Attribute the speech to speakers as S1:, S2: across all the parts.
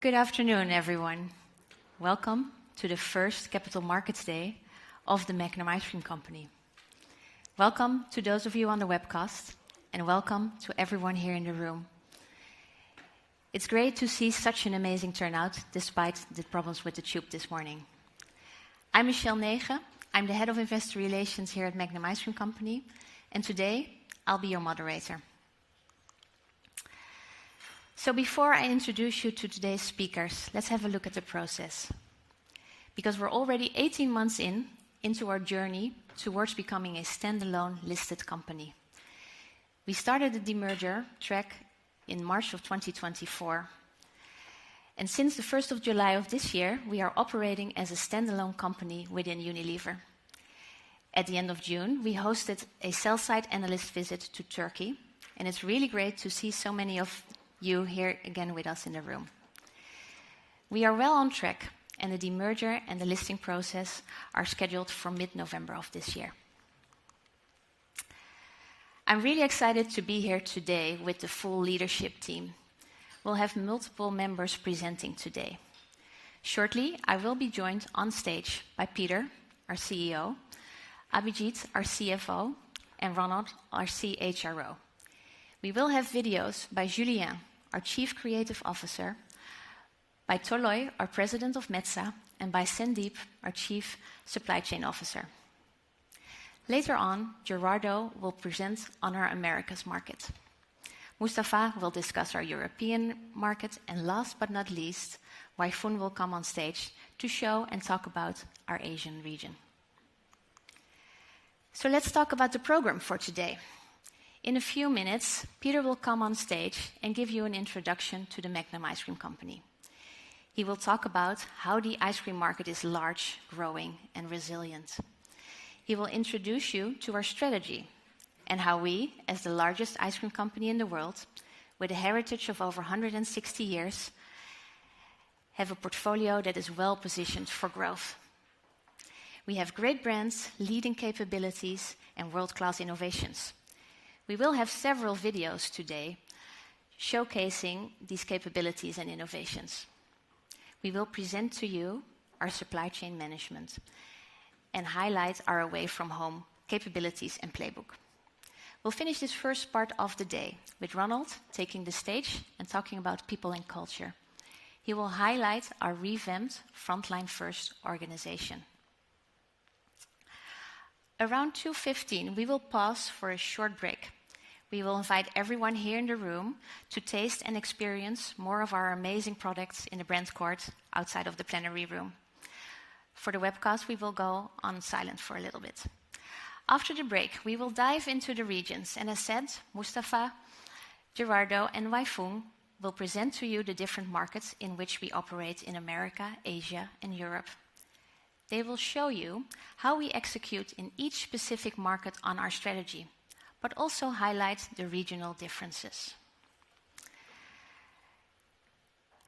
S1: Good afternoon, everyone. Welcome to the first Capital Markets Day of the Magnum Ice Cream Company. Welcome to those of you on the webcast, and welcome to everyone here in the room. It's great to see such an amazing turnout, despite the problems with the tube this morning. I'm Michelle Nege. I'm the Head of Investor Relations here at Magnum Ice Cream Company, and today I'll be your moderator. So before I introduce you to today's speakers, let's have a look at the process. Because we're already 18 months into our journey towards becoming a standalone listed company. We started the demerger track in March of 2024. And since the 1st of July of this year, we are operating as a standalone company within Unilever. At the end of June, we hosted a sell-side analyst visit to Turkey, and it's really great to see so many of you here again with us in the room. We are well on track, and the demerger and the listing process are scheduled for mid-November of this year. I'm really excited to be here today with the full leadership team. We'll have multiple members presenting today. Shortly, I will be joined on stage by Peter, our CEO, Abhijit, our CFO, and Ronald, our CHRO. We will have videos by Julien, our Chief Creative Officer, by Toloi, our President of Metza, and by Sandeep, our Chief Supply Chain Officer. Later on, Gerardo will present on our Americas market. Mustafa will discuss our European market, and last but not least, Waifun will come on stage to show and talk about our Asian region. So let's talk about the program for today. In a few minutes, Peter will come on stage and give you an introduction to the Magnum Ice Cream Company. He will talk about how the ice cream market is large, growing, and resilient. He will introduce you to our strategy and how we, as the largest ice cream company in the world, with a heritage of over 160 years, have a portfolio that is well positioned for growth. We have great brands, leading capabilities, and world-class innovations. We will have several videos today showcasing these capabilities and innovations. We will present to you our supply chain management and highlight our away-from-home capabilities and playbook. We'll finish this first part of the day with Ronald taking the stage and talking about people and culture. He will highlight our revamped Frontline First organization. Around 2:15, we will pause for a short break. We will invite everyone here in the room to taste and experience more of our amazing products in the brand court outside of the plenary room. For the webcast, we will go on silent for a little bit. After the break, we will dive into the regions, and as said, Mustafa, Gerardo, and Waifun will present to you the different markets in which we operate in America, Asia, and Europe. They will show you how we execute in each specific market on our strategy, but also highlight the regional differences.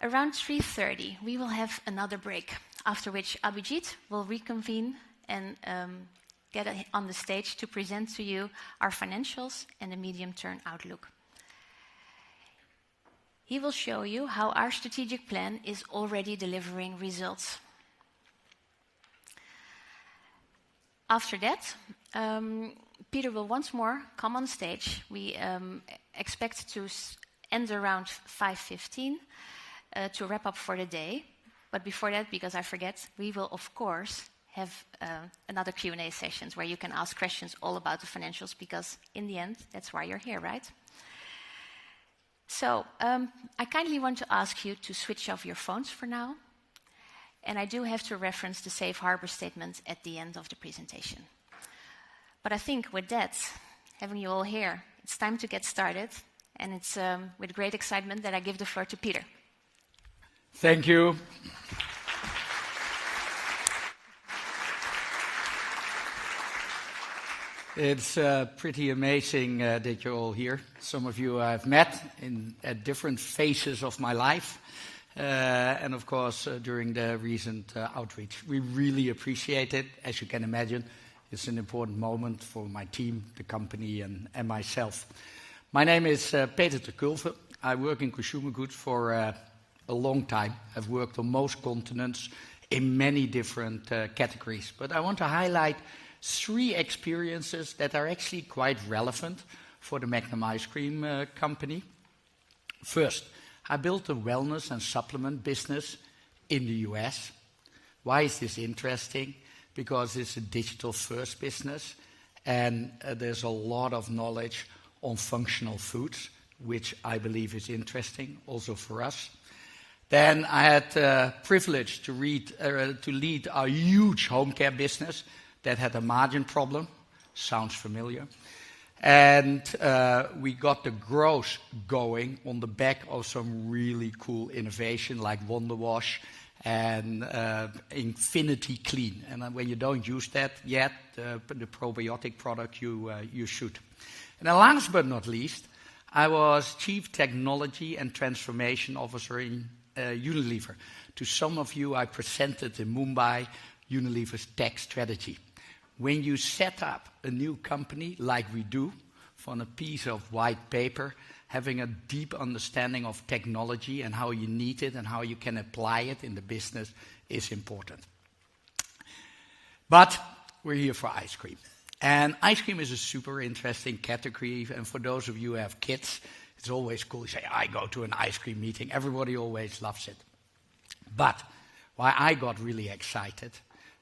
S1: Around 3:30, we will have another break, after which Abhijit will reconvene and get on the stage to present to you our financials and the medium-term outlook. He will show you how our strategic plan is already delivering results. After that, Peter will once more come on stage. We expect to end around 5:15 to wrap up for the day. But before that, because I forget, we will, of course, have another Q&A sessions where you can ask questions all about the financials, because in the end, that's why you're here, right? So I kindly want to ask you to switch off your phones for now. And I do have to reference the safe harbor statement at the end of the presentation. But I think with that, having you all here, it's time to get started. And it's with great excitement that I give the floor to Peter.
S2: Thank you. It's pretty amazing that you're all here. Some of you I've met at different phases of my life. And of course, during the recent outreach. We really appreciate it. As you can imagine, it's an important moment for my team, the company, and myself. My name is Peter ter Kulve. I work in consumer goods for a long time. I've worked on most continents in many different categories. But I want to highlight 3 experiences that are actually quite relevant for the Magnum ice cream company. First, I built a wellness and supplement business in the US. Why is this interesting? Because it's a digital-first business, and there's a lot of knowledge on functional foods, which I believe is interesting also for us. Then I had the privilege to lead a huge home care business that had a margin problem. Sounds familiar. And we got the growth going on the back of some really cool innovation like Wonder Wash and Infinity Clean. And when you don't use that yet, the probiotic product, you should. And then last but not least, I was Chief Technology and Transformation Officer in Unilever. To some of you, I presented in Mumbai Unilever's tech strategy. When you set up a new company like we do, on a piece of white paper, having a deep understanding of technology and how you need it and how you can apply it in the business is important. But we're here for ice cream. And ice cream is a super interesting category. And for those of you who have kids, it's always cool to say, I go to an ice cream meeting. Everybody always loves it. But why I got really excited,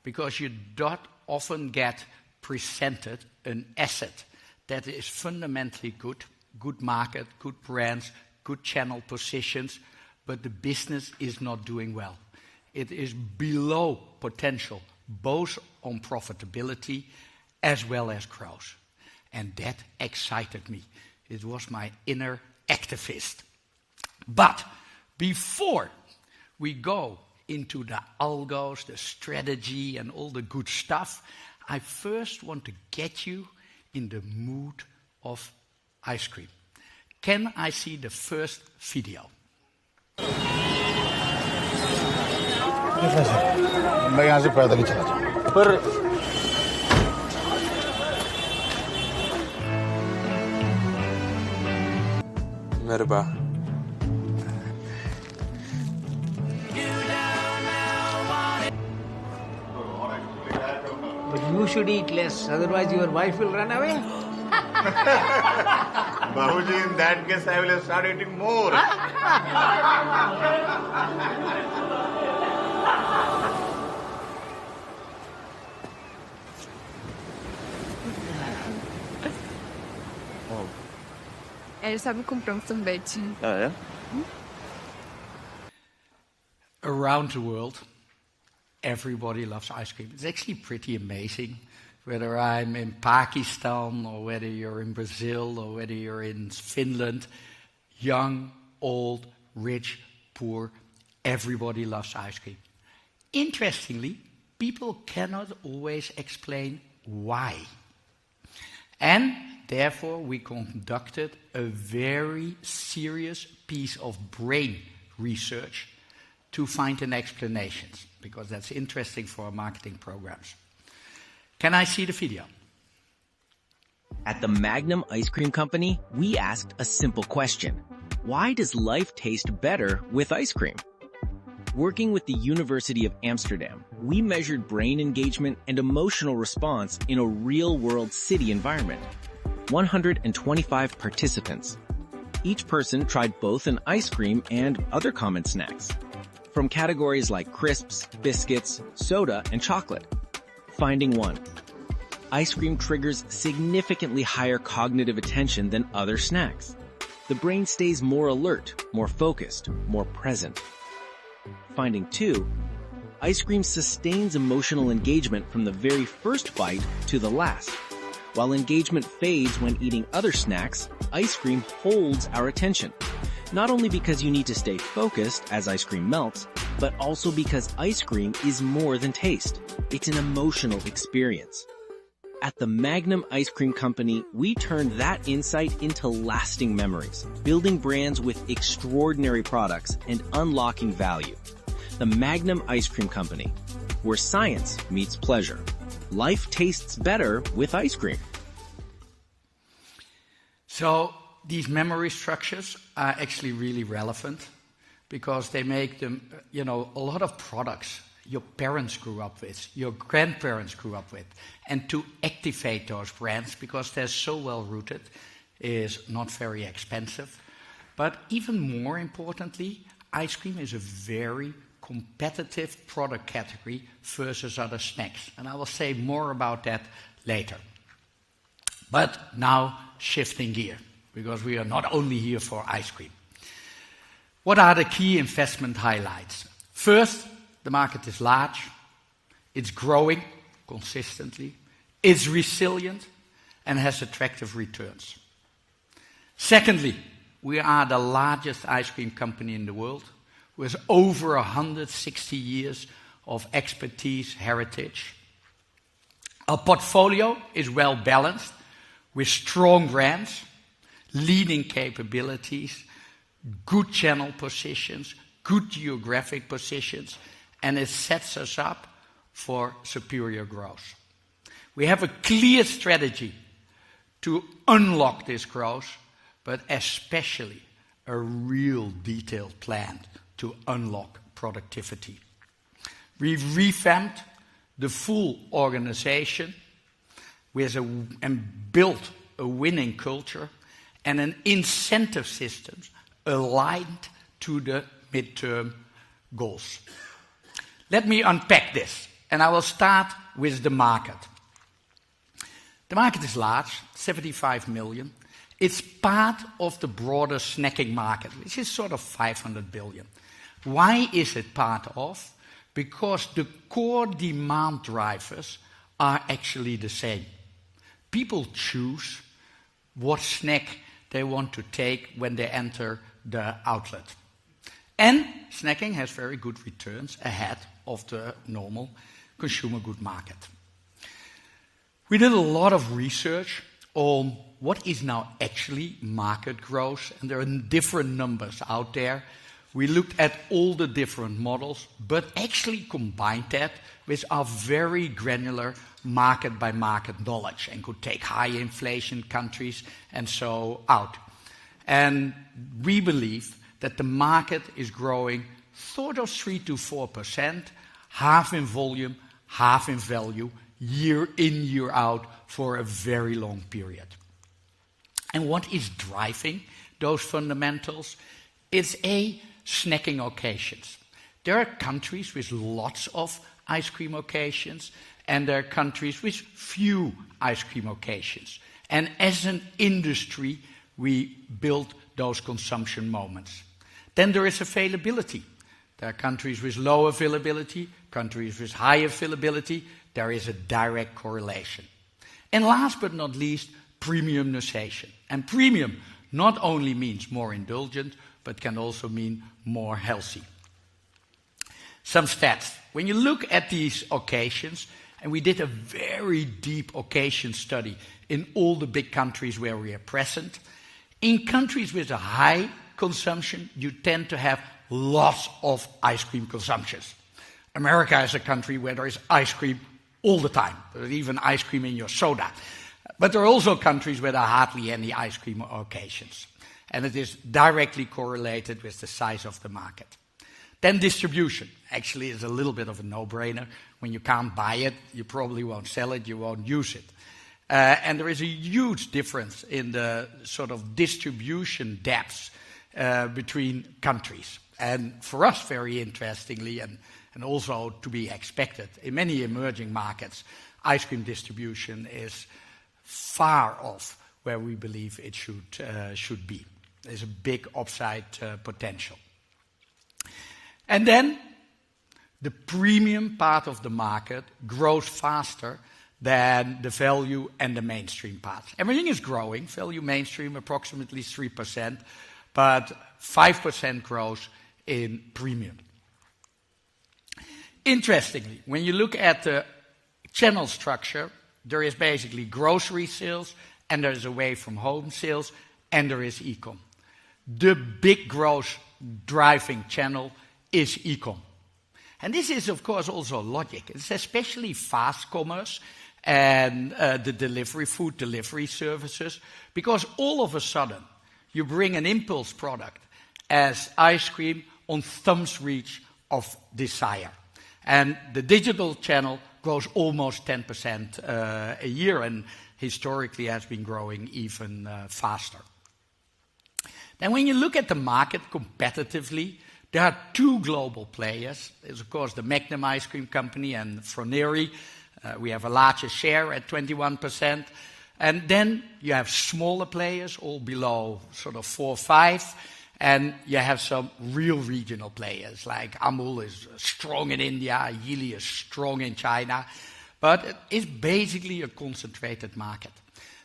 S2: because you don't often get presented an asset that is fundamentally good market, good brands, good channel positions, but the business is not doing well. It is below potential, both on profitability as well as growth. And that excited me. It was my inner activist. But before we go into the algos, the strategy, and all the good stuff, I first want to get you in the mood of ice cream. Can I see the first video?
S3: मैं यहाँ से पैदल ही चला जाऊँ पर
S4: Merhaba.
S5: But you should eat less, otherwise your wife will run away.
S3: Babuji, in that case, I will start eating more.
S6: Ele sabe comprar um sorvete.
S4: Ah, é?
S2: Around the world, everybody loves ice cream. It's actually pretty amazing. Whether I'm in Pakistan or whether you're in Brazil or whether you're in Finland, young, old, rich, poor, everybody loves ice cream. Interestingly, people cannot always explain why. And therefore, we conducted a very serious piece of brain research to find an explanation, because that's interesting for our marketing programs. Can I see the video?
S7: At the Magnum Ice Cream Company, we asked a simple question. Why does life taste better with ice cream? Working with the University of Amsterdam, we measured brain engagement and emotional response in a real-world city environment. 125 participants. Each person tried both an ice cream and other common snacks, from categories like crisps, biscuits, soda, and chocolate. Finding 1. Ice cream triggers significantly higher cognitive attention than other snacks. The brain stays more alert, more focused, more present. Finding 2. Ice cream sustains emotional engagement from the very first bite to the last. While engagement fades when eating other snacks, ice cream holds our attention. Not only because you need to stay focused as ice cream melts, but also because ice cream is more than taste. It's an emotional experience. At the Magnum Ice Cream Company, we turned that insight into lasting memories, building brands with extraordinary products and unlocking value. The Magnum Ice Cream Company, where science meets pleasure. Life tastes better with ice cream.
S2: So these memory structures are actually really relevant. because they make them, a lot of products your parents grew up with, your grandparents grew up with. And to activate those brands, because they're so well rooted, is not very expensive. But even more importantly, ice cream is a very competitive product category versus other snacks. And I will say more about that later. But now shifting gear, because we are not only here for ice cream. What are the key investment highlights? First, the market is large, it's growing consistently, it's resilient, and has attractive returns. Secondly, we are the largest ice cream company in the world, with over 160 years of expertise, heritage. Our portfolio is well balanced, with strong brands, leading capabilities, good channel positions, good geographic positions, and it sets us up for superior growth. We have a clear strategy to unlock this growth, but especially a real detailed plan to unlock productivity. We've revamped the full organization and built a winning culture and an incentive system aligned to the midterm goals. Let me unpack this, and I will start with the market. The market is large, 75 million. It's part of the broader snacking market, which is sort of 500 billion. Why is it part of? Because the core demand drivers are actually the same. People choose what snack they want to take when they enter the outlet. And snacking has very good returns ahead of the normal consumer good market. We did a lot of research on what is now actually market growth, and there are different numbers out there. We looked at all the different models, but actually combined that with our very granular market-by-market knowledge and could take high inflation countries and so out. And we believe that the market is growing sort of 3 to 4%, half in volume, half in value, year in, year out, for a very long period. And what is driving those fundamentals? It's snacking occasions. There are countries with lots of ice cream occasions, and there are countries with few ice cream occasions. And as an industry, we build those consumption moments. Then there is availability. There are countries with low availability, countries with high availability. There is a direct correlation. And last but not least, premiumization. And premium not only means more indulgent, but can also mean more healthy. Some stats. When you look at these occasions, and we did a very deep occasion study in all the big countries where we are present, in countries with a high consumption, you tend to have lots of ice cream consumptions. America is a country where there is ice cream all the time. There's even ice cream in your soda. But there are also countries where there are hardly any ice cream occasions. And it is directly correlated with the size of the market. Then distribution. Actually, is a little bit of a no-brainer. When you can't buy it, you probably won't sell it, you won't use it. And there is a huge difference in the sort of distribution depths between countries. And for us, very interestingly, and also to be expected, in many emerging markets, ice cream distribution is far off where we believe it should be. There's a big upside potential. And then the premium part of the market grows faster than the value and the mainstream parts. Everything is growing, value mainstream approximately 3%, but 5% growth in premium. Interestingly, when you look at the channel structure, there is basically grocery sales, and there is away from home sales, and there is e-com. The big growth driving channel is e-com. And this is, of course, also logic. It's especially fast commerce and the food delivery services, because all of a sudden you bring an impulse product as ice cream on thumb's reach of desire. And the digital channel grows almost 10% a year, and historically has been growing even faster. Then when you look at the market competitively, there are two global players. There's, of course, the Magnum ice cream company and Froneri. We have a larger share at 21%. And then you have smaller players, all below sort of 4 or 5. And you have some real regional players, like Amul is strong in India, Yili is strong in China. But it's basically a concentrated market.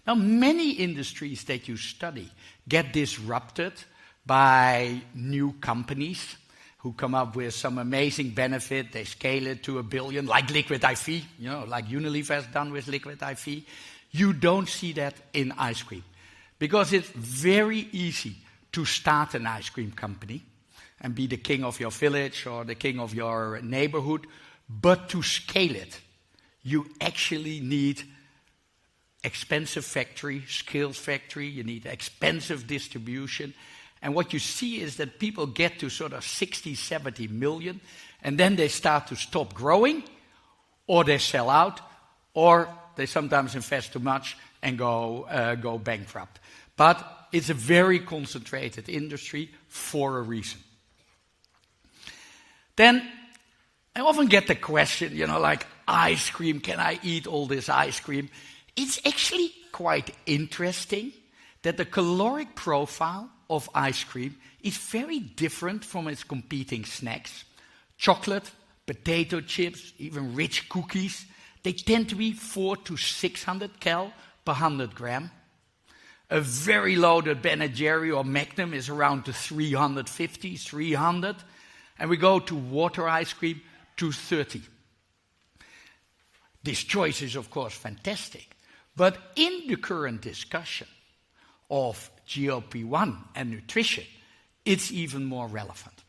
S2: Now, many industries that you study get disrupted by new companies who come up with some amazing benefit. They scale it to $1 billion, like Liquid IV, like Unilever has done with Liquid IV. You don't see that in ice cream because it's very easy to start an ice cream company and be the king of your village or the king of your neighborhood, but to scale it, you actually need expensive factory, skills factory, you need expensive distribution. And what you see is that people get to sort of 60, 70 million, and then they start to stop growing, or they sell out, or they sometimes invest too much and go bankrupt. But it's a very concentrated industry for a reason. Then I often get the question, like ice cream, can I eat all this ice cream? It's actually quite interesting that the caloric profile of ice cream is very different from its competing snacks. Chocolate, potato chips, even rich cookies, they tend to be 400 to 600 cal per 100 gram. A very loaded Ben & Jerry or Magnum is around the 350, 300. And we go to water ice cream, 230. This choice is, of course, fantastic. But in the current discussion of GLP-1 and nutrition, it's even more relevant.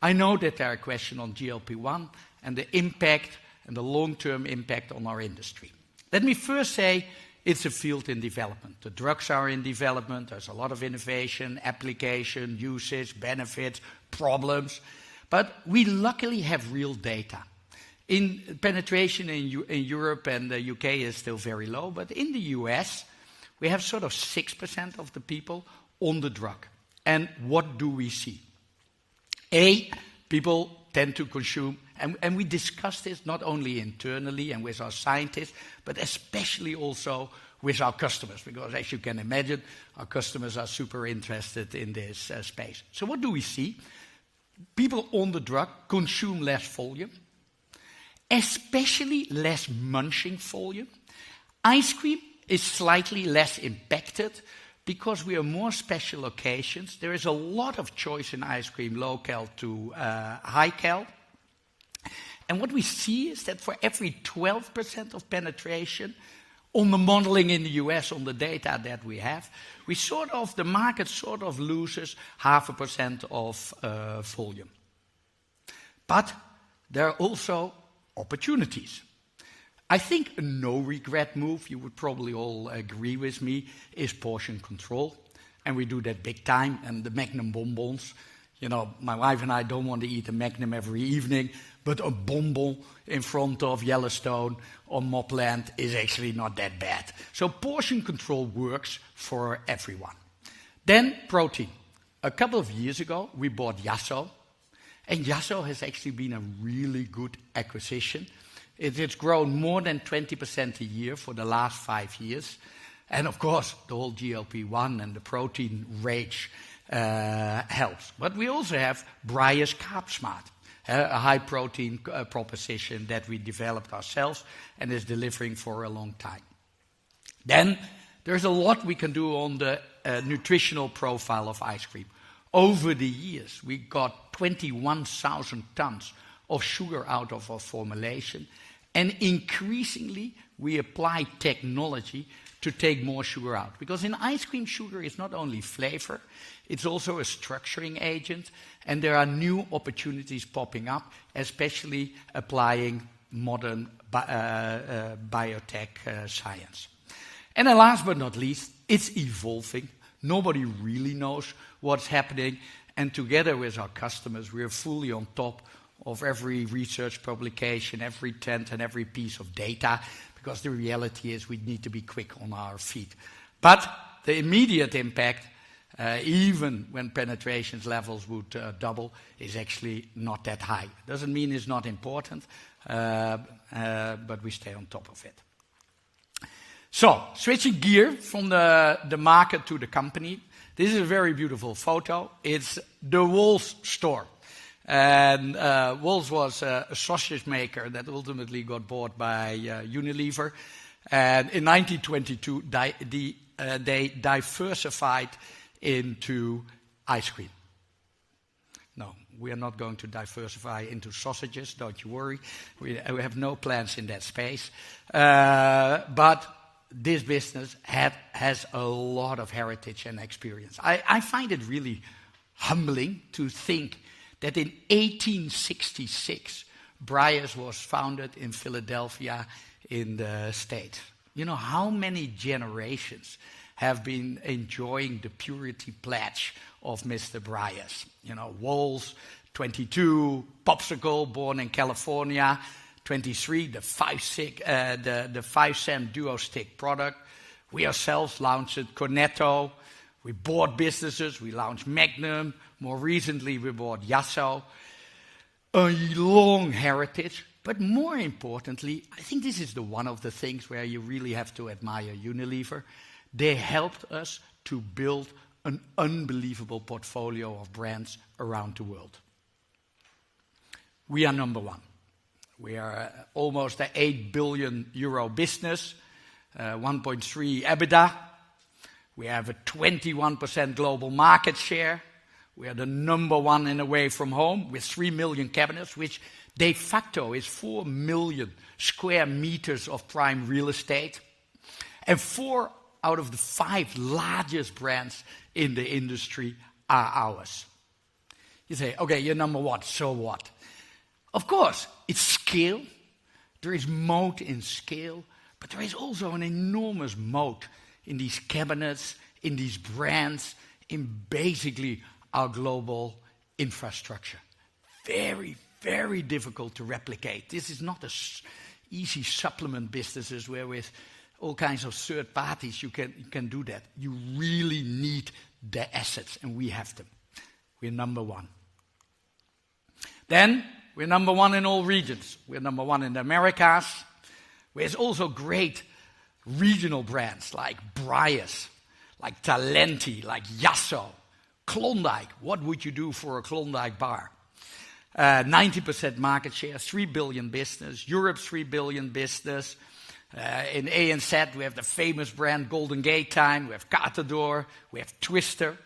S2: I know that there are questions on GLP-1 and the impact and the long-term impact on our industry. Let me first say it's a field in development. The drugs are in development. There's a lot of innovation, application, usage, benefits, problems. But we luckily have real data. In penetration in Europe and the UK is still very low, but in the US, we have sort of 6% of the people on the drug. And what do we see? People tend to consume, and we discuss this not only internally and with our scientists, but especially also with our customers, because as you can imagine, our customers are super interested in this space. So what do we see? People on the drug consume less volume, especially less munching volume. Ice cream is slightly less impacted because we are more special occasions. There is a lot of choice in ice cream, low cal to high cal. And what we see is that for every 12% of penetration on the modeling in the US, on the data that we have, the market sort of loses 0.5% of volume. But there are also opportunities. I think a no-regret move, you would probably all agree with me, is portion control. And we do that big time. And the Magnum bonbons, my wife and I don't want to eat a Magnum every evening, but a bonbon in front of Yellowstone or Mopland is actually not that bad. So portion control works for everyone. Then protein. A couple of years ago, we bought Yasso. And Yasso has actually been a really good acquisition. It's grown more than 20% a year for the last 5 years. And of course, the whole GLP-1 and the protein rage helps. But we also have Breyer's Carb Smart, a high protein proposition that we developed ourselves and is delivering for a long time. Then there's a lot we can do on the nutritional profile of ice cream. Over the years, we got 21,000 tons of sugar out of our formulation, and increasingly we apply technology to take more sugar out. Because in ice cream, sugar is not only flavor, it's also a structuring agent, and there are new opportunities popping up, especially applying modern biotech science. And then last but not least, it's evolving. Nobody really knows what's happening. And together with our customers, we are fully on top of every research publication, every trend, and every piece of data, because the reality is we need to be quick on our feet. But the immediate impact, even when penetration levels would double, is actually not that high. Doesn't mean it's not important, but we stay on top of it. So, switching gear from the market to the company. This is a very beautiful photo. It's the Walls store. And Walls was a sausage maker that ultimately got bought by Unilever. And in 1922, they diversified into ice cream. No, we are not going to diversify into sausages, don't you worry. We have no plans in that space. But this business has a lot of heritage and experience. I find it really humbling to think that in 1866, Breyers was founded in Philadelphia in the States. You know how many generations have been enjoying the purity pledge of Mr. Breyers? You know, Walls, 22, Popsicle, born in California, 23, the 5-cent duo stick product. We ourselves launched Cornetto. We bought businesses. We launched Magnum. More recently, we bought Yasso. A long heritage. But more importantly, I think this is one of the things where you really have to admire Unilever. They helped us to build an unbelievable portfolio of brands around the world. We are number one. We are almost an 8 billion euro business, 1.3 EBITDA. We have a 21% global market share. We are the number one in away from home with 3 million cabinets, which de facto is 4 million square meters of prime real estate. And 4 out of the 5 largest brands in the industry are ours. You say, okay, you're number one, so what? Of course, it's scale. There is moat in scale, but there is also an enormous moat in these cabinets, in these brands, in basically our global infrastructure. Very, very difficult to replicate. This is not easy supplement businesses where with all kinds of third parties you can do that. You really need the assets, and we have them. We're number one. Then, we're number one in all regions. We're number one in the Americas. There's also great regional brands like Breyers, like Talenti, like Yasso, Klondike. What would you do for a Klondike bar? 90% market share, 3 billion business. Europe's 3 billion business. In ANZ, we have the famous brand Golden Gate Time. We have Catador. We have Twister.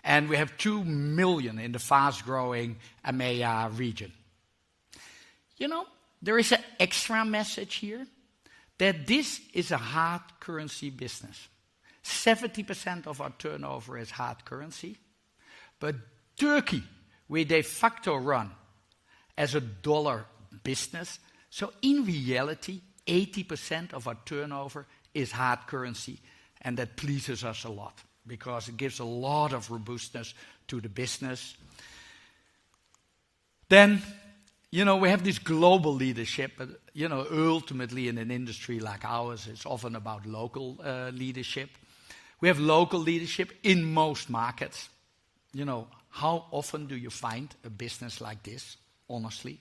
S2: And we have 2 million in the fast-growing EMEA region. You know, there is an extra message here that this is a hard currency business. 70% of our turnover is hard currency. But Turkey, we de facto run as a dollar business. So in reality, 80% of our turnover is hard currency. And that pleases us a lot because it gives a lot of robustness to the business. Then, you know, we have this global leadership, but, you know, ultimately in an industry like ours, it's often about local leadership. We have local leadership in most markets. You know, how often do you find a business like this, honestly?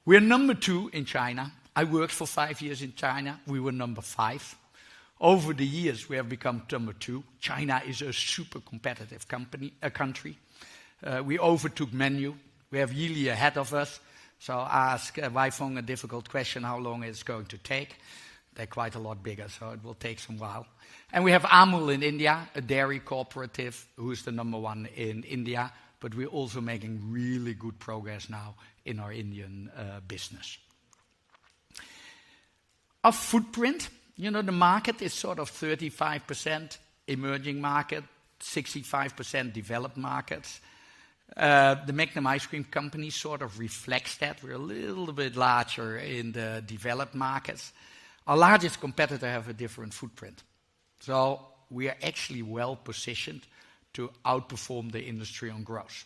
S2: We're number 2 in China. I worked for 5 years in China. We were number 5. Over the years, we have become number 2. China is a super competitive country. We overtook Menu. We have Yili ahead of us. So I ask Weifeng a difficult question, how long it's going to take. They're quite a lot bigger, so it will take some while. And we have Amul in India, a dairy cooperative, who is the number 1 in India. But we're also making really good progress now in our Indian business. Our footprint, you know, the market is sort of 35% emerging market, 65% developed markets. The Magnum Ice Cream Company sort of reflects that. We're a little bit larger in the developed markets. Our largest competitor have a different footprint. So we are actually well positioned to outperform the industry on growth.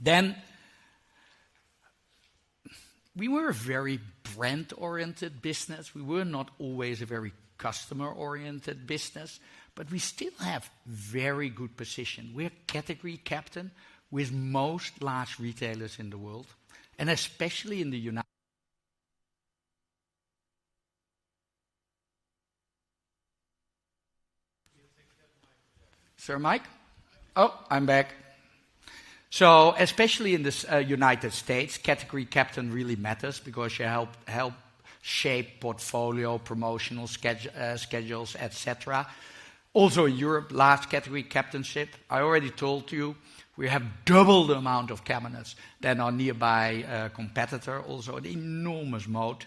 S2: Then, we were a very brand-oriented business. We were not always a very customer-oriented business, but we still have very good position. We're category captain with most large retailers in the world, and especially in the United States. Sir Mike? Oh, I'm back. So, especially in the United States, category captain really matters because you help shape portfolio, promotional schedules, etc. Also in Europe, large category captainship. I already told you, we have double the amount of cabinets than our nearby competitor, also an enormous moat.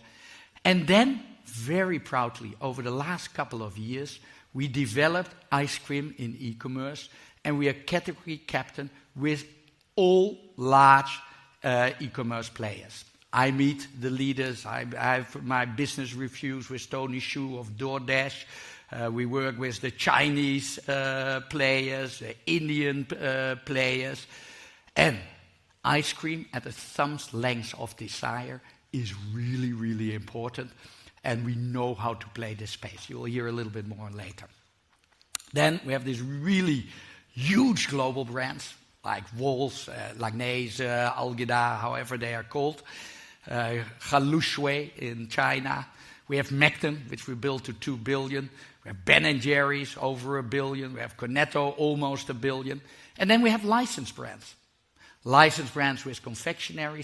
S2: And then, very proudly, over the last couple of years, we developed ice cream in e-commerce, and we are category captain with all large e-commerce players. I meet the leaders. I have my business reviews with Tony Xu of DoorDash. We work with the Chinese players, the Indian players. And ice cream at a thumb's length of desire is really, really important. And we know how to play this space. You'll hear a little bit more later. Then we have these really huge global brands like Walls, Lagnaise, Algida, however they are called. Galushui in China. We have Magnum, which we built to 2 billion. We have Ben & Jerry's, over 1 billion. We have Cornetto, almost 1 billion. And then we have licensed brands. Licensed brands with confectionery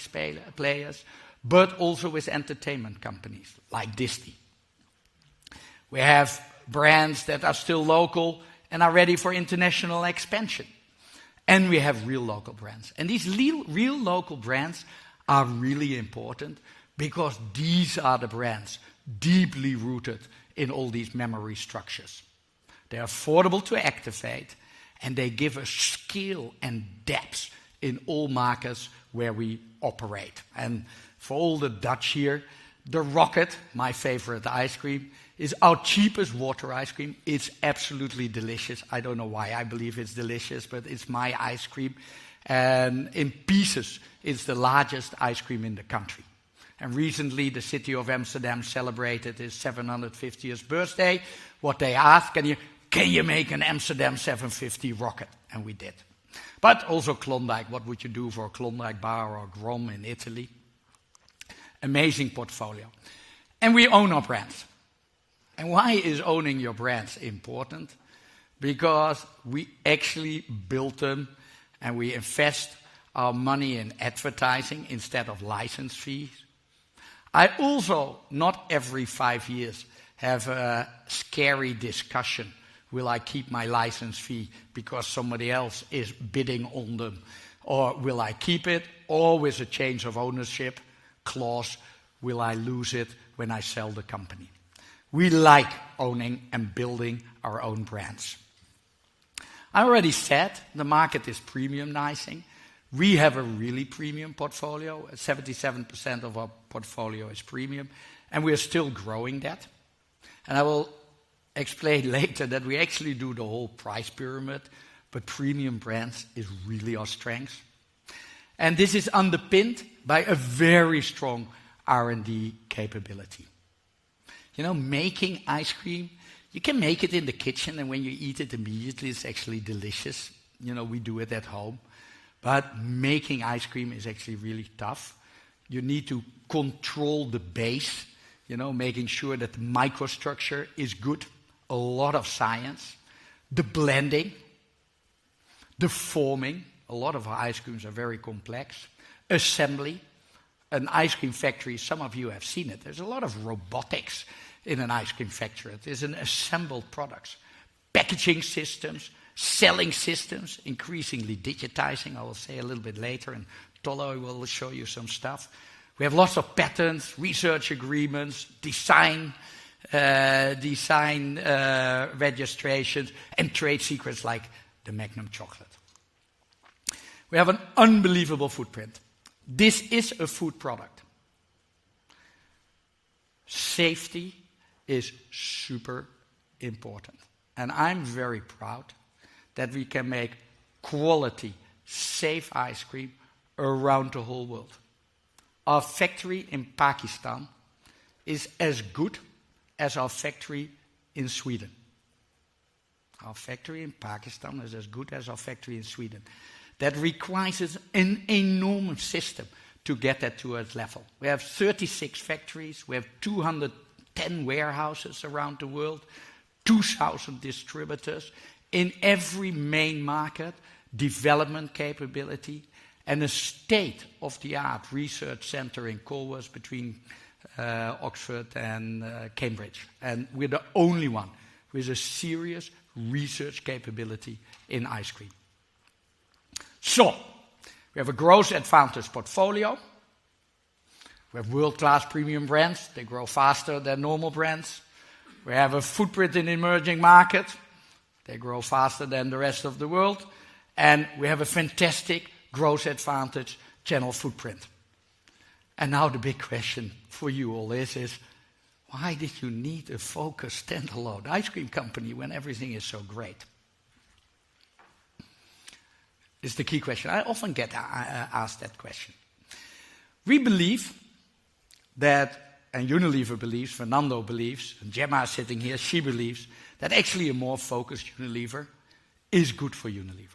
S2: players, but also with entertainment companies like Disney. We have brands that are still local and are ready for international expansion. And we have real local brands. And these real local brands are really important because these are the brands deeply rooted in all these memory structures. They're affordable to activate, and they give us scale and depth in all markets where we operate. And for all the Dutch here, the Rocket, my favorite ice cream, is our cheapest water ice cream. It's absolutely delicious. I don't know why I believe it's delicious, but it's my ice cream. And in pieces, it's the largest ice cream in the country. And recently, the city of Amsterdam celebrated its 750th birthday. What they asked, can you make an Amsterdam 750 rocket? And we did. But also Klondike. What would you do for a Klondike bar or Grom in Italy? Amazing portfolio. And we own our brands. And why is owning your brands important? Because we actually built them and we invest our money in advertising instead of license fees. I also, not every 5 years, have a scary discussion. Will I keep my license fee because somebody else is bidding on them? Or will I keep it? Or with a change of ownership clause, will I lose it when I sell the company? We like owning and building our own brands. I already said the market is premiumizing. We have a really premium portfolio. 77% of our portfolio is premium, and we are still growing that. And I will explain later that we actually do the whole price pyramid, but premium brands is really our strength. And this is underpinned by a very strong R&D capability. You know, making ice cream, you can make it in the kitchen, and when you eat it immediately, it's actually delicious. You know, we do it at home. But making ice cream is actually really tough. You need to control the base, you know, making sure that the microstructure is good. A lot of science. The blending. The forming. A lot of our ice creams are very complex. Assembly. An ice cream factory, some of you have seen it. There's a lot of robotics in an ice cream factory. It is an assembled products. Packaging systems. Selling systems, increasingly digitizing, I will say a little bit later, and Tolo will show you some stuff. We have lots of patents, research agreements, design registrations, and trade secrets like the Magnum chocolate. We have an unbelievable footprint. This is a food product. Safety is super important. And I'm very proud that we can make quality, safe ice cream around the whole world. Our factory in Pakistan is as good as our factory in Sweden. Our factory in Pakistan is as good as our factory in Sweden. That requires an enormous system to get that to its level. We have 36 factories, we have 210 warehouses around the world, 2,000 distributors, in every main market, development capability, and a state-of-the-art research center in Colworth between Oxford and Cambridge. And we're the only one with a serious research capability in ice cream. So, we have a growth advantage portfolio. We have world-class premium brands. They grow faster than normal brands. We have a footprint in emerging markets. They grow faster than the rest of the world. And we have a fantastic growth advantage channel footprint. And now the big question for you all is why did you need a focused standalone ice cream company when everything is so great? It's the key question. I often get asked that question. We believe that, and Unilever believes, Fernando believes, and Gemma is sitting here, she believes, that actually a more focused Unilever is good for Unilever.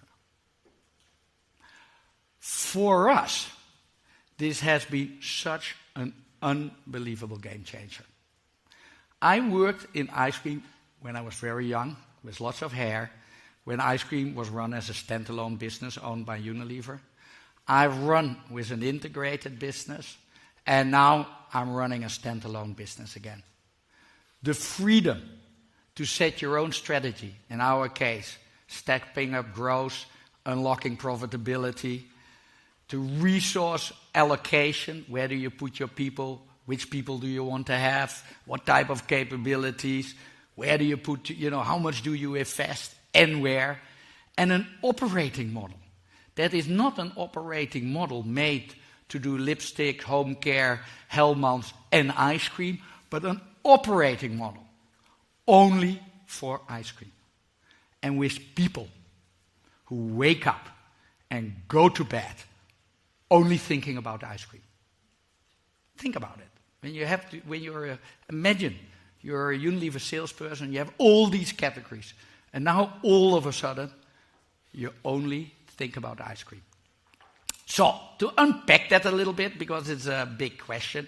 S2: For us, this has been such an unbelievable game changer. I worked in ice cream when I was very young, with lots of hair, when ice cream was run as a standalone business owned by Unilever. I've run with an integrated business, and now I'm running a standalone business again. The freedom to set your own strategy, in our case, stepping up growth, unlocking profitability, to resource allocation, where do you put your people, which people do you want to have, what type of capabilities, where do you put, how much do you invest, and where, and an operating model. That is not an operating model made to do lipstick, home care, Hellmann's, and ice cream, but an operating model only for ice cream. And with people who wake up and go to bed only thinking about ice cream. Think about it. Imagine you're a Unilever salesperson, you have all these categories, and now all of a sudden, you only think about ice cream. So, to unpack that a little bit, because it's a big question,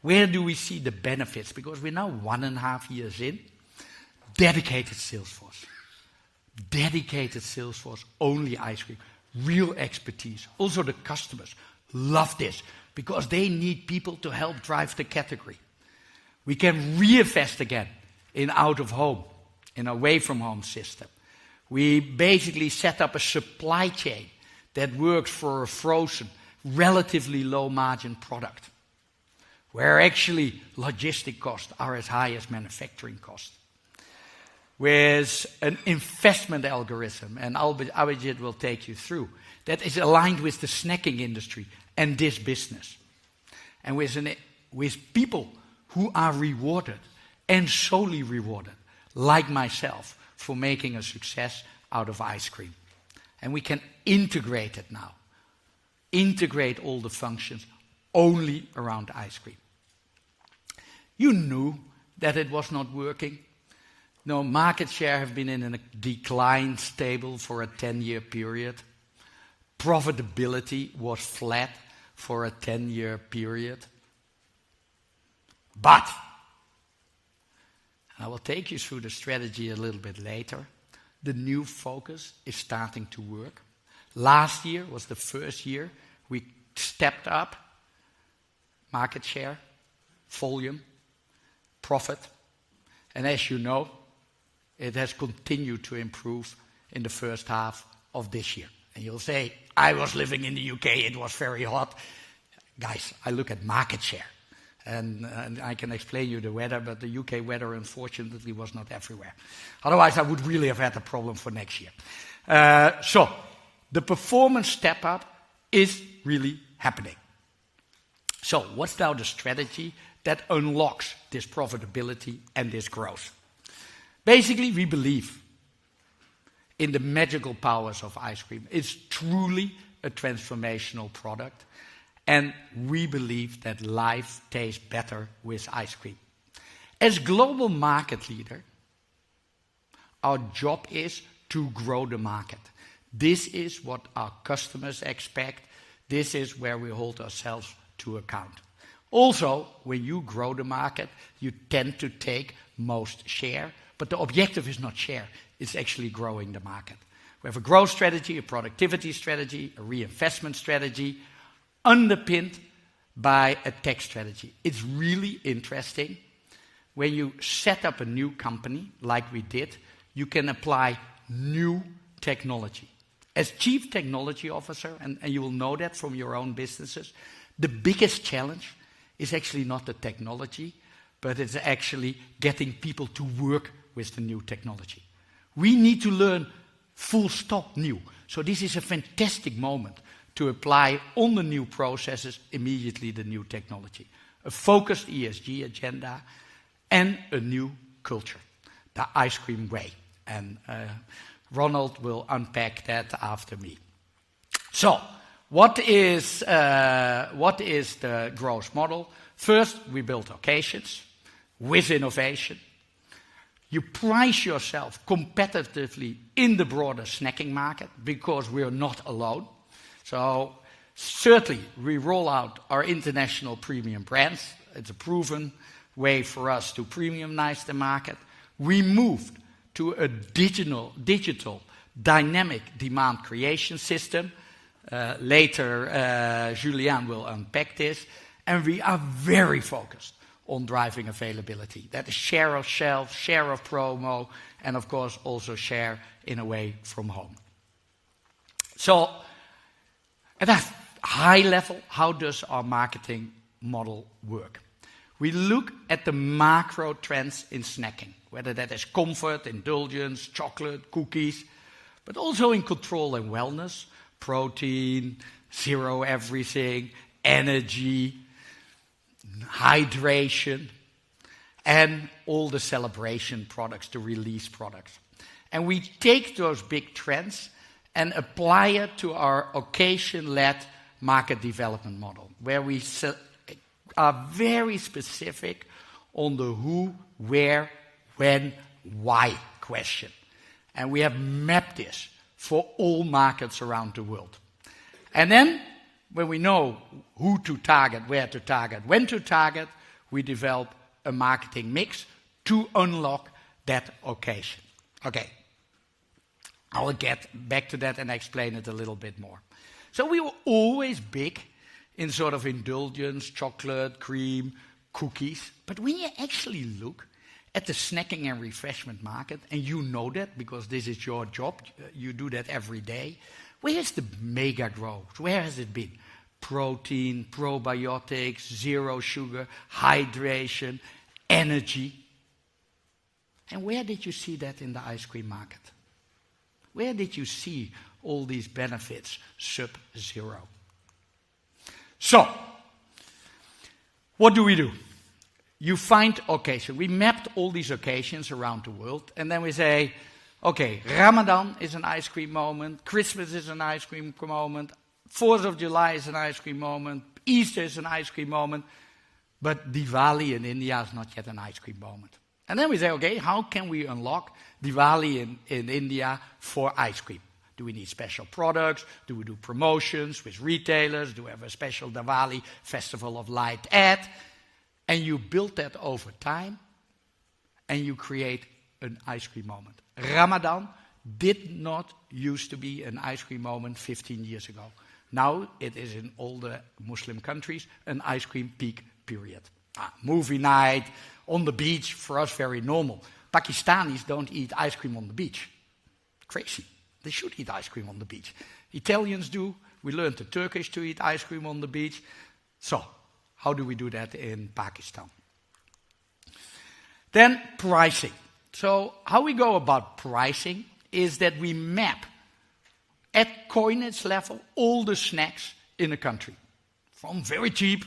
S2: where do we see the benefits? Because we're now 1.5 years in, dedicated sales force. Dedicated sales force, only ice cream. Real expertise. Also the customers love this, because they need people to help drive the category. We can reinvest again in out-of-home, in away-from-home system. We basically set up a supply chain that works for a frozen, relatively low-margin product, where actually logistic costs are as high as manufacturing costs. With an investment algorithm, and Abhijit will take you through, that is aligned with the snacking industry and this business. And with people who are rewarded, and solely rewarded, like myself, for making a success out of ice cream. And we can integrate it now. Integrate all the functions only around ice cream. You knew that it was not working. No, market share have been in a decline stable for a 10-year period. Profitability was flat for a 10-year period. But, and I will take you through the strategy a little bit later, the new focus is starting to work. Last year was the first year we stepped up market share, volume, profit, and as you know, it has continued to improve in the first half of this year. And you'll say, I was living in the UK, it was very hot. Guys, I look at market share. And I can explain you the weather, but the UK weather, unfortunately, was not everywhere. Otherwise, I would really have had a problem for next year. So, the performance step up is really happening. So, what's now the strategy that unlocks this profitability and this growth? Basically, we believe in the magical powers of ice cream. It's truly a transformational product, and we believe that life tastes better with ice cream. As global market leader, our job is to grow the market. This is what our customers expect. This is where we hold ourselves to account. Also, when you grow the market, you tend to take most share, but the objective is not share, it's actually growing the market. We have a growth strategy, a productivity strategy, a reinvestment strategy, underpinned by a tech strategy. It's really interesting. When you set up a new company, like we did, you can apply new technology. As Chief Technology Officer, and you will know that from your own businesses, the biggest challenge is actually not the technology, but it's actually getting people to work with the new technology. We need to learn full stop new. So this is a fantastic moment to apply on the new processes immediately the new technology. A focused ESG agenda and a new culture, the ice cream way. And Ronald will unpack that after me. So, what is the growth model? First, we build occasions with innovation. You price yourself competitively in the broader snacking market because we are not alone. So, certainly, we roll out our international premium brands. It's a proven way for us to premiumize the market. We moved to a digital dynamic demand creation system. Later, Julien will unpack this. And we are very focused on driving availability. That is share of shelf, share of promo, and of course also share in a way from home. So, at a high level, how does our marketing model work? We look at the macro trends in snacking, whether that is comfort, indulgence, chocolate, cookies, but also in control and wellness, protein, zero everything, energy, hydration, and all the celebration products, the release products. And we take those big trends and apply it to our occasion-led market development model, where we are very specific on the who, where, when, why question. And we have mapped this for all markets around the world. And then, when we know who to target, where to target, when to target, we develop a marketing mix to unlock that occasion. Okay, I will get back to that and explain it a little bit more. So we were always big in sort of indulgence, chocolate, cream, cookies. But when you actually look at the snacking and refreshment market, and you know that because this is your job, you do that every day, where is the mega growth? Where has it been? Protein, probiotics, zero sugar, hydration, energy. And where did you see that in the ice cream market? Where did you see all these benefits sub-zero? So, what do we do? You find occasion. We mapped all these occasions around the world, and then we say, okay, Ramadan is an ice cream moment, Christmas is an ice cream moment, 4th of July is an ice cream moment, Easter is an ice cream moment, but Diwali in India is not yet an ice cream moment. And then we say, okay, how can we unlock Diwali in India for ice cream? Do we need special products? Do we do promotions with retailers? Do we have a special Diwali Festival of Light ad? And you build that over time, and you create an ice cream moment. Ramadan did not used to be an ice cream moment 15 years ago. Now it is in all the Muslim countries an ice cream peak period. Movie night, on the beach, for us very normal. Pakistanis don't eat ice cream on the beach. Crazy. They should eat ice cream on the beach. Italians do. We learned the Turkish to eat ice cream on the beach. So, how do we do that in Pakistan? Then pricing. So, how we go about pricing is that we map at coinage level all the snacks in a country. From very cheap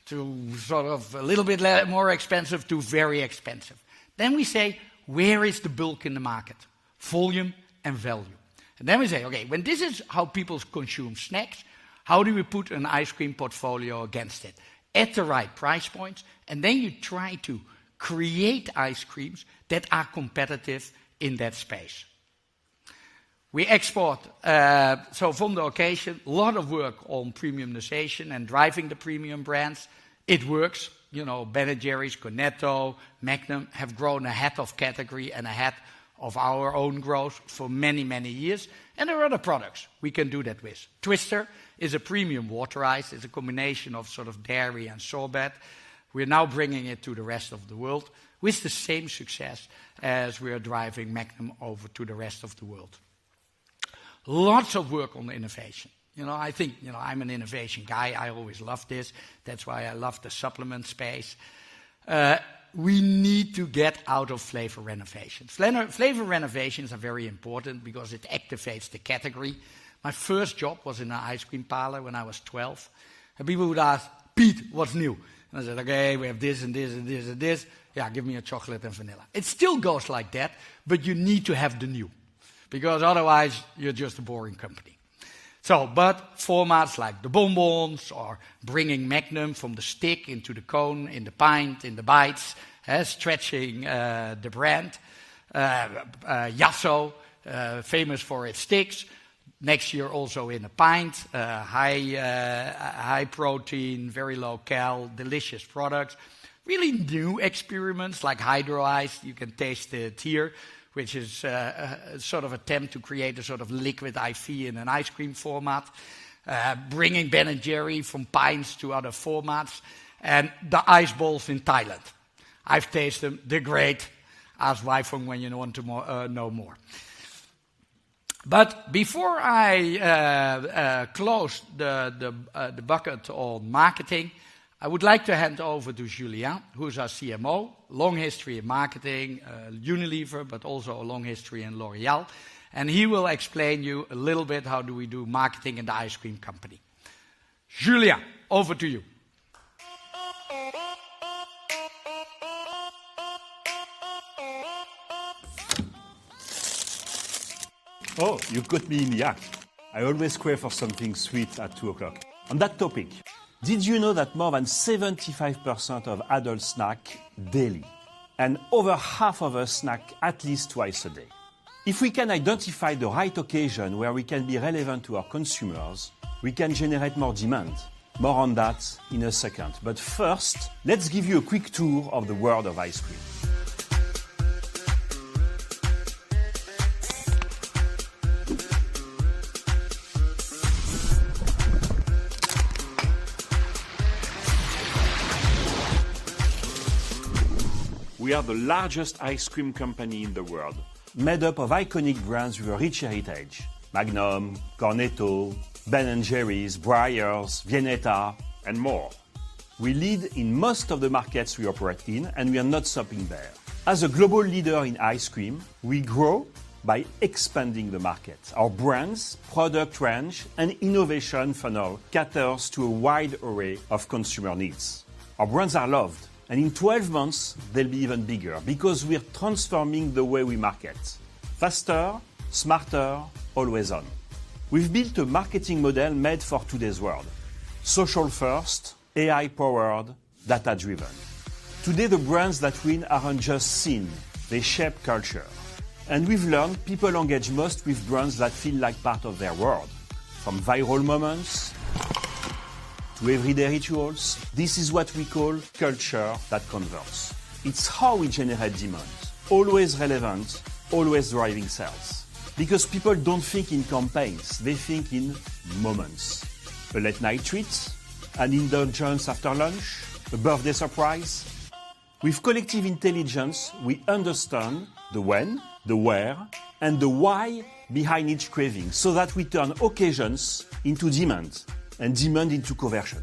S2: to sort of a little bit more expensive to very expensive. Then we say, where is the bulk in the market? Volume and value. And then we say, okay, when this is how people consume snacks, how do we put an ice cream portfolio against it? At the right price points, and then you try to create ice creams that are competitive in that space. We export, so from the occasion, a lot of work on premiumization and driving the premium brands. It works. You know, Ben & Jerry's, Cornetto, Magnum have grown ahead of category and ahead of our own growth for many, many years. And there are other products we can do that with. Twister is a premium water ice. It's a combination of sort of dairy and sorbet. We're now bringing it to the rest of the world with the same success as we are driving Magnum over to the rest of the world. Lots of work on innovation. You know, I think, you know, I'm an innovation guy. I always love this. That's why I love the supplement space. We need to get out of flavor renovations. Flavor renovations are very important because it activates the category. My first job was in an ice cream parlor when I was 12. And people would ask, Pete, what's new? And I said, okay, we have this and this and this and this. Yeah, give me a chocolate and vanilla. It still goes like that, but you need to have the new. Because otherwise, you're just a boring company. So, but formats like the bonbons or bringing Magnum from the stick into the cone, in the pint, in the bites, stretching the brand. Yasso, famous for its sticks. Next year also in a pint, high protein, very low cal, delicious products. Really new experiments like Hydro Ice, you can taste it here, which is a sort of attempt to create a sort of liquid IV in an ice cream format, bringing Ben & Jerry from pints to other formats, and the ice balls in Thailand. I've tasted them, they're great. Ask Waifeng when you want to know more. But before I close the bucket on marketing, I would like to hand over to Julien, who's our CMO, long history in marketing, Unilever, but also a long history in L'Oréal. And he will explain you a little bit how do we do marketing in the ice cream company. Julien, over to you.
S8: Oh, you caught me in the act. I always crave for something sweet at 2 o'clock. On that topic, did you know that more than 75% of adults snack daily? And over half of us snack at least twice a day. If we can identify the right occasion where we can be relevant to our consumers, we can generate more demand. More on that in a second. But first, let's give you a quick tour of the world of ice cream. We are the largest ice cream company in the world, made up of iconic brands with a rich heritage. Magnum, Cornetto, Ben & Jerry's, Breyers, Viennetta, and more. We lead in most of the markets we operate in, and we are not stopping there. As a global leader in ice cream, we grow by expanding the market. Our brands, product range, and innovation funnel caters to a wide array of consumer needs. Our brands are loved. And in 12 months, they'll be even bigger because we're transforming the way we market. Faster, smarter, always on. We've built a marketing model made for today's world. Social first, AI-powered, data-driven. Today, the brands that win aren't just seen, they shape culture. And we've learned people engage most with brands that feel like part of their world. From viral moments to everyday rituals, this is what we call culture that converts. It's how we generate demand. Always relevant, always driving sales. Because people don't think in campaigns, they think in moments. A late night treat, an indulgence after lunch, a birthday surprise. With collective intelligence, we understand the when, the where, and the why behind each craving, so that we turn occasions into demand, and demand into conversion.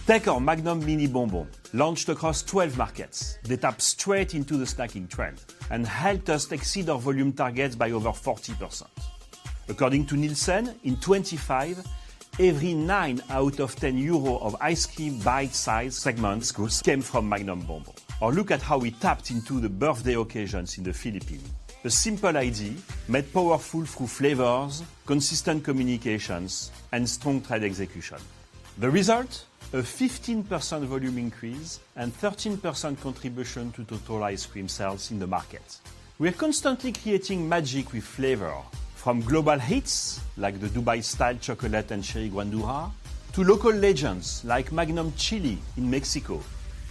S8: Take our Magnum Mini Bonbon, launched across 12 markets. They tap straight into the snacking trend and helped us exceed our volume targets by over 40%. According to Nielsen, in 25, every 9 out of 10 euro of ice cream bite-sized segments came from Magnum Bonbon. Or look at how we tapped into the birthday occasions in the Philippines. A simple idea made powerful through flavors, consistent communications, and strong trade execution. The result? A 15% volume increase and 13% contribution to total ice cream sales in the market. We're constantly creating magic with flavor, from global hits like the Dubai-style chocolate and cherry guandura, to local legends like Magnum chili in Mexico.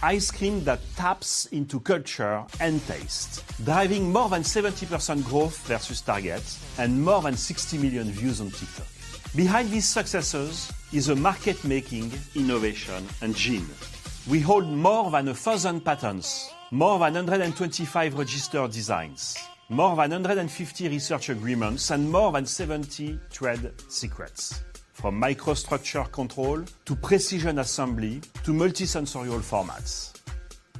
S8: Ice cream that taps into culture and taste, driving more than 70% growth versus target and more than 60 million views on TikTok. Behind these successes is a market-making innovation engine. We hold more than 1,000 patents, more than 125 registered designs, more than 150 research agreements, and more than 70 trade secrets. From microstructure control to precision assembly to multisensorial formats.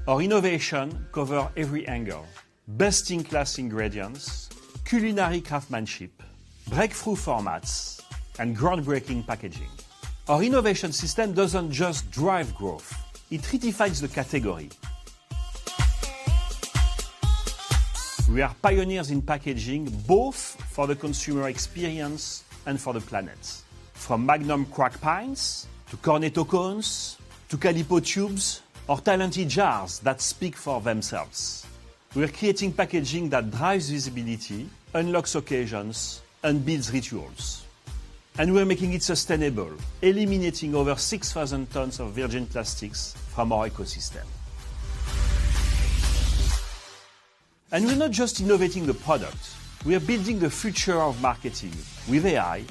S8: Our innovation covers every angle. Best-in-class ingredients, culinary craftsmanship, breakthrough formats, and groundbreaking packaging. Our innovation system doesn't just drive growth, it redefines the category. We are pioneers in packaging both for the consumer experience and for the planet. From Magnum crack pints, to Cornetto cones, to Calippo tubes, or talented jars that speak for themselves. We're creating packaging that drives visibility, unlocks occasions, and builds rituals. And we're making it sustainable, eliminating over 6,000 tons of virgin plastics from our ecosystem. And we're not just innovating the product, we are building the future of marketing with AI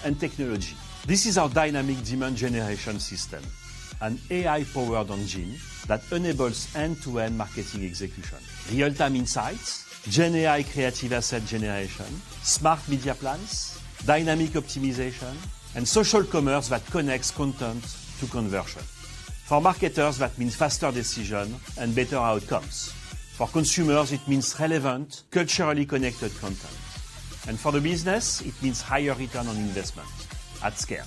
S8: and technology. This is our dynamic demand generation system, an AI-powered engine that enables end-to-end marketing execution. Real-time insights, Gen AI creative asset generation, smart media plans, dynamic optimization, and social commerce that connects content to conversion. For marketers, that means faster decision and better outcomes. For consumers, it means relevant, culturally connected content. And for the business, it means higher return on investment at scale.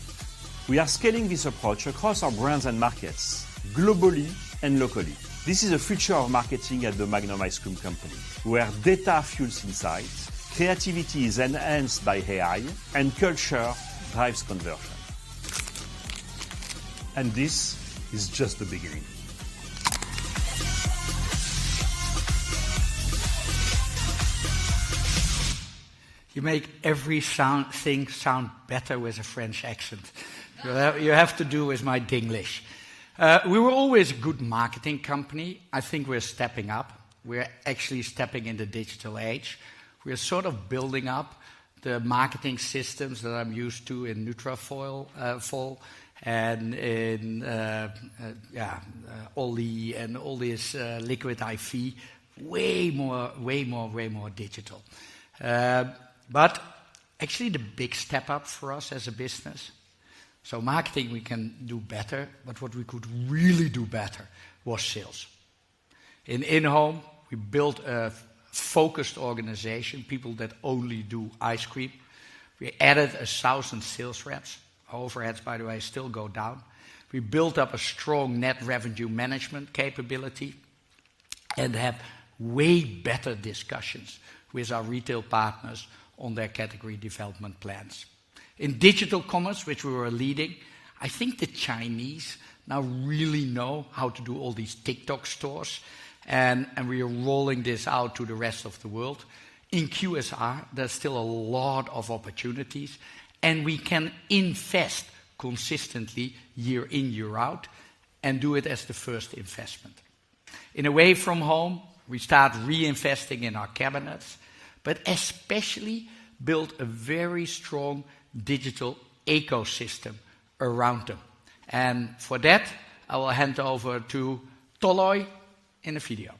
S8: We are scaling this approach across our brands and markets, globally and locally. This is the future of marketing at the Magnum Ice Cream Company, where data fuels insight, creativity is enhanced by AI, and culture drives conversion. And this is just the beginning.
S2: You make everything sound better with a French accent. You have to do with my Dinglish. We were always a good marketing company. I think we're stepping up. We're actually stepping in the digital age. We're sort of building up the marketing systems that I'm used to in Nutrafol and in Ollie and all this liquid IV. Way more digital. But actually the big step up for us as a business. So marketing we can do better, but what we could really do better was sales. In home, we built a focused organization, people that only do ice cream. We added 1,000 sales reps. Our overheads, by the way, still go down. We built up a strong net revenue management capability and have way better discussions with our retail partners on their category development plans. In digital commerce, which we were leading, I think the Chinese now really know how to do all these TikTok stores, and we are rolling this out to the rest of the world. In QSR, there's still a lot of opportunities, and we can invest consistently year in, year out, and do it as the first investment. In away from home, we start reinvesting in our cabinets, but especially build a very strong digital ecosystem around them. And for that, I will hand over to Tolloy in a video.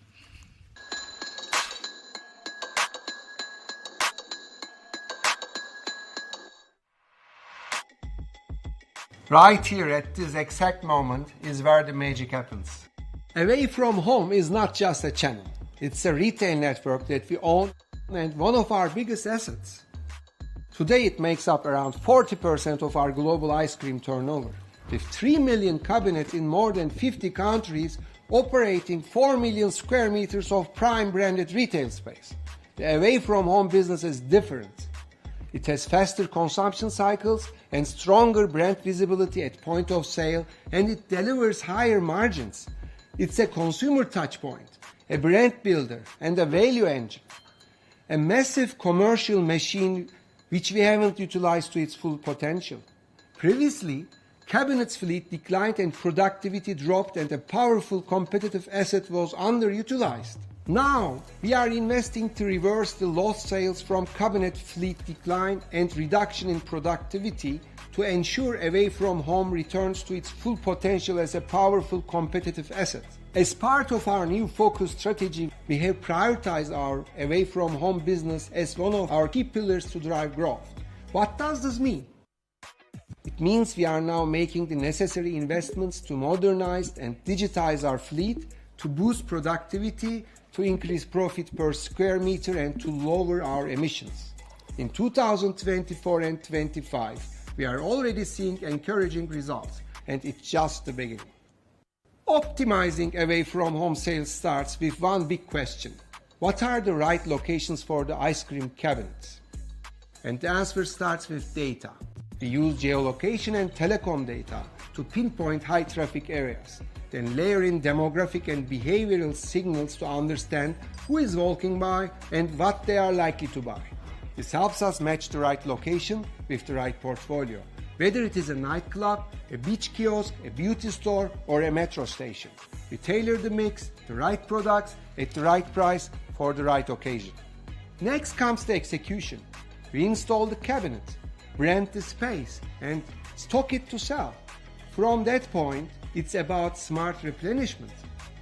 S9: Right here at this exact moment is where the magic happens.
S5: Away from home is not just a channel. It's a retail network that we own and one of our biggest assets. Today it makes up around 40% of our global ice cream turnover. with 3 million cabinets in more than 50 countries, operating 4 million square meters of prime branded retail space. The away-from-home business is different. It has faster consumption cycles and stronger brand visibility at point of sale, and it delivers higher margins. It's a consumer touchpoint, a brand builder, and a value engine. A massive commercial machine which we haven't utilized to its full potential. Previously, cabinets fleet declined and productivity dropped, and a powerful competitive asset was underutilized. Now, we are investing to reverse the lost sales from cabinet fleet decline and reduction in productivity to ensure away from home returns to its full potential as a powerful competitive asset. As part of our new focus strategy, we have prioritized our away from home business as one of our key pillars to drive growth. What does this mean? It means we are now making the necessary investments to modernize and digitize our fleet, to boost productivity, to increase profit per square meter, and to lower our emissions. In 2024 and 25, we are already seeing encouraging results, and it's just the beginning. Optimizing away from home sales starts with one big question: what are the right locations for the ice cream cabinets? And the answer starts with data. We use geolocation and telecom data to pinpoint high traffic areas, then layer in demographic and behavioral signals to understand who is walking by and what they are likely to buy. This helps us match the right location with the right portfolio, whether it is a nightclub, a beach kiosk, a beauty store, or a metro station. We tailor the mix, the right products, at the right price for the right occasion. Next comes the execution. We install the cabinet, brand the space, and stock it to sell. From that point, it's about smart replenishment.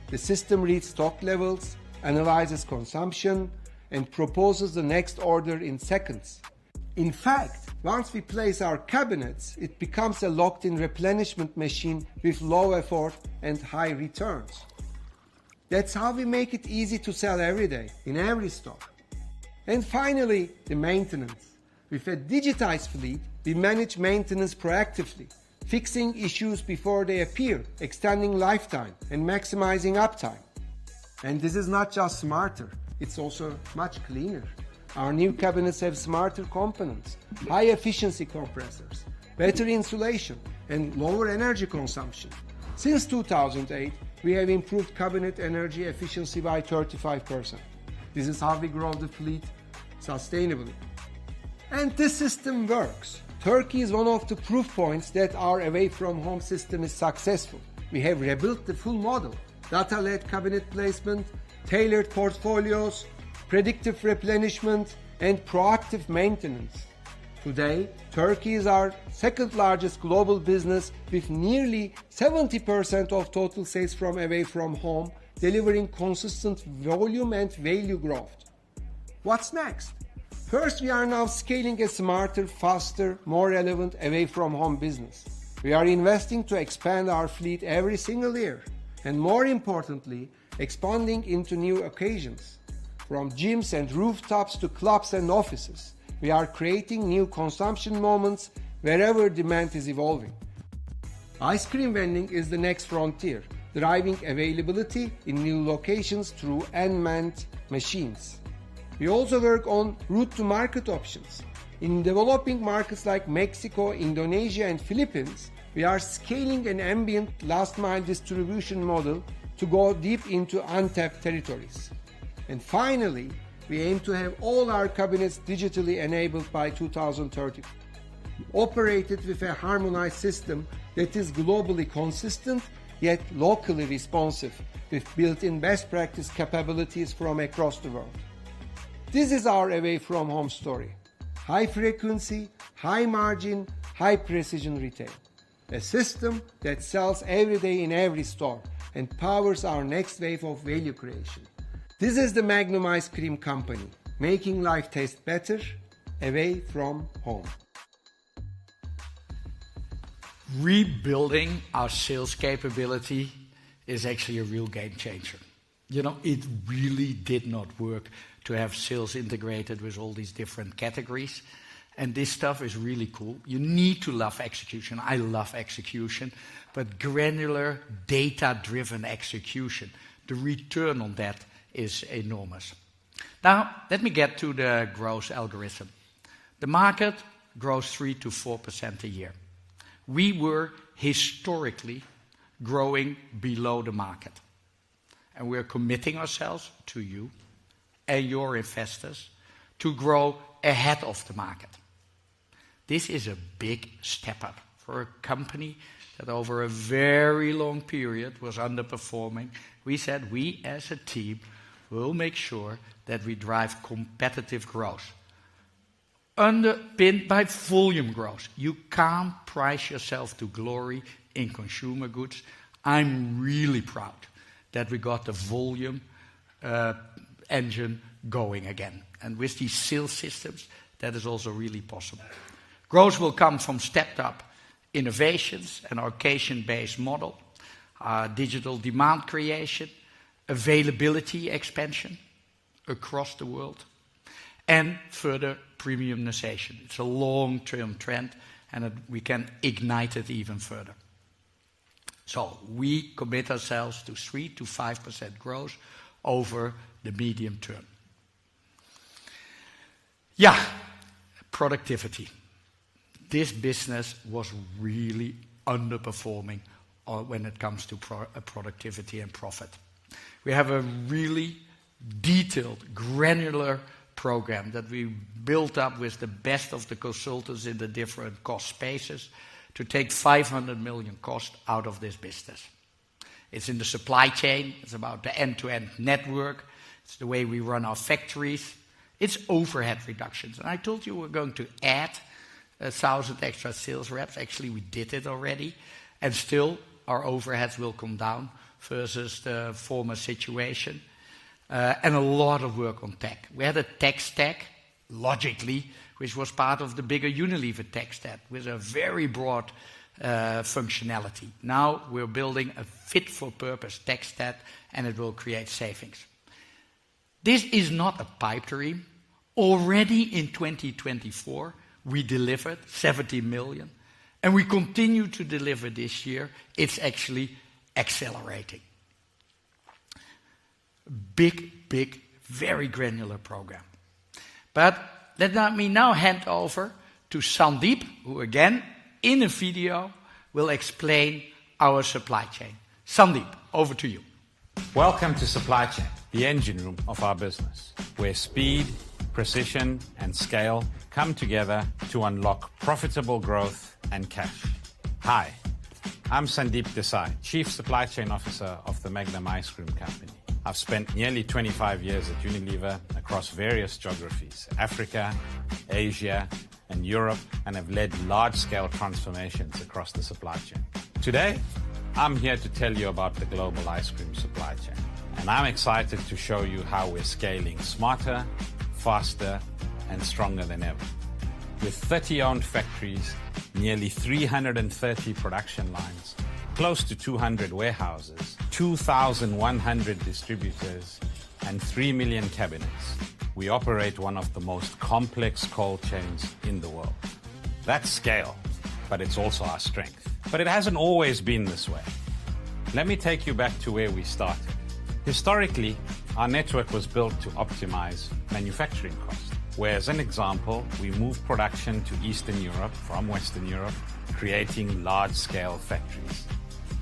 S5: The system reads stock levels, analyzes consumption, and proposes the next order in seconds. In fact, once we place our cabinets, it becomes a locked-in replenishment machine with low effort and high returns. That's how we make it easy to sell every day, in every store. And finally, the maintenance. With a digitized fleet, we manage maintenance proactively, fixing issues before they appear, extending lifetime, and maximizing uptime. And this is not just smarter, it's also much cleaner. Our new cabinets have smarter components, high efficiency compressors, better insulation, and lower energy consumption. Since 2008, we have improved cabinet energy efficiency by 35%. This is how we grow the fleet sustainably. And this system works. Turkey is one of the proof points that our away-from-home system is successful. We have rebuilt the full model: data-led cabinet placement, tailored portfolios, predictive replenishment, and proactive maintenance. Today, Turkey is our second largest global business with nearly 70% of total sales from away from home, delivering consistent volume and value growth. What's next? First, we are now scaling a smarter, faster, more relevant away-from-home business. We are investing to expand our fleet every single year, and more importantly, expanding into new occasions. From gyms and rooftops to clubs and offices, we are creating new consumption moments wherever demand is evolving. Ice cream vending is the next frontier, driving availability in new locations through unmanned machines. We also work on route-to-market options. In developing markets like Mexico, Indonesia, and Philippines, we are scaling an ambient last-mile distribution model to go deep into untapped territories. And finally, we aim to have all our cabinets digitally enabled by 2030, operated with a harmonized system that is globally consistent yet locally responsive, with built-in best practice capabilities from across the world. This is our away-from-home story. High frequency, high margin, high precision retail. A system that sells every day in every store and powers our next wave of value creation. This is the Magnum Ice Cream Company, making life taste better away from home.
S2: Rebuilding our sales capability is actually a real game changer. You know, it really did not work to have sales integrated with all these different categories. And this stuff is really cool. You need to love execution. I love execution, but granular, data-driven execution. The return on that is enormous. Now, let me get to the growth algorithm. The market grows 3 to 4% a year. We were historically growing below the market. And we're committing ourselves to you and your investors to grow ahead of the market. This is a big step up for a company that over a very long period was underperforming. We said we as a team will make sure that we drive competitive growth, underpinned by volume growth. You can't price yourself to glory in consumer goods. I'm really proud that we got the volume engine going again. And with these sales systems, that is also really possible. Growth will come from stepped up innovations, an occasion-based model, digital demand creation, availability expansion across the world, and further premiumization. It's a long-term trend, and we can ignite it even further. So we commit ourselves to 3 to 5% growth over the medium term. Yeah, productivity. This business was really underperforming when it comes to productivity and profit. We have a really detailed, granular program that we built up with the best of the consultants in the different cost spaces to take 500 million cost out of this business. It's in the supply chain. It's about the end-to-end network. It's the way we run our factories. It's overhead reductions. And I told you we're going to add 1,000 extra sales reps. Actually, we did it already. And still, our overheads will come down versus the former situation. And a lot of work on tech. We had a tech stack, logically, which was part of the bigger Unilever tech stack with a very broad functionality. Now we're building a fit-for-purpose tech stack, and it will create savings. This is not a pipe dream. Already in 2024, we delivered 70 million, and we continue to deliver this year. It's actually accelerating. Big, very granular program. But let me now hand over to Sandeep, who again, in a video, will explain our supply chain. Sandeep, over to you.
S10: Welcome to Supply Chain, the engine room of our business, where speed, precision, and scale come together to unlock profitable growth and cash. Hi, I'm Sandeep Desai, Chief Supply Chain Officer of the Magnum Ice Cream Company. I've spent nearly 25 years at Unilever across various geographies, Africa, Asia, and Europe, and have led large-scale transformations across the supply chain. Today, I'm here to tell you about the global ice cream supply chain. And I'm excited to show you how we're scaling smarter, faster, and stronger than ever. With 30 owned factories, nearly 330 production lines, close to 200 warehouses, 2,100 distributors, and 3 million cabinets, we operate one of the most complex cold chains in the world. That's scale, but it's also our strength. But it hasn't always been this way. Let me take you back to where we started. Historically, our network was built to optimize manufacturing costs, where, as an example, we moved production to Eastern Europe from Western Europe, creating large-scale factories.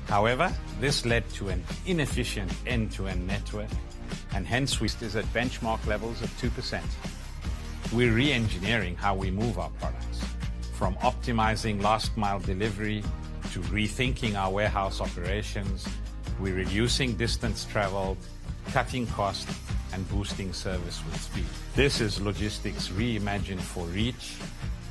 S10: However, this led to an inefficient end-to-end network, and hence we is at benchmark levels of 2%. We're re-engineering how we move our products, from optimizing last-mile delivery to rethinking our warehouse operations. We're reducing distance traveled, cutting costs, and boosting service with speed. This is logistics reimagined for reach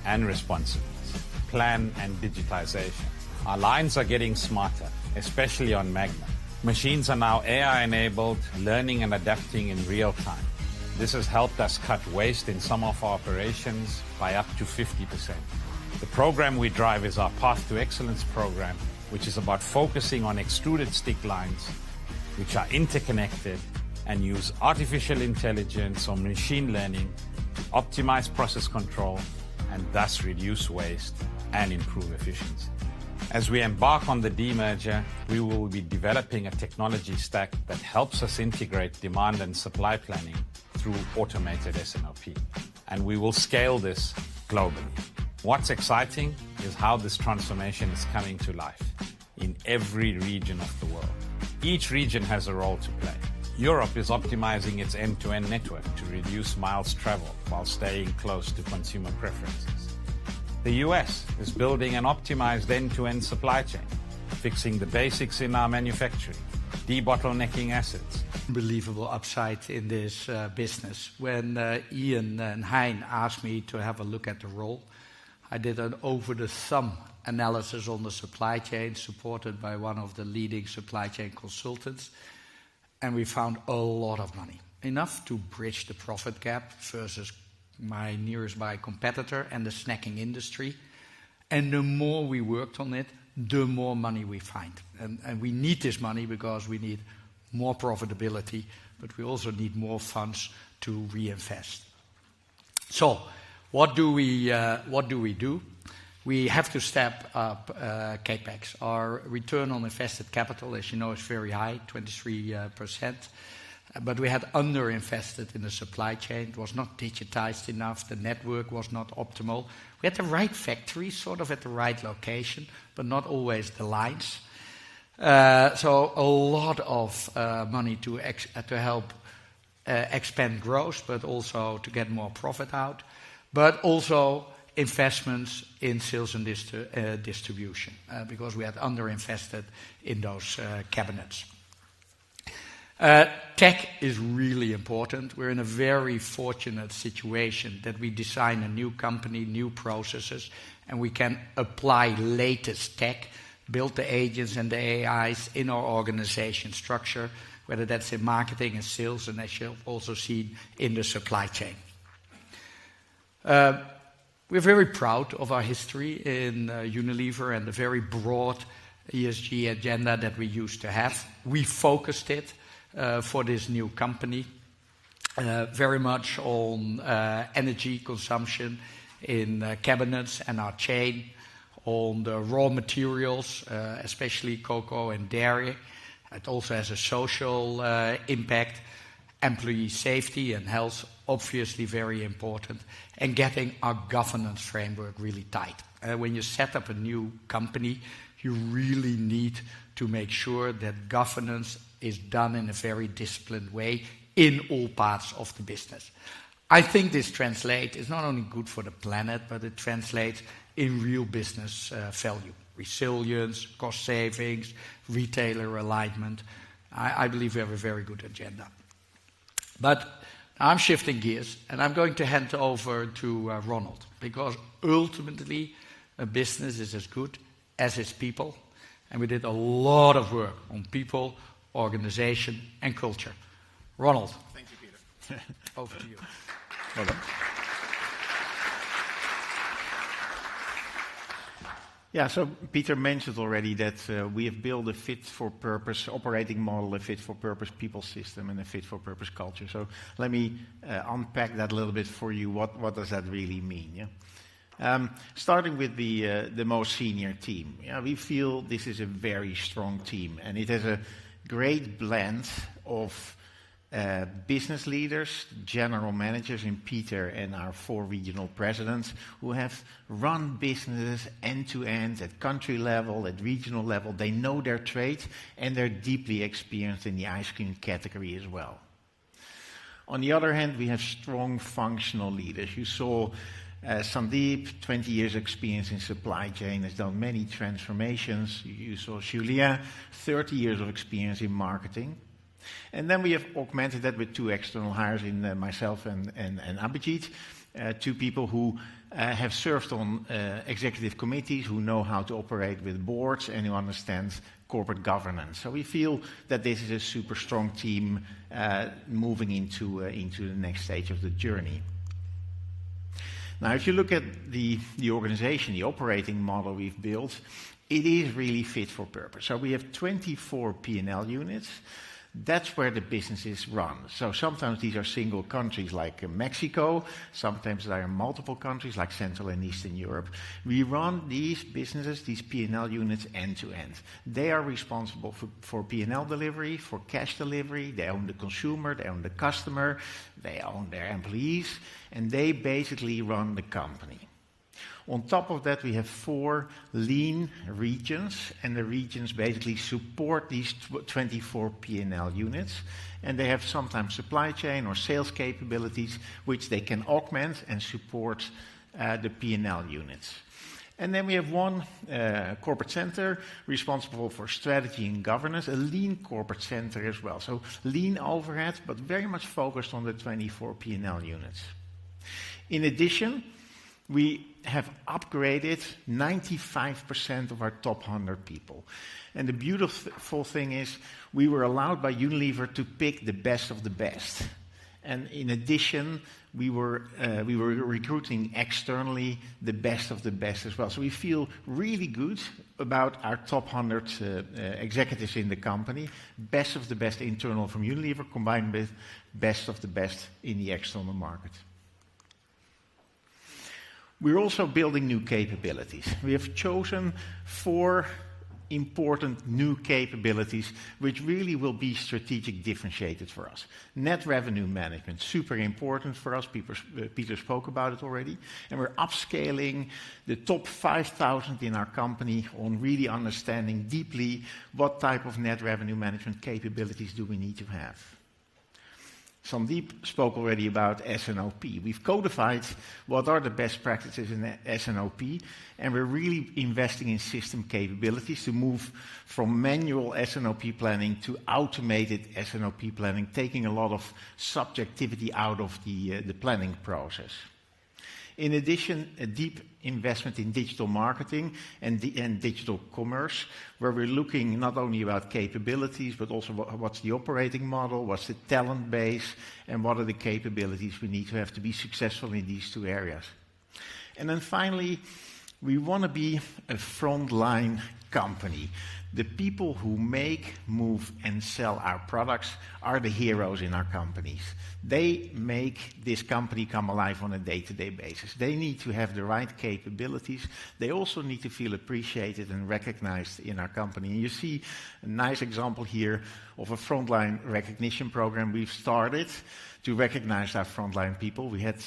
S10: and responsiveness, plan and digitization. Our lines are getting smarter, especially on Magnum. Machines are now AI-enabled, learning and adapting in real time. This has helped us cut waste in some of our operations by up to 50%. The program we drive is our Path to Excellence program, which is about focusing on extruded stick lines, which are interconnected and use artificial intelligence or machine learning to optimize process control, and thus reduce waste and improve efficiency. As we embark on the demerger, we will be developing a technology stack that helps us integrate demand and supply planning through automated S&OP. And we will scale this globally. What's exciting is how this transformation is coming to life in every region of the world. Each region has a role to play. Europe is optimizing its end-to-end network to reduce miles traveled while staying close to consumer preferences. The US is building an optimized end-to-end supply chain, fixing the basics in our manufacturing, debottlenecking assets.
S2: Unbelievable upside in this business. When Ian and Hein asked me to have a look at the role, I did an over-the-thumb analysis on the supply chain, supported by one of the leading supply chain consultants, and we found a lot of money, enough to bridge the profit gap versus my nearest by competitor and the snacking industry. And the more we worked on it, the more money we find. And we need this money because we need more profitability, but we also need more funds to reinvest. So, what do we do? We have to step up capex. Our return on invested capital, as you know, is very high, 23%. But we had underinvested in the supply chain. It was not digitized enough. The network was not optimal. We had the right factory, sort of at the right location, but not always the lines. So a lot of money to help expand growth, but also to get more profit out. But also investments in sales and distribution, because we had underinvested in those cabinets. Tech is really important. We're in a very fortunate situation that we design a new company, new processes, and we can apply latest tech, build the agents and the AIs in our organization structure, whether that's in marketing and sales, and as you've also seen in the supply chain. We're very proud of our history in Unilever and the very broad ESG agenda that we used to have. We focused it for this new company, very much on energy consumption in cabinets and our chain, on the raw materials, especially cocoa and dairy. It also has a social impact, employee safety and health, obviously very important, and getting our governance framework really tight. When you set up a new company, you really need to make sure that governance is done in a very disciplined way in all parts of the business. I think this translates, is not only good for the planet, but it translates in real business value. Resilience, cost savings, retailer alignment. I believe we have a very good agenda. But I'm shifting gears, and I'm going to hand over to Ronald, because ultimately a business is as good as its people, and we did a lot of work on people, organization, and culture. Ronald.
S11: Thank you, Peter.
S2: Over to you.
S11: Well done. Yeah, so Peter mentioned already that we have built a fit-for-purpose operating model, a fit-for-purpose people system, and a fit-for-purpose culture. So let me unpack that a little bit for you. What does that really mean? Yeah? Starting with the most senior team. Yeah, we feel this is a very strong team, and it has a great blend of business leaders, general managers in Peter and our 4 regional presidents who have run businesses end-to-end at country level, at regional level. They know their trade and they're deeply experienced in the ice cream category as well. On the other hand, we have strong functional leaders. You saw Sandeep, 20 years experience in supply chain, has done many transformations. You saw Julien, 30 years of experience in marketing. And then we have augmented that with 2 external hires in myself and Abhijit, 2 people who have served on executive committees, who know how to operate with boards and who understand corporate governance. So we feel that this is a super strong team moving into the next stage of the journey. Now, if you look at the organization, the operating model we've built, it is really fit for purpose. So we have 24 P&L units. That's where the business is run. So sometimes these are single countries like Mexico, sometimes there are multiple countries like Central and Eastern Europe. We run these businesses, these P&L units end to end. They are responsible for P&L delivery, for cash delivery, they own the consumer, they own the customer, they own their employees, and they basically run the company. On top of that, we have 4 lean regions, and the regions basically support these 24 P&L units, and they have sometimes supply chain or sales capabilities which they can augment and support the P&L units. And then we have 1 corporate center responsible for strategy and governance, a lean corporate center as well. So lean overhead, but very much focused on the 24 P&L units. In addition, we have upgraded 95% of our top 100 people. And the beautiful thing is we were allowed by Unilever to pick the best of the best. And in addition, we were recruiting externally the best of the best as well. So we feel really good about our top 100 executives in the company, best of the best internal from Unilever combined with best of the best in the external market. We're also building new capabilities. We have chosen 4 important new capabilities which really will be strategic differentiated for us. Net revenue management, super important for us. Peter spoke about it already. And we're upscaling the top 5,000 in our company on really understanding deeply what type of net revenue management capabilities do we need to have. Sandeep spoke already about S&OP. We've codified what are the best practices in S&OP, and we're really investing in system capabilities to move from manual S&OP planning to automated S&OP planning, taking a lot of subjectivity out of the planning process. In addition, a deep investment in digital marketing and digital commerce, where we're looking not only about capabilities, but also what's the operating model, what's the talent base, and what are the capabilities we need to have to be successful in these 2 areas. And then finally, we want to be a frontline company. The people who make, move, and sell our products are the heroes in our companies. They make this company come alive on a day-to-day basis. They need to have the right capabilities. They also need to feel appreciated and recognized in our company. And you see a nice example here of a frontline recognition program we've started to recognize our frontline people. We had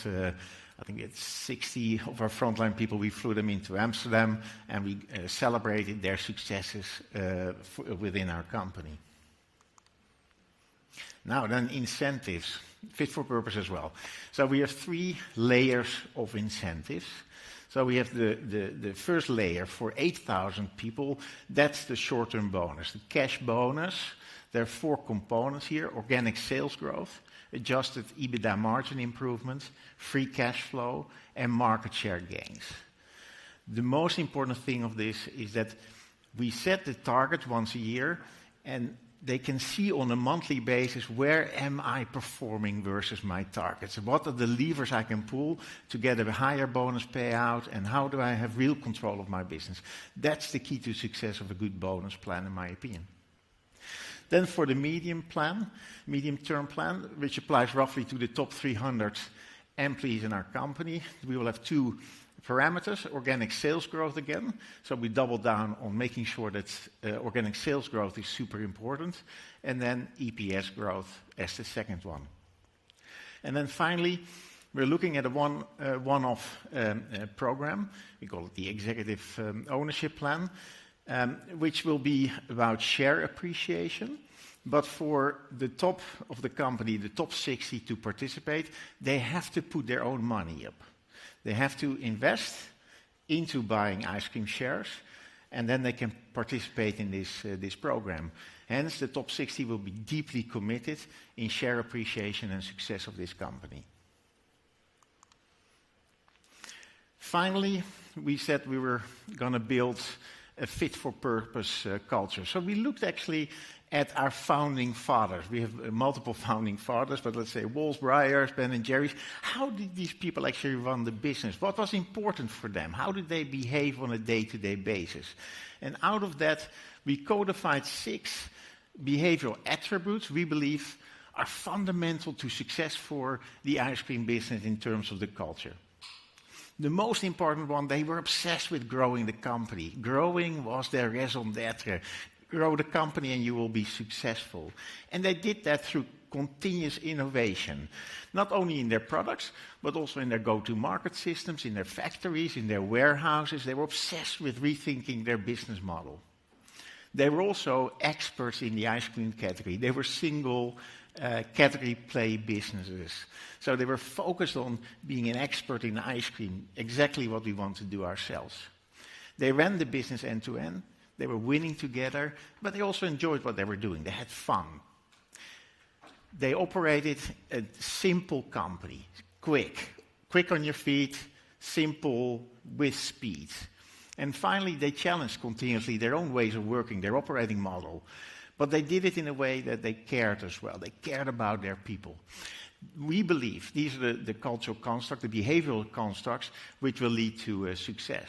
S11: I think it's 60 of our frontline people. We flew them into Amsterdam and we celebrated their successes within our company. Now then, incentives, fit for purpose as well. So we have 3 layers of incentives. So we have the first layer for 8,000 people. That's the short-term bonus, the cash bonus. There are 4 components here: organic sales growth, adjusted EBITDA margin improvement, free cash flow, and market share gains. The most important thing of this is that we set the target once a year, and they can see on a monthly basis, where am I performing versus my targets? What are the levers I can pull to get a higher bonus payout, and how do I have real control of my business? That's the key to success of a good bonus plan, in my opinion. Then for the medium-term plan, which applies roughly to the top 300 employees in our company, we will have 2 parameters: organic sales growth again. So we double down on making sure that organic sales growth is super important, and then EPS growth as the second one. And then finally, we're looking at a one-off program. We call it the Executive Ownership Plan, which will be about share appreciation. But for the top of the company, the top 60 to participate, they have to put their own money up. They have to invest into buying ice cream shares, and then they can participate in this program. Hence, the top 60 will be deeply committed in share appreciation and success of this company. Finally, we said we were going to build a fit-for-purpose culture. So we looked actually at our founding fathers. We have multiple founding fathers, but let's say Walls, Breyers, Ben & Jerry's. How did these people actually run the business? What was important for them? How did they behave on a day-to-day basis? And out of that, we codified 6 behavioral attributes we believe are fundamental to success for the ice cream business in terms of the culture. The most important one, they were obsessed with growing the company. Growing was their raison d'etre. Grow the company and you will be successful. And they did that through continuous innovation, not only in their products, but also in their go-to-market systems, in their factories, in their warehouses. They were obsessed with rethinking their business model. They were also experts in the ice cream category. They were single category play businesses. So they were focused on being an expert in ice cream, exactly what we want to do ourselves. They ran the business end to end. They were winning together, but they also enjoyed what they were doing. They had fun. They operated a simple company, quick on your feet, simple with speed. And finally, they challenged continuously their own ways of working, their operating model. But they did it in a way that they cared as well. They cared about their people. We believe these are the cultural constructs, the behavioral constructs, which will lead to success.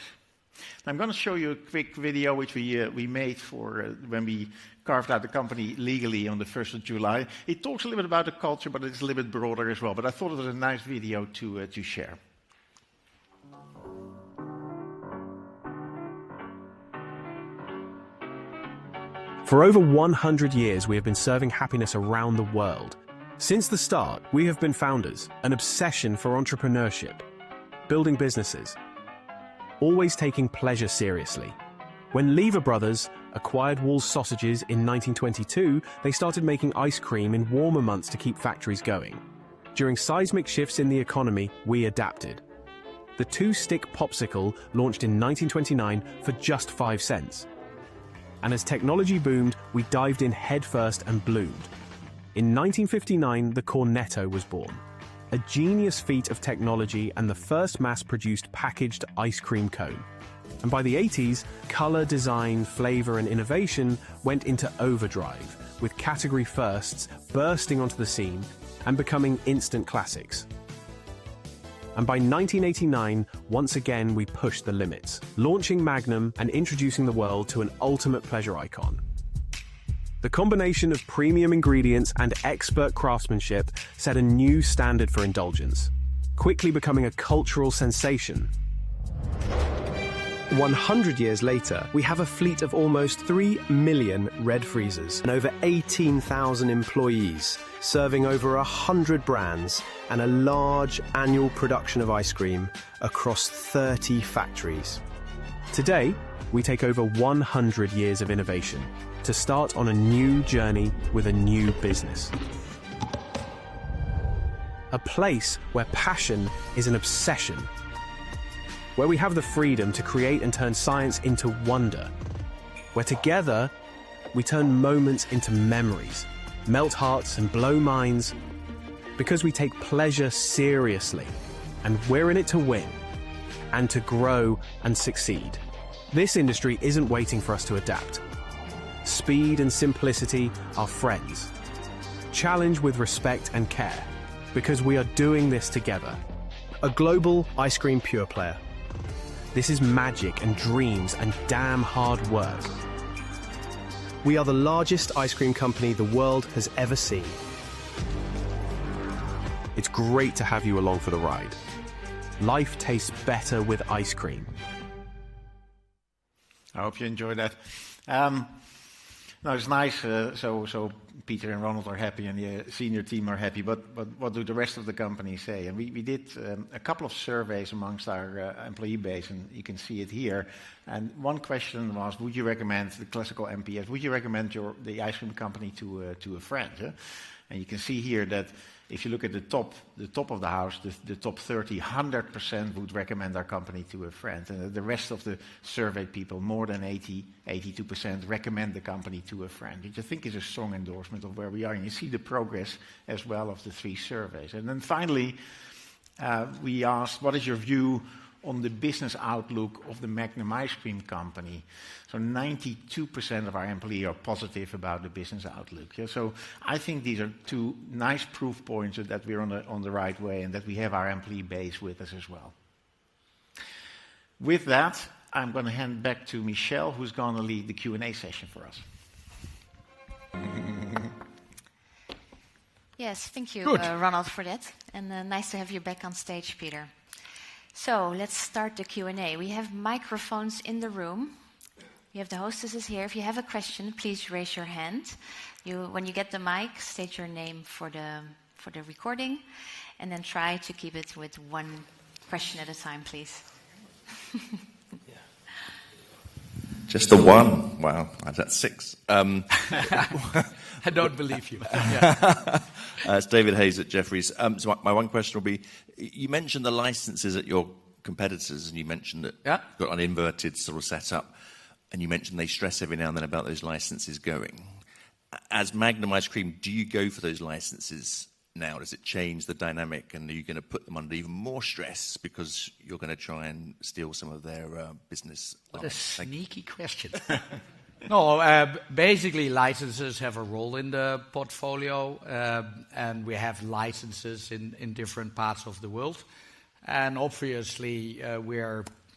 S11: Now, I'm going to show you a quick video which we made for when we carved out the company legally on the 1st of July. It talks a little bit about the culture, but it's a little bit broader as well. But I thought it was a nice video to share.
S12: For over 100 years, we have been serving happiness around the world. Since the start, we have been founders, an obsession for entrepreneurship, building businesses, always taking pleasure seriously. When Lever Brothers acquired Wall's Sausages in 1922, they started making ice cream in warmer months to keep factories going. During seismic shifts in the economy, we adapted. The two-stick popsicle launched in 1929 for just 5 cents. And as technology boomed, we dived in headfirst and bloomed. In 1959, the Cornetto was born, a genius feat of technology and the first mass-produced packaged ice cream cone. And by the 80s, color, design, flavor, and innovation went into overdrive, with category firsts bursting onto the scene and becoming instant classics. And by 1989, once again, we pushed the limits, launching Magnum and introducing the world to an ultimate pleasure icon. The combination of premium ingredients and expert craftsmanship set a new standard for indulgence, quickly becoming a cultural sensation.
S13: 100 years later, we have a fleet of almost 3 million red freezers and over 18,000 employees, serving over 100 brands and a large annual production of ice cream across 30 factories.
S12: Today, we take over 100 years of innovation to start on a new journey with a new business. A place where passion is an obsession, where we have the freedom to create and turn science into wonder, where together we turn moments into memories, melt hearts and blow minds, because we take pleasure seriously, and we're in it to win, and to grow and succeed. This industry isn't waiting for us to adapt. Speed and simplicity are friends. Challenge with respect and care, because we are doing this together.
S13: A global ice cream pure player.
S12: This is magic and dreams and damn hard work.
S13: We are the largest ice cream company the world has ever seen.
S12: It's great to have you along for the ride. Life tastes better with ice cream.
S11: I hope you enjoyed that. No, it's nice. So Peter and Ronald are happy, and the senior team are happy. But what do the rest of the company say? And we did a couple of surveys amongst our employee base, and you can see it here. And one question was: would you recommend the classical MPS? Would you recommend the ice cream company to a friend? Yeah? And you can see here that if you look at the top of the house, the top 30, 100% would recommend our company to a friend. And the rest of the surveyed people, more than 82% recommend the company to a friend, which I think is a strong endorsement of where we are. And you see the progress as well of the 3 surveys. And then finally, we asked, what is your view on the business outlook of the Magnum ice cream company? So 92% of our employees are positive about the business outlook. Yeah? So I think these are 2 nice proof points that we're on the right way and that we have our employee base with us as well. With that, I'm going to hand back to Michelle, who's going to lead the Q&A session for us.
S1: Yes, thank you,
S2: Good.
S1: Ronald, for that. And nice to have you back on stage, Peter. So let's start the Q&A. We have microphones in the room. We have the hostesses here. If you have a question, please raise your hand. When you get the mic, state your name for the recording, and then try to keep it with one question at a time, please.
S14: Just the one. Wow, that's 6.
S2: I don't believe you.
S14: It's David Hayes at Jefferies. So my one question will be, you mentioned the licenses at your competitors, and you mentioned that you've got an inverted sort of setup, and you mentioned they stress every now and then about those licenses going. As Magnum Ice Cream, do you go for those licenses now? Does it change the dynamic, and are you going to put them under even more stress because you're going to try and steal some of their business?
S2: What a sneaky question. No, basically licenses have a role in the portfolio, and we have licenses in different parts of the world. And obviously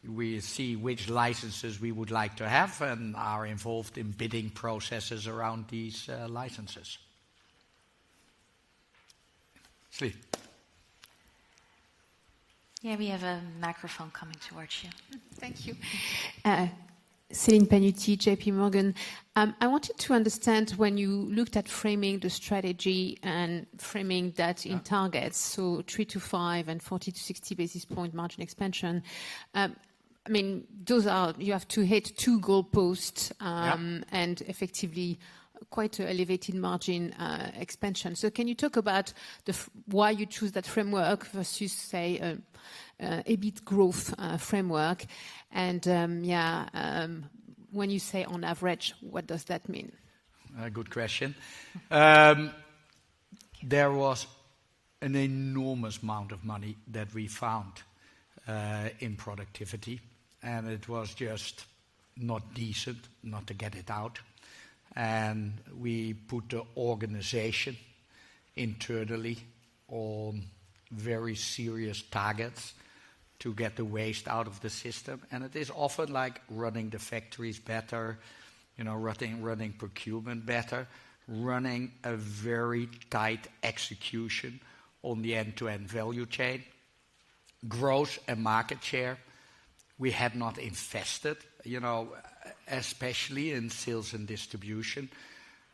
S2: we see which licenses we would like to have and are involved in bidding processes around these licenses. Sleep.
S1: Yeah, we have a microphone coming towards you.
S15: Thank you. Céline Panutti, JP Morgan. I wanted to understand when you looked at framing the strategy and framing that in targets, so 3 to 5 and 40 to 60 basis point margin expansion. I mean, those are, you have to hit 2 goalposts and effectively quite an elevated margin expansion. So can you talk about why you choose that framework versus, say, EBIT growth framework? And when you say on average, what does that mean?
S2: Good question. There was an enormous amount of money that we found in productivity, and it was just not decent not to get it out. And we put the organization internally on very serious targets to get the waste out of the system. And it is often like running the factories better, running procurement better, running a very tight execution on the end-to-end value chain. Growth and market share, we had not invested, especially in sales and distribution.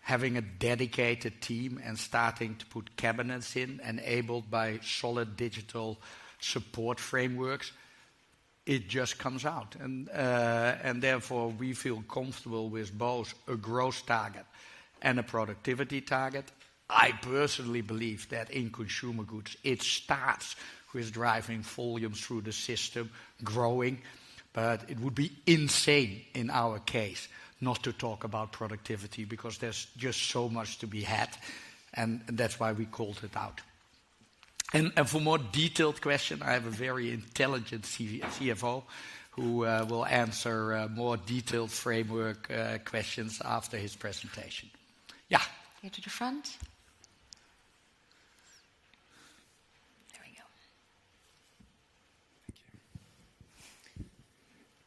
S2: Having a dedicated team and starting to put cabinets in, enabled by solid digital support frameworks, it just comes out. And therefore we feel comfortable with both a growth target and a productivity target. I personally believe that in consumer goods, it starts with driving volumes through the system, growing. But it would be insane in our case not to talk about productivity because there's just so much to be had. And that's why we called it out. And for more detailed question, I have a very intelligent CFO who will answer more detailed framework questions after his presentation. Yeah.
S1: Here to the front. There we go.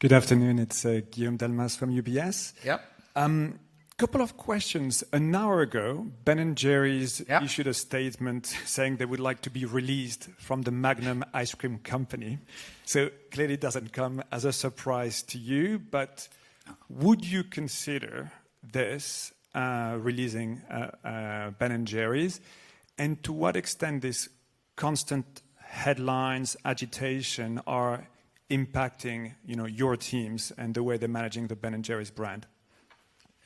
S16: Good afternoon. It's Guillaume Dalmas from UBS.
S2: Yep.
S16: Couple of questions. An hour ago, Ben & Jerry's issued a statement saying they would like to be released from the Magnum ice cream company. So clearly it doesn't come as a surprise to you, but would you consider this releasing Ben & Jerry's? And to what extent this constant headlines, agitation are impacting your teams and the way they're managing the Ben & Jerry's brand?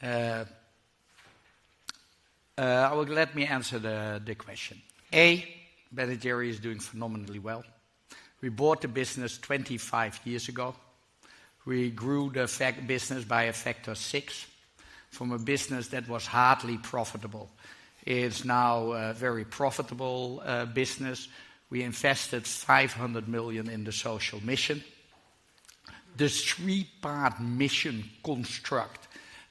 S2: Let me answer the question. Ben & Jerry's is doing phenomenally well. We bought the business 25 years ago. We grew the business by a factor 6 from a business that was hardly profitable. It's now a very profitable business. We invested 500 million in the social mission. The 3-part mission construct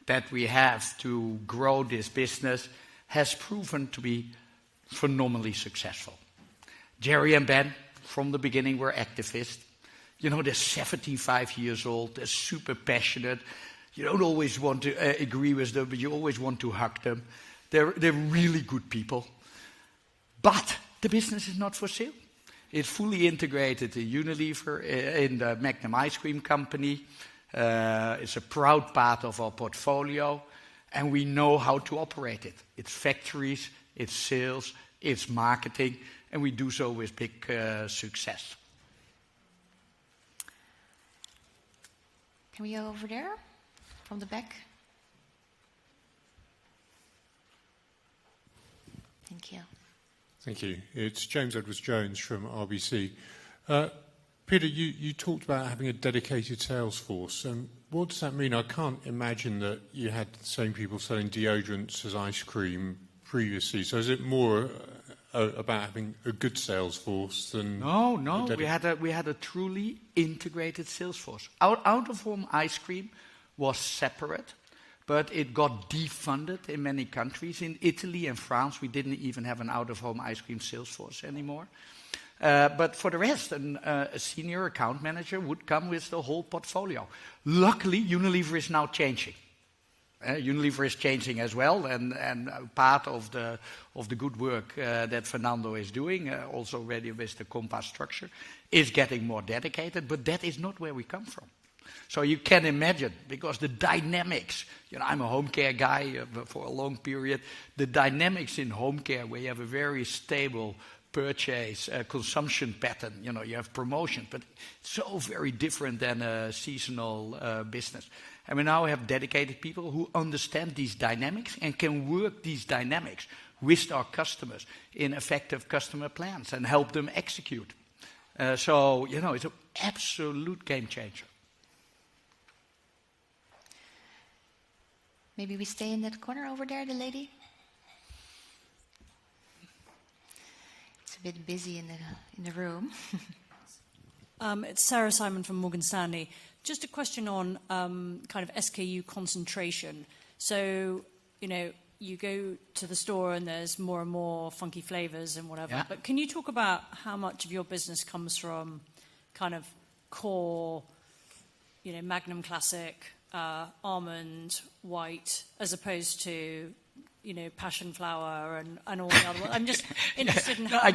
S2: that we have to grow this business has proven to be phenomenally successful. Jerry and Ben, from the beginning, were activists. They're 75 years old. They're super passionate. You don't always want to agree with them, but you always want to hug them. They're really good people. But the business is not for sale. It's fully integrated in Unilever, in the Magnum ice cream company. It's a proud part of our portfolio, and we know how to operate it. It's factories, it's sales, it's marketing, and we do so with big success.
S1: Can we go over there, from the back? Thank you.
S17: Thank you. It's James Edwards-Jones from RBC. Peter, you talked about having a dedicated sales force. What does that mean? I can't imagine that you had the same people selling deodorants as ice cream previously. So is it more about having a good sales force than...
S2: No. We had a truly integrated sales force. Out-of-home ice cream was separate, but it got defunded in many countries. In Italy and France, we didn't even have an out-of-home ice cream sales force anymore. But for the rest, a senior account manager would come with the whole portfolio. Luckily, Unilever is now changing. Unilever is changing as well, and part of the good work that Fernando is doing, also already with the Compass structure, is getting more dedicated, but that is not where we come from. So you can imagine, because the dynamics, I'm a home care guy for a long period, the dynamics in home care where you have a very stable purchase, consumption pattern, you have promotion, but it's so very different than a seasonal business. And we now have dedicated people who understand these dynamics and can work these dynamics with our customers in effective customer plans and help them execute. So, it's an absolute game changer.
S1: Maybe we stay in that corner over there, the lady. It's a bit busy in the room.
S18: It's Sarah Simon from Morgan Stanley. Just a question on kind of SKU concentration. So, you go to the store and there's more and more funky flavors and whatever. Yeah. But can you talk about how much of your business comes from kind of core, Magnum Classic, almond, white, as opposed to, passion flower and all the other ones? I'm just interested in how
S2: I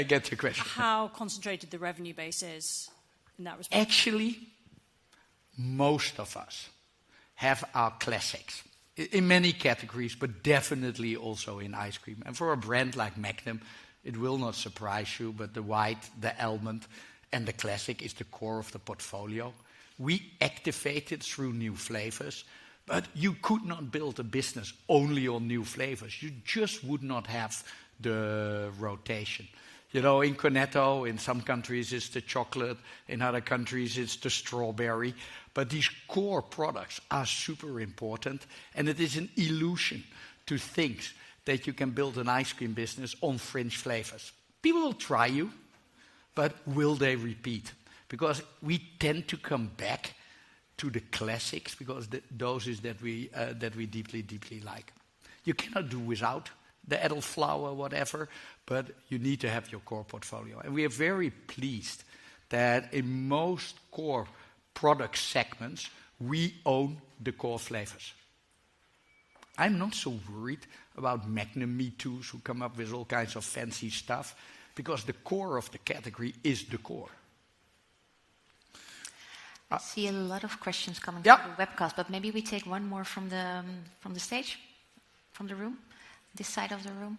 S2: get your question.
S18: How concentrated the revenue base is in that respect.
S2: Actually, most of us have our classics in many categories, but definitely also in ice cream. And for a brand like Magnum, it will not surprise you, but the white, the almond, and the classic is the core of the portfolio. We activate it through new flavors, but you could not build a business only on new flavors. You just would not have the rotation. In Cornetto, in some countries it's the chocolate, in other countries it's the strawberry. But these core products are super important, and it is an illusion to think that you can build an ice cream business on fringe flavors. People will try you, but will they repeat? Because we tend to come back to the classics, because those is that we deeply, deeply like. You cannot do without the Edelflower, whatever, but you need to have your core portfolio. And we are very pleased that in most core product segments, we own the core flavors. I'm not so worried about Magnum Me Too's who come up with all kinds of fancy stuff, because the core of the category is the core.
S1: I see a lot of questions coming through the webcast, but maybe we take one more from the stage, from the room, this side of the room.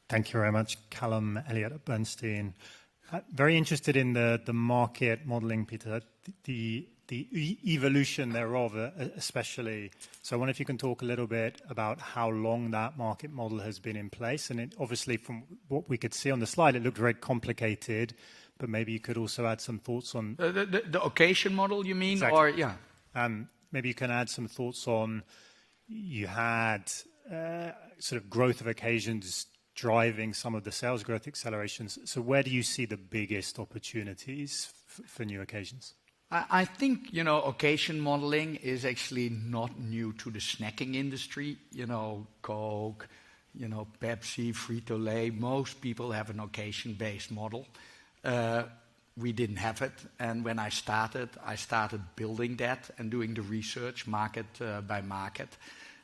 S19: Thank you very much. Callum Elliott at Bernstein. Very interested in the market modeling, Peter, the evolution thereof, especially. So I wonder if you can talk a little bit about how long that market model has been in place. And obviously, from what we could see on the slide, it looked very complicated, but maybe you could also add some thoughts on...
S2: The occasion model, you mean?
S19: Exactly.
S2: Or, yeah.
S19: Maybe you can add some thoughts on, you had sort of growth of occasions driving some of the sales growth accelerations. So where do you see the biggest opportunities for new occasions?
S2: I think, occasion modeling is actually not new to the snacking industry. Coke, Pepsi, Frito-Lay, most people have an occasion-based model. we didn't have it. And when I started building that and doing the research market by market,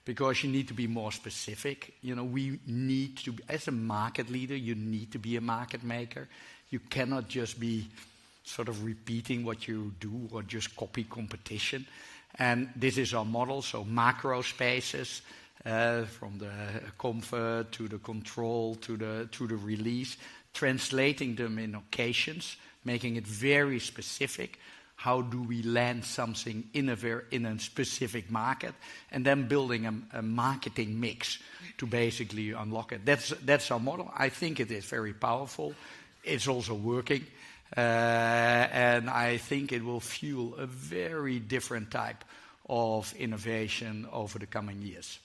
S2: because you need to be more specific. We need to, as a market leader, you need to be a market maker. You cannot just be sort of repeating what you do or just copy competition. And this is our model, so macro spaces, from the comfort to the control to the release, translating them in occasions, making it very specific. How do we land something in a specific market, and then building a marketing mix to basically unlock it. That's our model. I think it is very powerful. It's also working, and I think it will fuel a very different type of innovation over the coming years.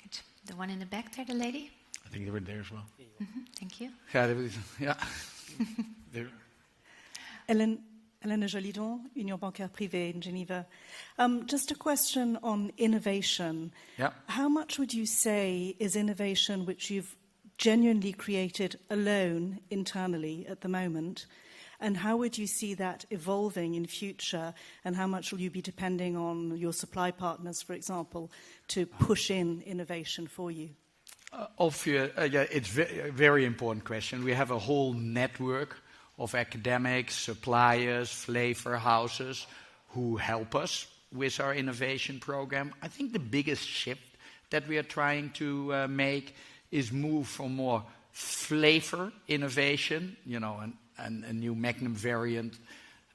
S1: Good. The one in the back there, the lady.
S11: I think they were there as well.
S1: Thank you.
S2: Yeah.
S11: There.
S20: Elena Jolidon, Union Bancaire Privée in Geneva. Just a question on innovation.
S2: Yeah.
S20: How much would you say is innovation which you've genuinely created alone internally at the moment? And how would you see that evolving in future? And how much will you be depending on your supply partners, for example, to push in innovation for you?
S2: It's a very important question. We have a whole network of academics, suppliers, flavor houses who help us with our innovation program. I think the biggest shift that we are trying to make is move from more flavor innovation, a new Magnum variant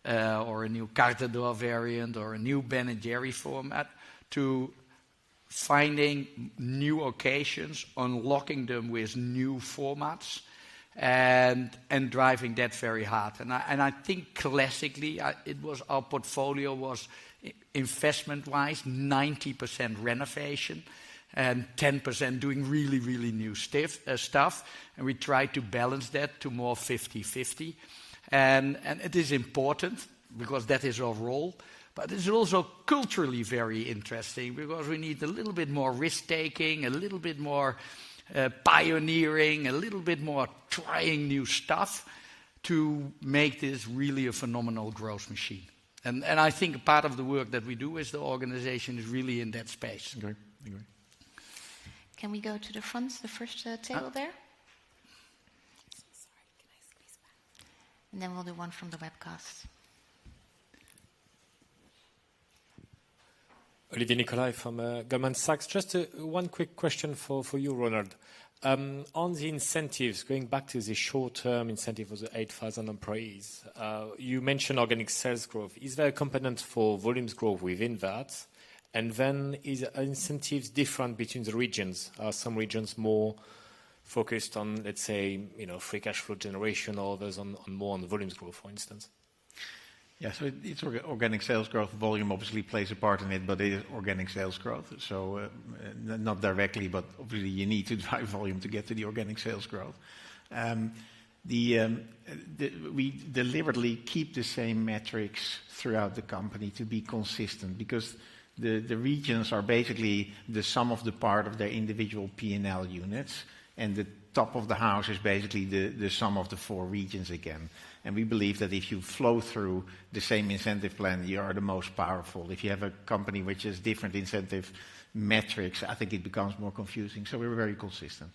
S2: or a new Carte d'Or variant or a new Ben & Jerry format, to finding new occasions, unlocking them with new formats, and driving that very hard. And I think classically our portfolio was investment-wise 90% renovation and 10% doing really, really new stuff. And we try to balance that to more 50-50. And it is important because that is our role. But it's also culturally very interesting because we need a little bit more risk-taking, a little bit more pioneering, a little bit more trying new stuff to make this really a phenomenal growth machine. And I think part of the work that we do as the organization is really in that space.
S11: Agree.
S1: Can we go to the front, the first table there? Sorry, can I squeeze back? And then we'll do one from the webcast.
S21: Olivier Nicolai from Goldman Sachs. Just one quick question for you, Ronald. On the incentives, going back to the short-term incentive for the 8,000 employees, you mentioned organic sales growth. Is there a component for volumes growth within that? And then is incentives different between the regions? Are some regions more focused on, let's say, free cash flow generation, or others on more on volumes growth, for instance?
S11: Yeah, so it's organic sales growth. Volume obviously plays a part in it, but it is organic sales growth. So not directly, but obviously you need to drive volume to get to the organic sales growth. We deliberately keep the same metrics throughout the company to be consistent, because the regions are basically the sum of the part of their individual P&L units, and the top of the house is basically the sum of the 4 regions again. And we believe that if you flow through the same incentive plan, you are the most powerful. If you have a company which has different incentive metrics, I think it becomes more confusing. So we're very consistent.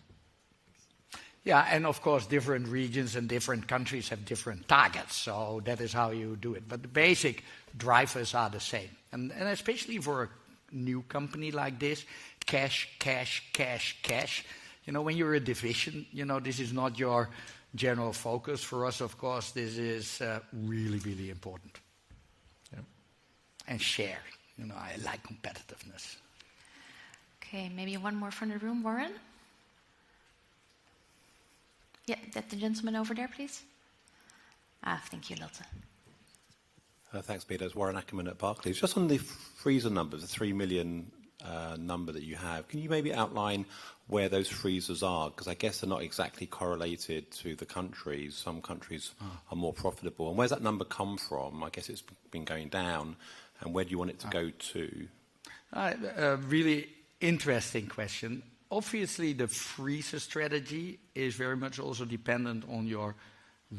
S2: Yeah, and of course different regions and different countries have different targets. So that is how you do it. But the basic drivers are the same. And especially for a new company like this, cash, cash, cash, cash. When you're a division, this is not your general focus. For us, of course, this is really, really important.
S11: Yeah.
S2: And share. I like competitiveness.
S1: Okay, maybe one more from the room. Warren? Yeah, that the gentleman over there, please. Thank you, Lotte.
S22: Thanks, Peter. It's Warren Ackerman at Barclays. Just on the freezer numbers, the 3 million number that you have, can you maybe outline where those freezers are? Because I guess they're not exactly correlated to the countries. Some countries are more profitable. And where's that number come from? I guess it's been going down. And where do you want it to go to?
S2: A really interesting question. Obviously, the freezer strategy is very much also dependent on your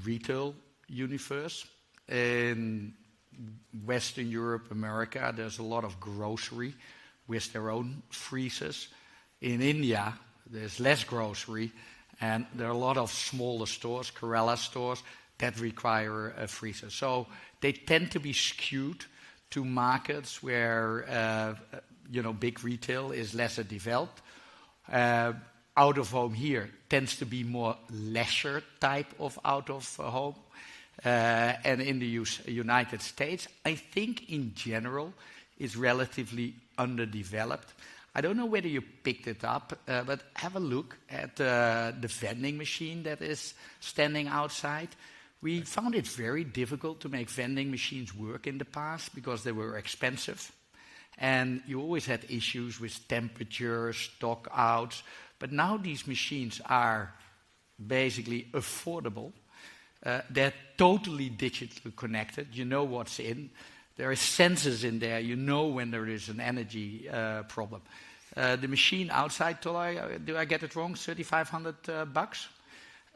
S2: retail universe. In Western Europe, America, there's a lot of grocery with their own freezers. In India, there's less grocery, and there are a lot of smaller stores, Kerala stores, that require a freezer. So they tend to be skewed to markets where big retail is lesser developed. Out of home here tends to be more leisure type of out of home. And in the United States, I think in general is relatively underdeveloped. I don't know whether you picked it up, but have a look at the vending machine that is standing outside. We found it very difficult to make vending machines work in the past because they were expensive. And you always had issues with temperature, stock outs. But now these machines are basically affordable. They're totally digitally connected. You know what's in. There are sensors in there. You know when there is an energy problem. The machine outside, Tolai, do I get it wrong? $3,500 bucks.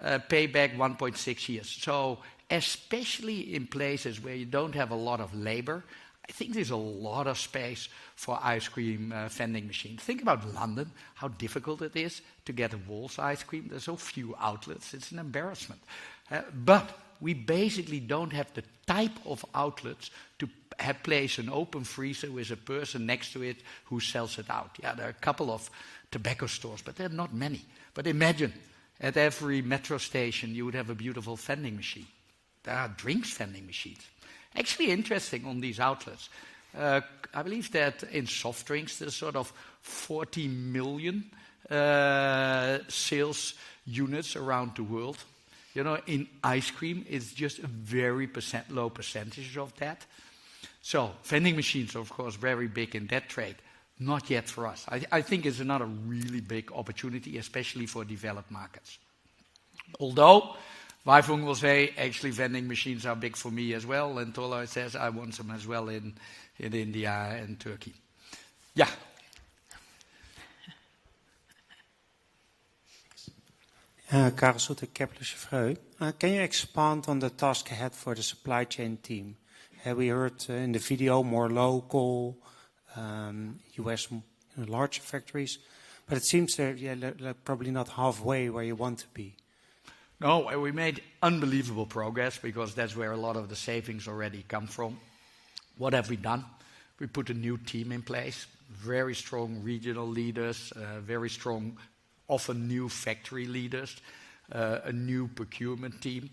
S2: Payback 1.6 years. So especially in places where you don't have a lot of labor, I think there's a lot of space for ice cream vending machines. Think about London, how difficult it is to get a Walls ice cream. There's so few outlets. It's an embarrassment. But we basically don't have the type of outlets to place an open freezer with a person next to it who sells it out. Yeah, there are a couple of tobacco stores, but there are not many. But imagine, at every metro station you would have a beautiful vending machine. There are drinks vending machines. Actually interesting on these outlets. I believe that in soft drinks there's sort of 40 million sales units around the world. In ice cream, it's just a very low percentage of that. So vending machines are, of course, very big in that trade. Not yet for us. I think it's another really big opportunity, especially for developed markets. Although, Weifung will say, actually vending machines are big for me as well. And Tola says, I want some as well in India and Turkey. Yeah.
S3: Karel Soete, Kepler Cheuvreux. Can you expand on the task ahead for the supply chain team? We heard in the video more local, US larger factories, but it seems they're probably not halfway where you want to be.
S2: No, we made unbelievable progress because that's where a lot of the savings already come from. What have we done? We put a new team in place, very strong regional leaders, very strong, often new factory leaders, a new procurement team.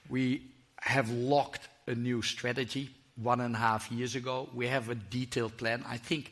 S2: We have locked a new strategy 1.5 years ago. We have a detailed plan. I think,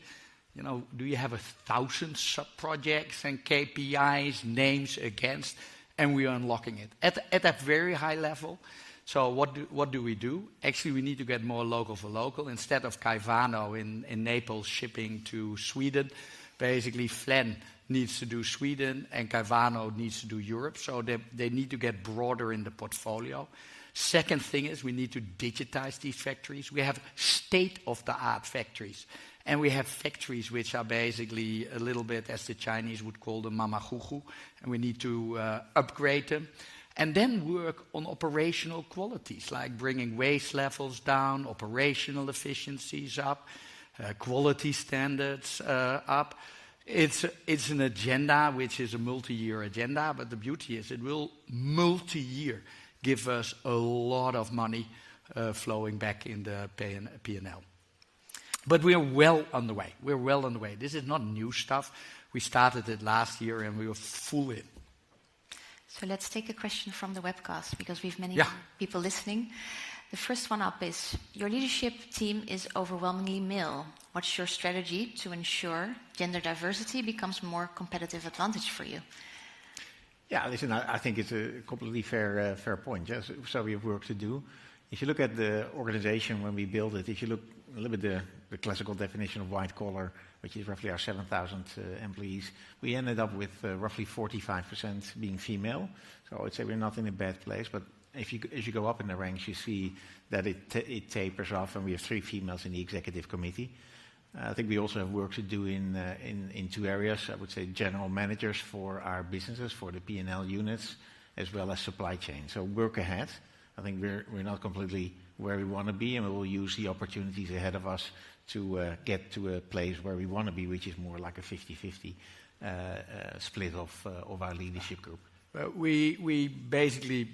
S2: do you have 1,000 sub-projects and KPIs, names against, and we are unlocking it at a very high level. So what do we do? Actually, we need to get more local for local. Instead of Caivano in Naples shipping to Sweden, basically Flen needs to do Sweden and Caivano needs to do Europe. So they need to get broader in the portfolio. Second thing is we need to digitize these factories. We have state-of-the-art factories. And we have factories which are basically a little bit, as the Chinese would call them, mamajuju. And we need to upgrade them. And then work on operational qualities, like bringing waste levels down, operational efficiencies up, quality standards up. It's an agenda which is a multi-year agenda, but the beauty is it will multi-year give us a lot of money flowing back in the P&L. But we are well on the way. We're well on the way. This is not new stuff. We started it last year and we were full in.
S1: So let's take a question from the webcast because we have many people listening. The first one up is, your leadership team is overwhelmingly male. What's your strategy to ensure gender diversity becomes a more competitive advantage for you?
S11: Yeah, listen, I think it's a completely fair point. Yes? So we have work to do. If you look at the organization when we built it, if you look a little bit the classical definition of white collar, which is roughly our 7,000 employees, we ended up with roughly 45% being female. So I would say we're not in a bad place, but as you go up in the ranks, you see that it tapers off, and we have 3 females in the executive committee. I think we also have work to do in 2 areas. I would say general managers for our businesses, for the P&L units, as well as supply chain. So work ahead. I think we're not completely where we want to be, and we will use the opportunities ahead of us to get to a place where we want to be, which is more like a 50-50 split of our leadership group.
S2: We basically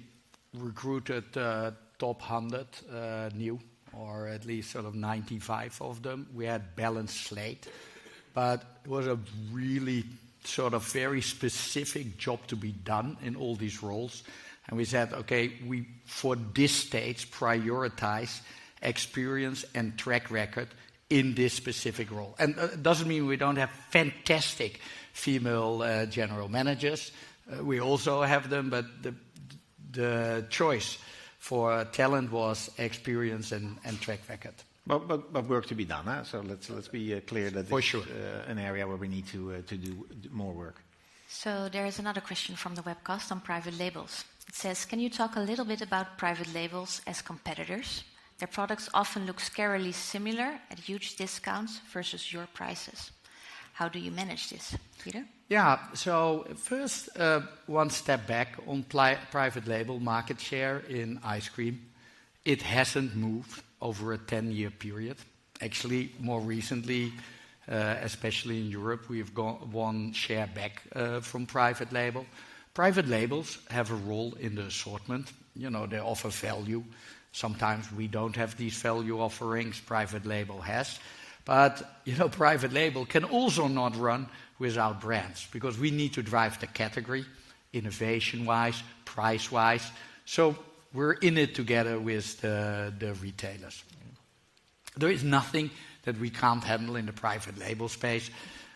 S2: recruited top 100 new, or at least sort of 95 of them. We had balanced slate, but it was a really sort of very specific job to be done in all these roles. And we said, okay, we, for this stage, prioritize experience and track record in this specific role. And it doesn't mean we don't have fantastic female general managers. We also have them, but the choice for talent was experience and track record.
S11: But work to be done, huh? So let's be clear that
S2: for
S11: this
S2: sure.
S11: is an area where we need to do more work.
S1: So there is another question from the webcast on private labels. It says, can you talk a little bit about private labels as competitors? Their products often look scarily similar at huge discounts versus your prices. How do you manage this, Peter?
S2: Yeah, so first, one step back on private label market share in ice cream. It hasn't moved over a 10-year period. Actually, more recently, especially in Europe, we've won share back from private label. Private labels have a role in the assortment. You know, they offer value. Sometimes we don't have these value offerings, private label has. But, you know, private label can also not run without brands, because we need to drive the category, innovation-wise, price-wise. So we're in it together with the retailers. There is nothing that we can't handle in the private label space,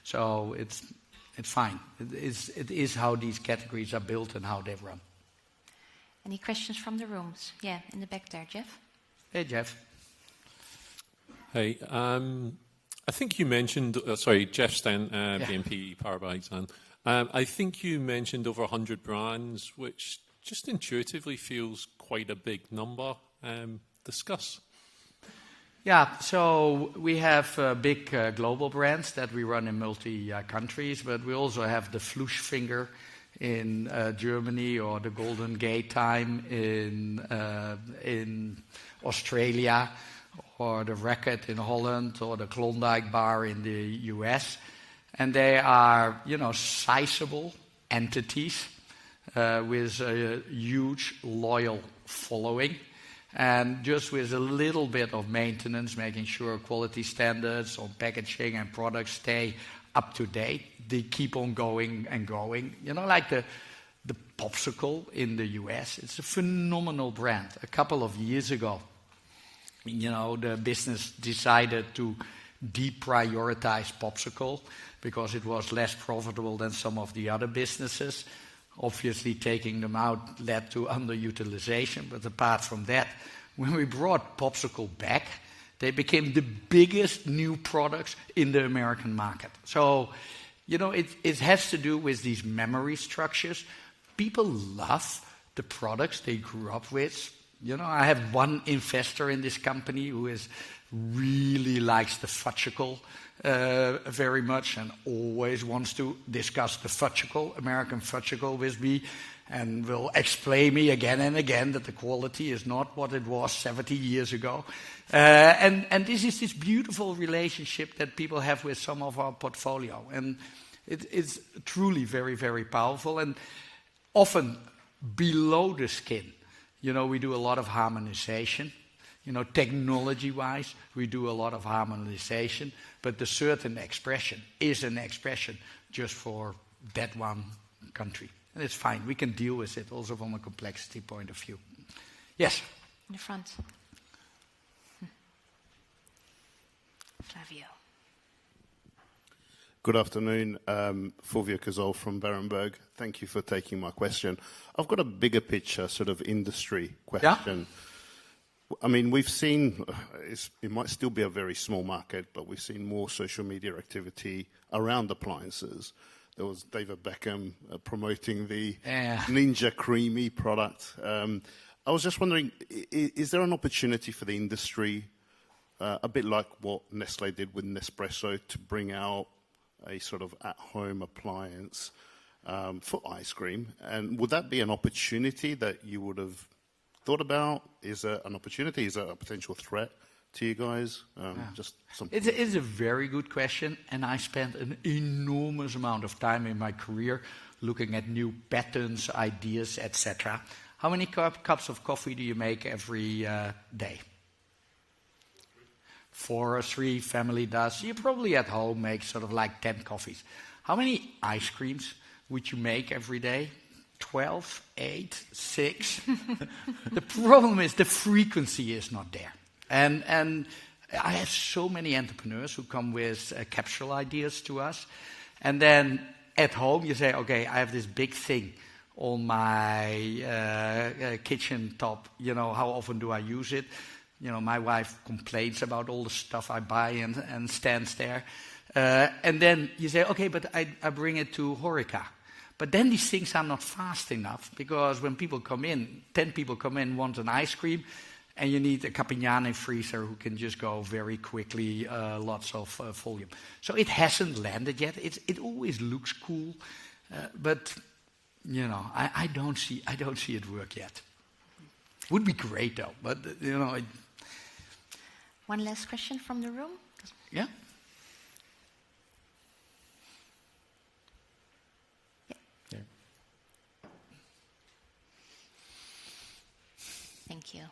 S2: so it's fine. It is how these categories are built and how they run.
S1: Any questions from the rooms? Yeah, in the back there, Jeff.
S2: Hey, Jeff.
S4: Hey, I think you mentioned, Jeff Stent, BNP Paribas Exane. I think you mentioned over 100 brands, which just intuitively feels quite a big number. Discuss.
S2: Yeah, so we have big global brands that we run in multi-countries, but we also have the Fluschfinger in Germany, or the Golden Gate Time in Australia, or the Racket in Holland, or the Klondike Bar in the US. And they are, you know, sizable entities with a huge loyal following. And just with a little bit of maintenance, making sure quality standards on packaging and products stay up to date, they keep on going and going. You know, like the Popsicle in the US, it's a phenomenal brand. A couple of years ago, you know, the business decided to deprioritize Popsicle because it was less profitable than some of the other businesses. Obviously, taking them out led to underutilization, but apart from that, when we brought Popsicle back, they became the biggest new products in the American market. So, you know, it has to do with these memory structures. People love the products they grew up with. You know, I have one investor in this company who really likes the Fudgicle very much, and always wants to discuss the Fudgicle, American Fudgicle, with me, and will explain me again and again that the quality is not what it was 70 years ago. And this is this beautiful relationship that people have with some of our portfolio, and it's truly very, very powerful. And often below the skin, you know, we do a lot of harmonization. You know, technology-wise, we do a lot of harmonization, but the certain expression is an expression just for that one country. And it's fine. We can deal with it also from a complexity point of view. Yes?
S1: In the front. Flavio.
S6: Good afternoon. Fulvio Casol from Berenberg. Thank you for taking my question. I've got a bigger picture, sort of industry question. Yeah? I mean, we've seen, it might still be a very small market, but we've seen more social media activity around appliances. There was David Beckham promoting the Ninja Creamy product. I was just wondering, is there an opportunity for the industry, a bit like what Nestle did with Nespresso, to bring out a sort of at-home appliance for ice cream? And would that be an opportunity that you would have thought about? Is it an opportunity? Is it a potential threat to you guys? Just something.
S2: It's a very good question, and I spent an enormous amount of time in my career looking at new patterns, ideas, etc. How many cups of coffee do you make every day? 4 or 3, family does. You probably at home make sort of like 10 coffees. How many ice creams would you make every day? 12, 8, 6? The problem is the frequency is not there. And I have so many entrepreneurs who come with capsule ideas to us. And then at home you say, okay, I have this big thing on my kitchen top. You know, how often do I use it? You know, my wife complains about all the stuff I buy and stands there. And then you say, okay, but I bring it to Horeca. But then these things are not fast enough, because when people come in, 10 people come in, want an ice cream, and you need a Capignani freezer who can just go very quickly, lots of volume. So it hasn't landed yet. It always looks cool, but you know, I don't see it work yet. Would be great though, but you know.
S1: One last question from the room.
S2: Yeah.
S1: Thank you.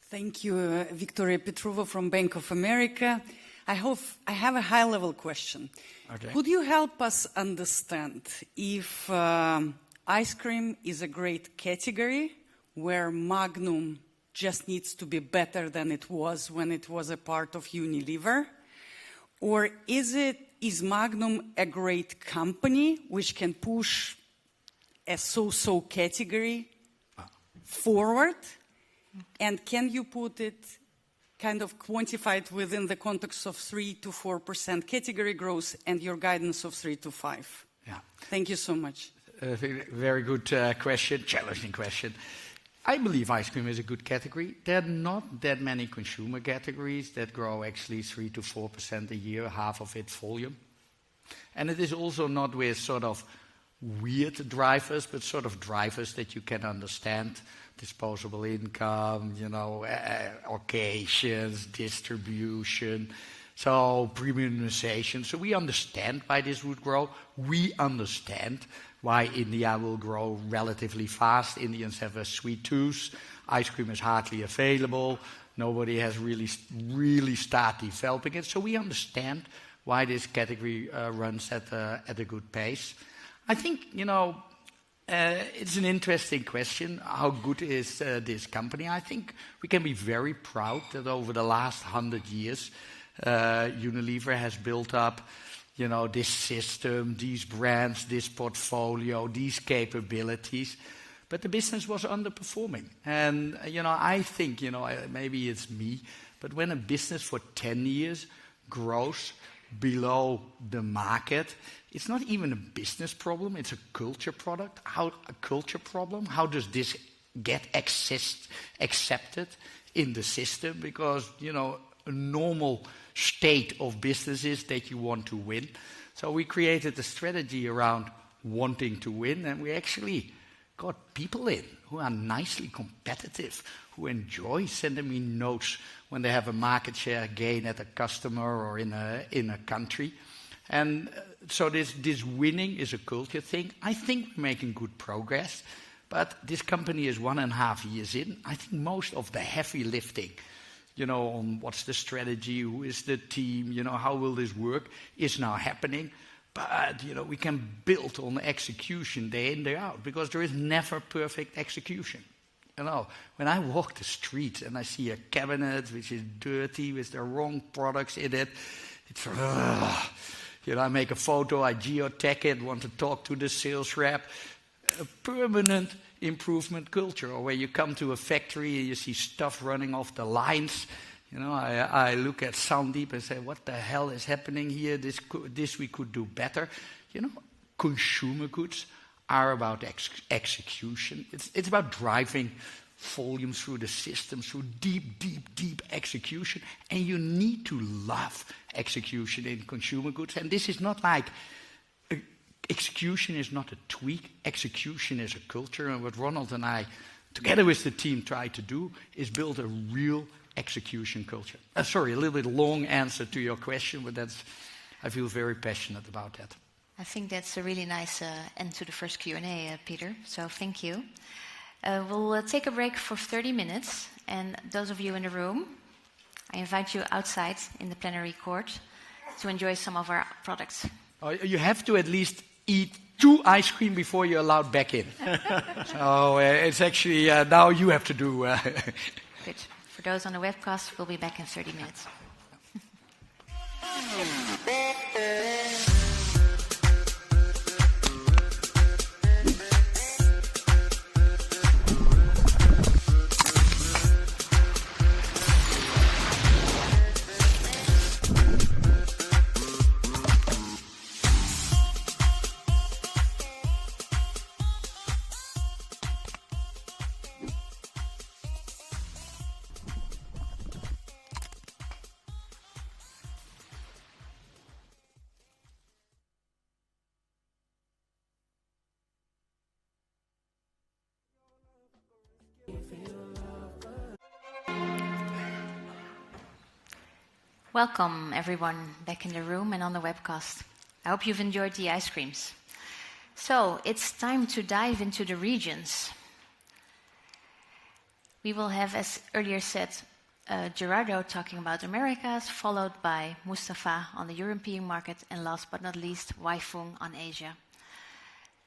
S7: Thank you, Victoria Petrova from Bank of America. I have a high-level question.
S2: Okay.
S7: Could you help us understand if ice cream is a great category where Magnum just needs to be better than it was when it was a part of Unilever? Or is Magnum a great company which can push a so-so category forward? And can you put it, kind of quantify it within the context of 3 to 4% category growth and your guidance of 3 to 5?
S2: Yeah.
S7: Thank you so much.
S2: Very good question, challenging question. I believe ice cream is a good category. There are not that many consumer categories that grow actually 3 to 4% a year, half of it volume. And it is also not with sort of weird drivers, but sort of drivers that you can understand. Disposable income, you know, occasions, distribution, so premiumization. So we understand why this would grow. We understand why India will grow relatively fast. Indians have a sweet tooth. Ice cream is hardly available. Nobody has really started developing it. So we understand why this category runs at a good pace. I think, you know, it's an interesting question. How good is this company? I think we can be very proud that over the last 100 years, Unilever has built up, you know, this system, these brands, this portfolio, these capabilities. But the business was underperforming. And, you know, I think, you know, maybe it's me, but when a business for 10 years grows below the market, it's not even a business problem, it's a culture product. Culture problem? How does this get accepted in the system? Because, you know, a normal state of business is that you want to win. So we created a strategy around wanting to win, and we actually got people in who are nicely competitive, who enjoy sending me notes when they have a market share gain at a customer or in a country. And so this winning is a culture thing. I think we're making good progress, but this company is 1.5 years in. I think most of the heavy lifting, you know, on what's the strategy, who is the team, you know, how will this work, is now happening. But, you know, we can build on execution day in, day out, because there is never perfect execution. You know, when I walk the street and I see a cabinet which is dirty with the wrong products in it, it's you know, I make a photo, I geotag it, want to talk to the sales rep. A permanent improvement culture. Or where you come to a factory and you see stuff running off the lines. You know, I look at Sandeep and say, what the hell is happening here? This we could do better. You know, consumer goods are about execution. It's about driving volume through the system, through deep execution. And you need to love execution in consumer goods. And this is not like, execution is not a tweak. Execution is a culture. And what Ronald and I together with the team, try to do is build a real execution culture. Sorry, a little bit long answer to your question, but I feel very passionate about that.
S1: I think that's a really nice end to the first Q&A, Peter. So thank you. We'll take a break for 30 minutes. And those of you in the room, I invite you outside in the plenary court to enjoy some of our products.
S2: You have to at least eat 2 ice cream before you're allowed back in. So it's actually now you have to do.
S1: Good. For those on the webcast, we'll be back in 30 minutes. Welcome, everyone, back in the room and on the webcast. I hope you've enjoyed the ice creams. So, it's time to dive into the regions. We will have, as earlier said, Gerardo talking about Americas, followed by Mustafa on the European market, and last but not least, Wai-Fung on Asia.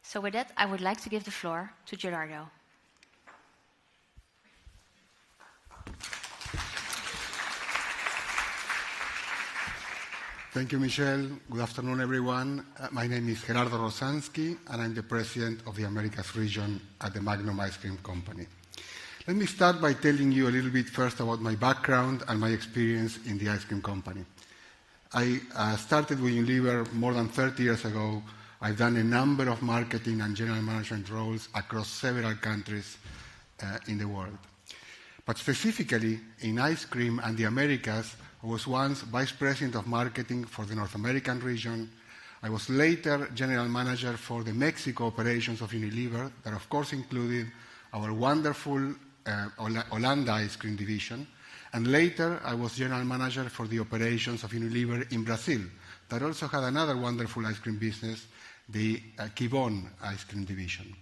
S1: So with that, I would like to give the floor to Gerardo.
S8: Thank you, Michelle. Good afternoon, everyone. My name is Gerardo Rosansky, and I'm the president of the Americas region at the Magnum Ice Cream Company. Let me start by telling you a little bit first about my background and my experience in the ice cream company. I started with Unilever more than 30 years ago. I've done a number of marketing and general management roles across several countries in the world. But specifically, in ice cream and the Americas, I was once Vice President of Marketing for the North American region. I was later General Manager for the Mexico operations of Unilever, that of course included our wonderful Holanda ice cream division. And later, I was General Manager for the operations of Unilever in Brazil, that also had another wonderful ice cream business, the Kibon ice cream division.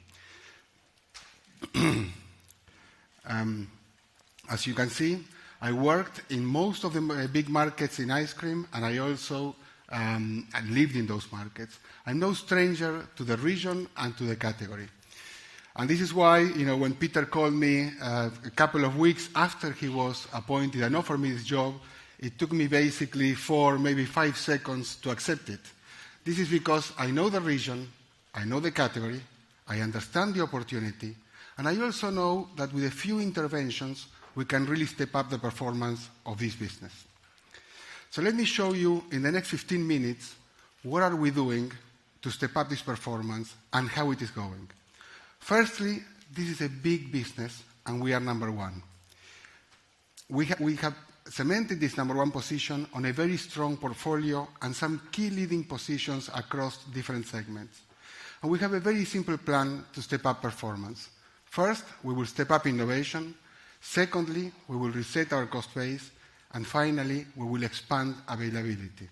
S8: As you can see, I worked in most of the big markets in ice cream, and I also lived in those markets. I'm no stranger to the region and to the category. And this is why, when Peter called me a couple of weeks after he was appointed and offered me this job, it took me basically 4, maybe 5 seconds to accept it. This is because I know the region, I know the category, I understand the opportunity, and I also know that with a few interventions, we can really step up the performance of this business. So let me show you in the next 15 minutes what are we doing to step up this performance and how it is going. Firstly, this is a big business and we are number one. We have cemented this number one position on a very strong portfolio and some key leading positions across different segments. And we have a very simple plan to step up performance. First, we will step up innovation. Secondly, we will reset our cost base. And finally, we will expand availability.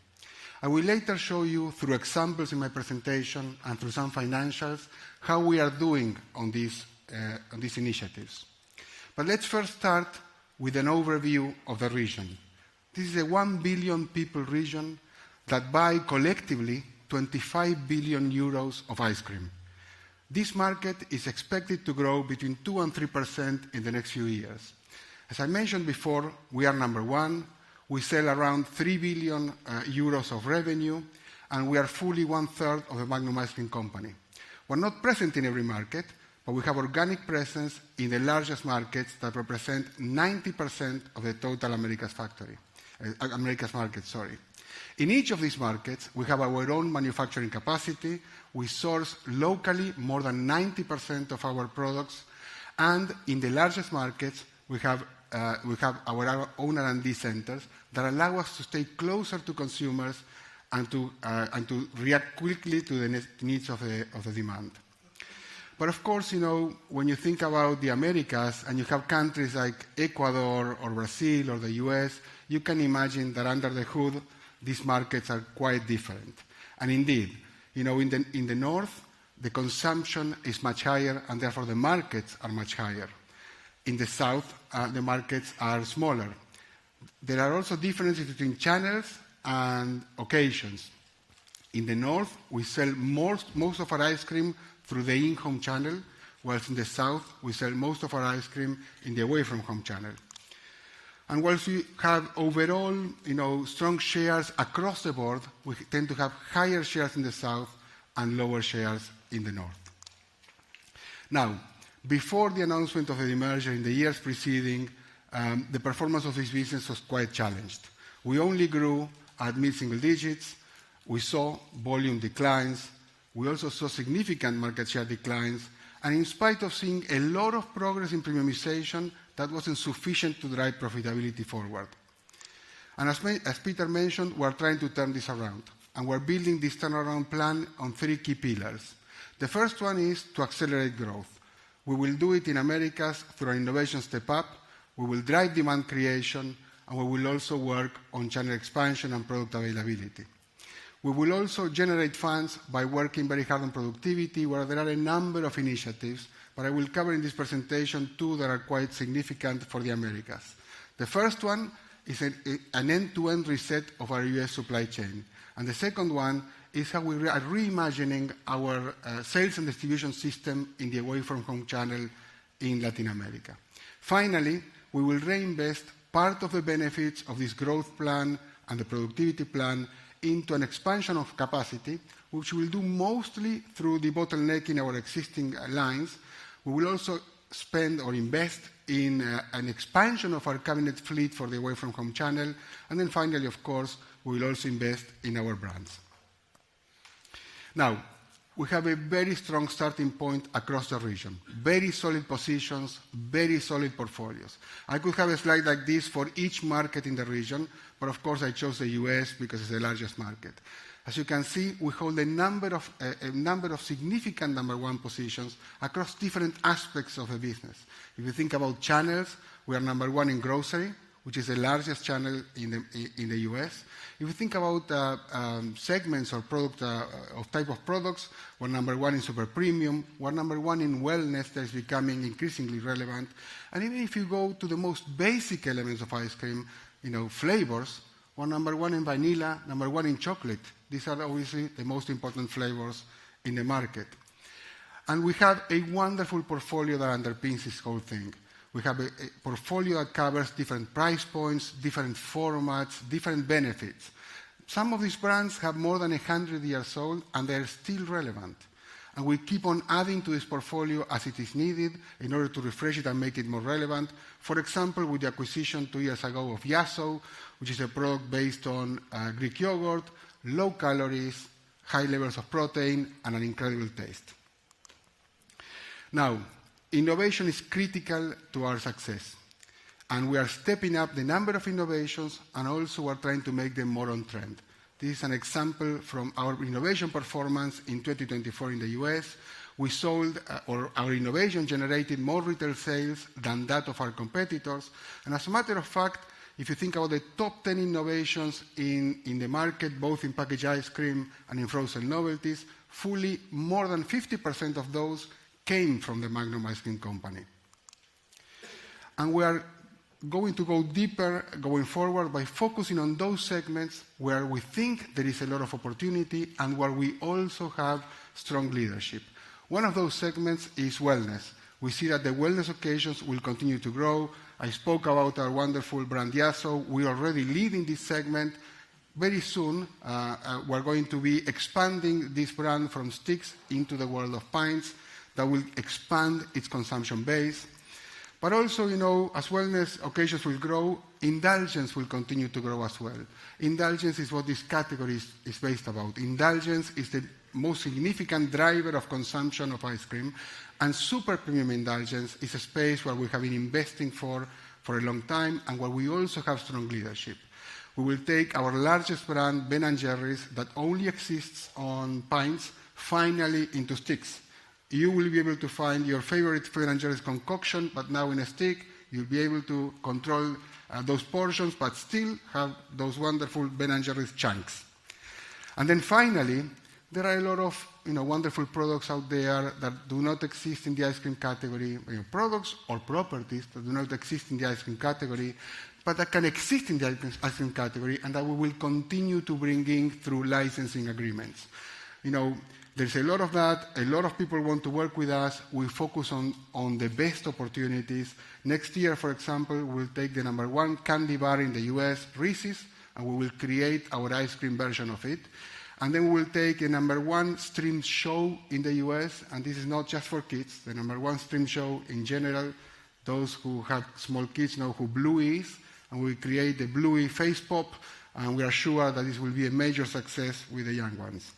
S8: I will later show you through examples in my presentation and through some financials how we are doing on these initiatives. But let's first start with an overview of the region. This is a 1 billion people region that buy collectively 25 billion euros of ice cream. This market is expected to grow between 2 and 3% in the next few years. As I mentioned before, we are number one. We sell around 3 billion euros of revenue, and we are fully 1/3 of the Magnum Ice Cream Company. We're not present in every market, but we have organic presence in the largest markets that represent 90% of the total Americas market. In each of these markets, we have our own manufacturing capacity. We source locally more than 90% of our products, and in the largest markets, we have our own R&D centers that allow us to stay closer to consumers and to react quickly to the needs of the demand. But of course, when you think about the Americas and you have countries like Ecuador or Brazil or the US, you can imagine that under the hood, these markets are quite different. And indeed, in the north, the consumption is much higher and therefore the markets are much higher. In the south, the markets are smaller. There are also differences between channels and occasions. In the north, we sell most of our ice cream through the in-home channel, whilst in the south, we sell most of our ice cream in the away-from-home channel. And whilst we have overall, strong shares across the board, we tend to have higher shares in the south and lower shares in the north. Now, before the announcement of the demerger in the years preceding, the performance of this business was quite challenged. We only grew at mid-single digits. We saw volume declines. We also saw significant market share declines. And in spite of seeing a lot of progress in premiumization, that wasn't sufficient to drive profitability forward. And as Peter mentioned, we're trying to turn this around. And we're building this turnaround plan on 3 key pillars. The first one is to accelerate growth. We will do it in Americas through an innovation step up. We will drive demand creation, and we will also work on channel expansion and product availability. We will also generate funds by working very hard on productivity, where there are a number of initiatives, but I will cover in this presentation 2 that are quite significant for the Americas. The first one is an end-to-end reset of our US supply chain. And the second one is how we are reimagining our sales and distribution system in the away-from-home channel in Latin America. Finally, we will reinvest part of the benefits of this growth plan and the productivity plan into an expansion of capacity, which we'll do mostly through the bottlenecking our existing lines. We will also spend or invest in an expansion of our cabinet fleet for the away-from-home channel. And then finally, of course, we will also invest in our brands. Now, we have a very strong starting point across the region. Very solid positions, very solid portfolios. I could have a slide like this for each market in the region, but of course I chose the US because it's the largest market. As you can see, we hold a number of significant number 1 positions across different aspects of the business. If you think about channels, we are number 1 in grocery, which is the largest channel in the US. If you think about segments or of type of products, we're number 1 in super premium. We're number 1 in wellness that is becoming increasingly relevant. And even if you go to the most basic elements of ice cream, flavors, we're number 1 in vanilla, number 1 in chocolate. These are obviously the most important flavors in the market. And we have a wonderful portfolio that underpins this whole thing. We have a portfolio that covers different price points, different formats, different benefits. Some of these brands have more than 100 years old, and they're still relevant. And we keep on adding to this portfolio as it is needed in order to refresh it and make it more relevant. For example, with the acquisition 2 years ago of Yasso, which is a product based on Greek yogurt, low calories, high levels of protein, and an incredible taste. Now, innovation is critical to our success, and we are stepping up the number of innovations, and also we're trying to make them more on trend. This is an example from our innovation performance in 2024 in the US. We sold, or our innovation generated more retail sales than that of our competitors. And as a matter of fact, if you think about the top 10 innovations in the market, both in packaged ice cream and in frozen novelties, fully more than 50% of those came from the Magnum Ice Cream Company. And we are going to go deeper going forward by focusing on those segments where we think there is a lot of opportunity and where we also have strong leadership. One of those segments is wellness. We see that the wellness occasions will continue to grow. I spoke about our wonderful brand Yasso. We are already leading this segment. Very soon, we're going to be expanding this brand from sticks into the world of pints. That will expand its consumption base. But also, as wellness occasions will grow, indulgence will continue to grow as well. Indulgence is what this category is based about. Indulgence is the most significant driver of consumption of ice cream, and super premium indulgence is a space where we have been investing for a long time and where we also have strong leadership. We will take our largest brand, Ben & Jerry's, that only exists on pints, finally into sticks. you will be able to find your favorite Ben & Jerry's concoction, but now in a stick. You'll be able to control those portions, but still have those wonderful Ben & Jerry's chunks. And then finally, there are a lot of wonderful products out there that do not exist in the ice cream category, products or properties that do not exist in the ice cream category, but that can exist in the ice cream category, and that we will continue to bring in through licensing agreements. There's a lot of that. A lot of people want to work with us. We focus on the best opportunities. Next year, for example, we'll take the #1 candy bar in the US, Reese's, and we will create our ice cream version of it. And then we will take a #1 streamed show in the US, and this is not just for kids. The #1 streamed show in general, those who have small kids know who Bluey is, and we create the Bluey face pop, and we are sure that this will be a major success with the young ones.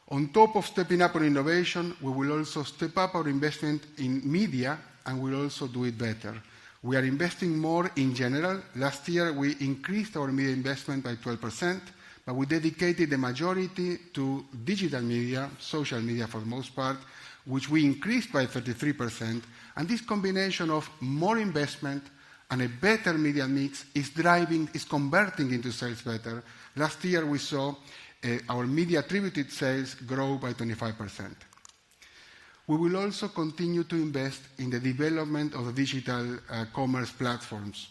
S8: On top of stepping up on innovation, we will also step up our investment in media, and we'll also do it better. We are investing more in general. Last year, we increased our media investment by 12%, but we dedicated the majority to digital media, social media for the most part, which we increased by 33%. And this combination of more investment and a better media mix is converting into sales better. Last year, we saw our media-attributed sales grow by 25%. We will also continue to invest in the development of the digital commerce platforms.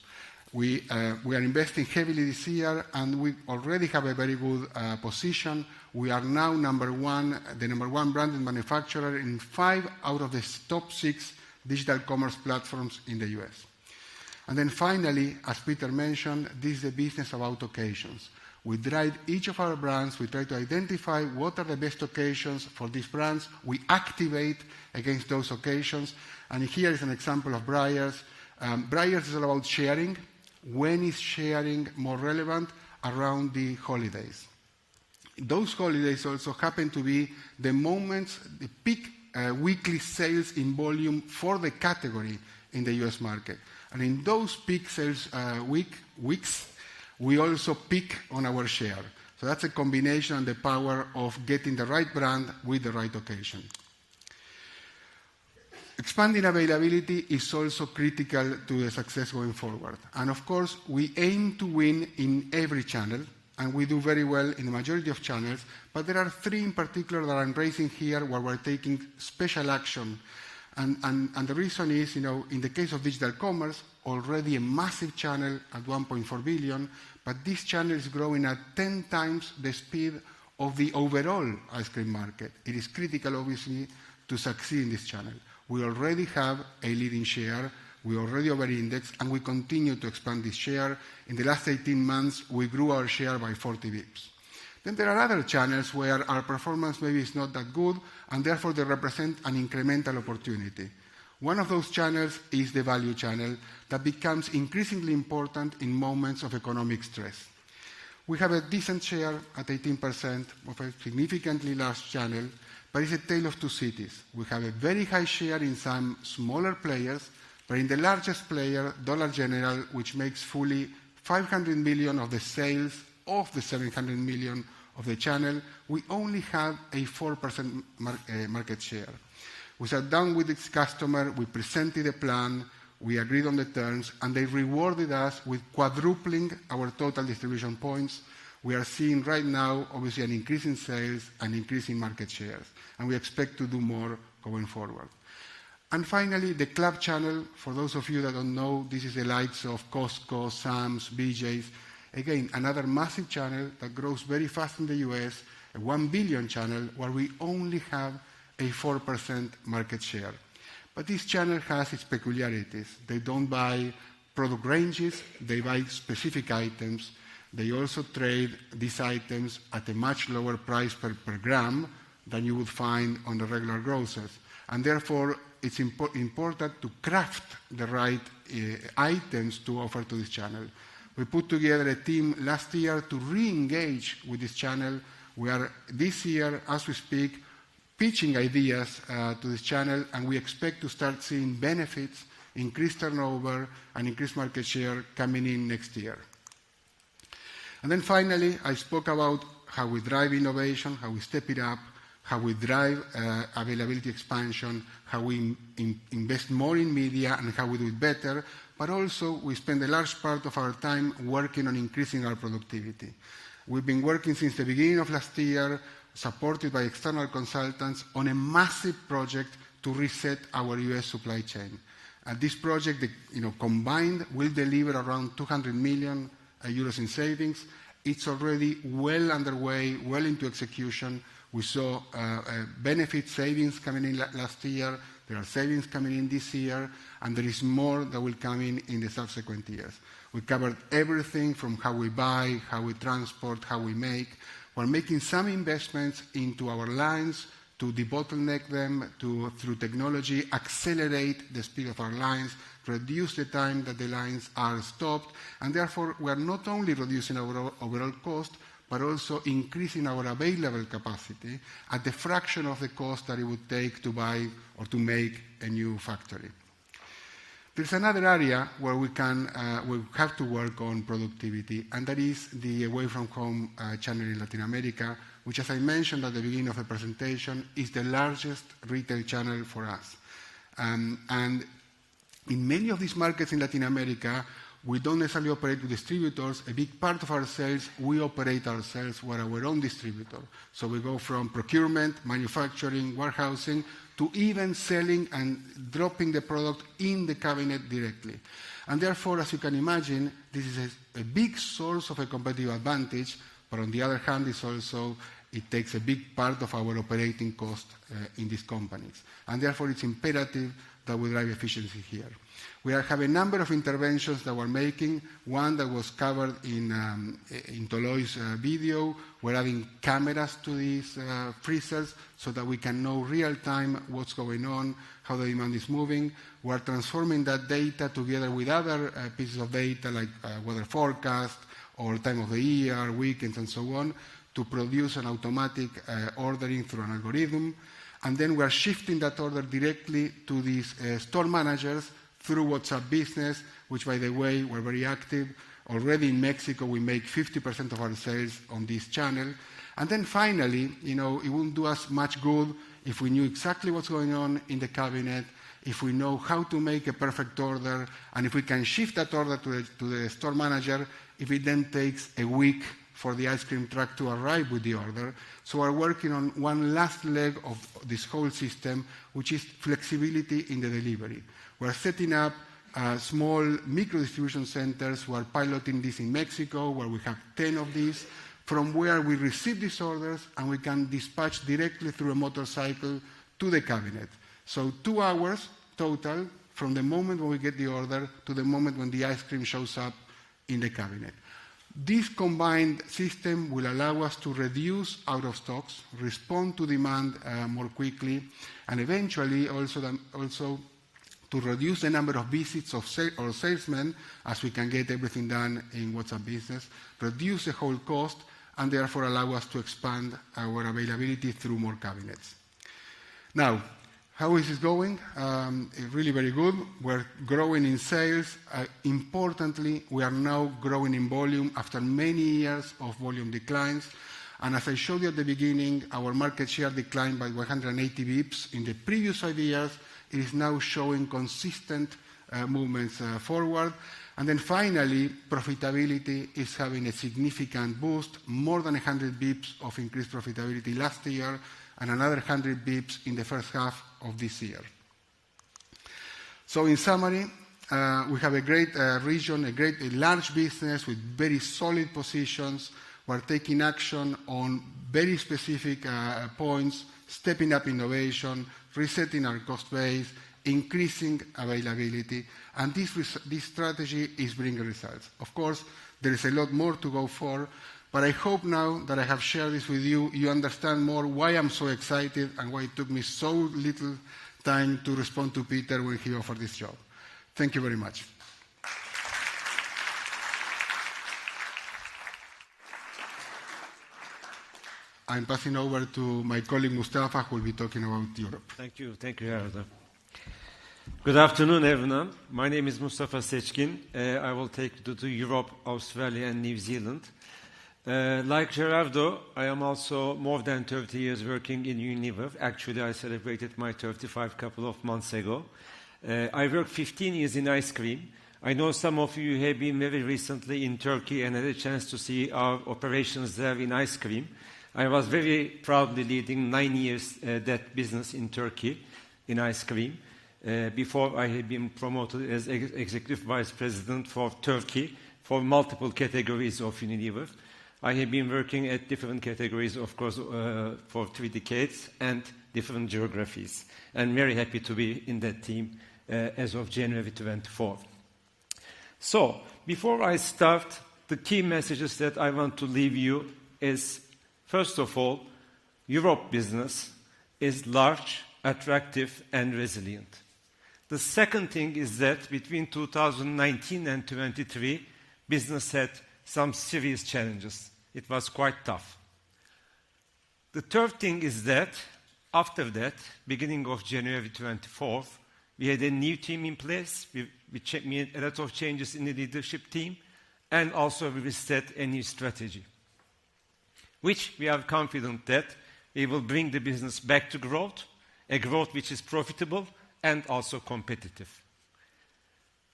S8: We are investing heavily this year, and we already have a very good position. We are now the number one branded manufacturer in 5 out of the top 6 digital commerce platforms in the US. And then finally, as Peter mentioned, this is a business about occasions. We drive each of our brands. We try to identify what are the best occasions for these brands. We activate against those occasions. And here is an example of Breyers. Breyers is all about sharing. When is sharing more relevant? Around the holidays. Those holidays also happen to be the moments, the peak weekly sales in volume for the category in the US market. And in those peak sales weeks, we also peak on our share. So that's a combination and the power of getting the right brand with the right occasion. Expanding availability is also critical to the success going forward. And of course, we aim to win in every channel, and we do very well in the majority of channels, but there are 3 in particular that I'm raising here where we're taking special action. And the reason is, in the case of digital commerce, already a massive channel at 1.4 billion, but this channel is growing at 10 times the speed of the overall ice cream market. It is critical, obviously, to succeed in this channel. We already have a leading share, we already over-index, and we continue to expand this share. In the last 18 months, we grew our share by 40 bips. Then there are other channels where our performance maybe is not that good, and therefore they represent an incremental opportunity. One of those channels is the value channel that becomes increasingly important in moments of economic stress. We have a decent share at 18% of a significantly large channel, but it's a tale of 2 cities. We have a very high share in some smaller players, but in the largest player, Dollar General, which makes fully 500 million of the sales of the 700 million of the channel, we only have a 4% market share. We sat down with this customer, we presented a plan, we agreed on the terms, and they rewarded us with quadrupling our total distribution points. We are seeing right now, obviously, an increase in sales and increase in market shares, and we expect to do more going forward. And finally, the club channel. For those of you that don't know, this is the likes of Costco, Sam's, BJ's. Again, another massive channel that grows very fast in the US, a 1 billion channel where we only have a 4% market share. But this channel has its peculiarities. They don't buy product ranges, they buy specific items. They also trade these items at a much lower price per gram than you would find on the regular grocers. And therefore, it's important to craft the right items to offer to this channel. We put together a team last year to re-engage with this channel. We are, this year, as we speak, pitching ideas to this channel, and we expect to start seeing benefits, increased turnover, and increased market share coming in next year. And then finally, I spoke about how we drive innovation, how we step it up. how we drive availability expansion, how we invest more in media, and how we do it better. But also, we spend a large part of our time working on increasing our productivity. We've been working since the beginning of last year, supported by external consultants, on a massive project to reset our US supply chain. This project, combined, will deliver around 200 million euros in savings. It's already well underway, well into execution. We saw benefit savings coming in last year. There are savings coming in this year, and there is more that will come in the subsequent years. We covered everything from how we buy, how we transport, how we make. We're making some investments into our lines to debottleneck them, to, through technology, accelerate the speed of our lines, reduce the time that the lines are stopped, and therefore we are not only reducing our overall cost, but also increasing our available capacity at the fraction of the cost that it would take to buy or to make a new factory. There's another area where we have to work on productivity, and that is the away-from-home channel in Latin America, which, as I mentioned at the beginning of the presentation, is the largest retail channel for us. And in many of these markets in Latin America, we don't necessarily operate with distributors. A big part of our sales, we operate ourselves. We're our own distributor. So we go from procurement, manufacturing, warehousing, to even selling and dropping the product in the cabinet directly. And therefore, as you can imagine, this is a big source of a competitive advantage, but on the other hand, it takes a big part of our operating cost in these companies. And therefore, it's imperative that we drive efficiency here. We have a number of interventions that we're making. One that was covered in Toloi's video. We're adding cameras to these freezers so that we can know real time what's going on, how the demand is moving. We're transforming that data together with other pieces of data like weather forecast or time of the year, weekends, and so on, to produce an automatic ordering through an algorithm. And then we are shifting that order directly to these store managers through WhatsApp Business, which, by the way, we're very active. Already in Mexico, we make 50% of our sales on this channel. And then finally, it wouldn't do us much good if we knew exactly what's going on in the cabinet, if we know how to make a perfect order, and if we can shift that order to the store manager, if it then takes a week for the ice cream truck to arrive with the order. So we're working on one last leg of this whole system, which is flexibility in the delivery. We're setting up small micro-distribution centers. We're piloting this in Mexico, where we have 10 of these, from where we receive these orders and we can dispatch directly through a motorcycle to the cabinet. So 2 hours total from the moment when we get the order to the moment when the ice cream shows up in the cabinet. This combined system will allow us to reduce out of stocks, respond to demand more quickly, and eventually also to reduce the number of visits of our salesmen, as we can get everything done in WhatsApp Business, reduce the whole cost, and therefore allow us to expand our availability through more cabinets. Now, how is this going? It's really very good. We're growing in sales. Importantly, we are now growing in volume after many years of volume declines. And as I showed you at the beginning, our market share declined by 180 bips in the previous 5 years. It is now showing consistent movements forward. And then finally, profitability is having a significant boost, more than 100 bips of increased profitability last year, and another 100 bips in the first half of this year. So in summary, we have a great region, a large business with very solid positions. We're taking action on very specific points, stepping up innovation, resetting our cost base, increasing availability, and this strategy is bringing results. Of course, there is a lot more to go for, but I hope now that I have shared this with you, you understand more why I'm so excited and why it took me so little time to respond to Peter when he offered this job. Thank you very much. I'm passing over to my colleague Mustafa, who will be talking about Europe.
S5: Thank you, Gerardo. Good afternoon, everyone. My name is Mustafa Seçkin. I will take you to Europe, Australia, and New Zealand. Like Gerardo, I am also more than 30 years working in Unilever. Actually, I celebrated my 35 couple of months ago. I worked 15 years in ice cream. I know some of you have been very recently in Turkey and had a chance to see our operations there in ice cream. I was very proudly leading 9 years that business in Turkey in ice cream. Before I had been promoted as Executive Vice President for Turkey for multiple categories of Unilever. I have been working at different categories, of course, for 3 decades and different geographies. I'm very happy to be in that team as of January 24. So, before I start, the key messages that I want to leave you is, first of all, Europe business is large, attractive, and resilient. The second thing is that between 2019 and 2023, business had some serious challenges. It was quite tough. The third thing is that after that, beginning of January 24th, we had a new team in place. We made a lot of changes in the leadership team, and also we set a new strategy, which we are confident that we will bring the business back to growth, a growth which is profitable and also competitive.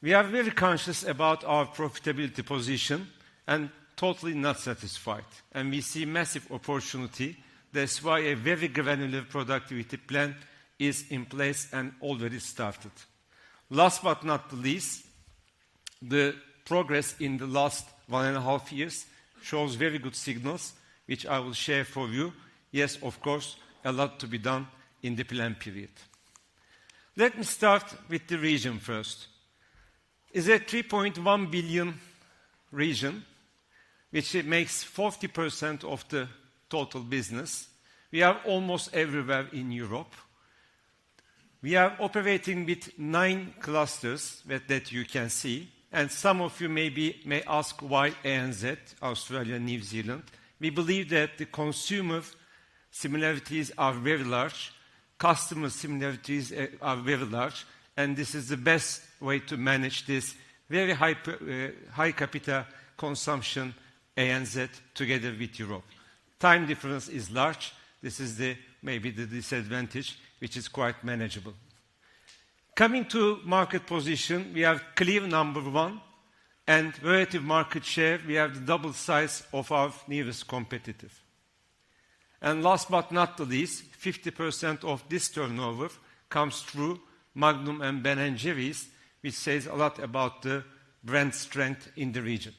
S5: We are very conscious about our profitability position and totally not satisfied. And we see massive opportunity. That's why a very granular productivity plan is in place and already started. Last but not the least, the progress in the last 1.5 years shows very good signals, which I will share for you. Yes, of course, a lot to be done in the plan period. Let me start with the region first. It's a 3.1 billion region, which makes 40% of the total business. We are almost everywhere in Europe. We are operating with 9 clusters that you can see. And some of you may ask why ANZ, Australia, New Zealand. We believe that the consumer similarities are very large, customer similarities are very large, and this is the best way to manage this very high capital consumption ANZ together with Europe. Time difference is large. This is maybe the disadvantage, which is quite manageable. Coming to market position, we have clear number 1, and relative market share, we have the double size of our nearest competitor. And last but not the least, 50% of this turnover comes through Magnum and Ben & Jerry's, which says a lot about the brand strength in the region.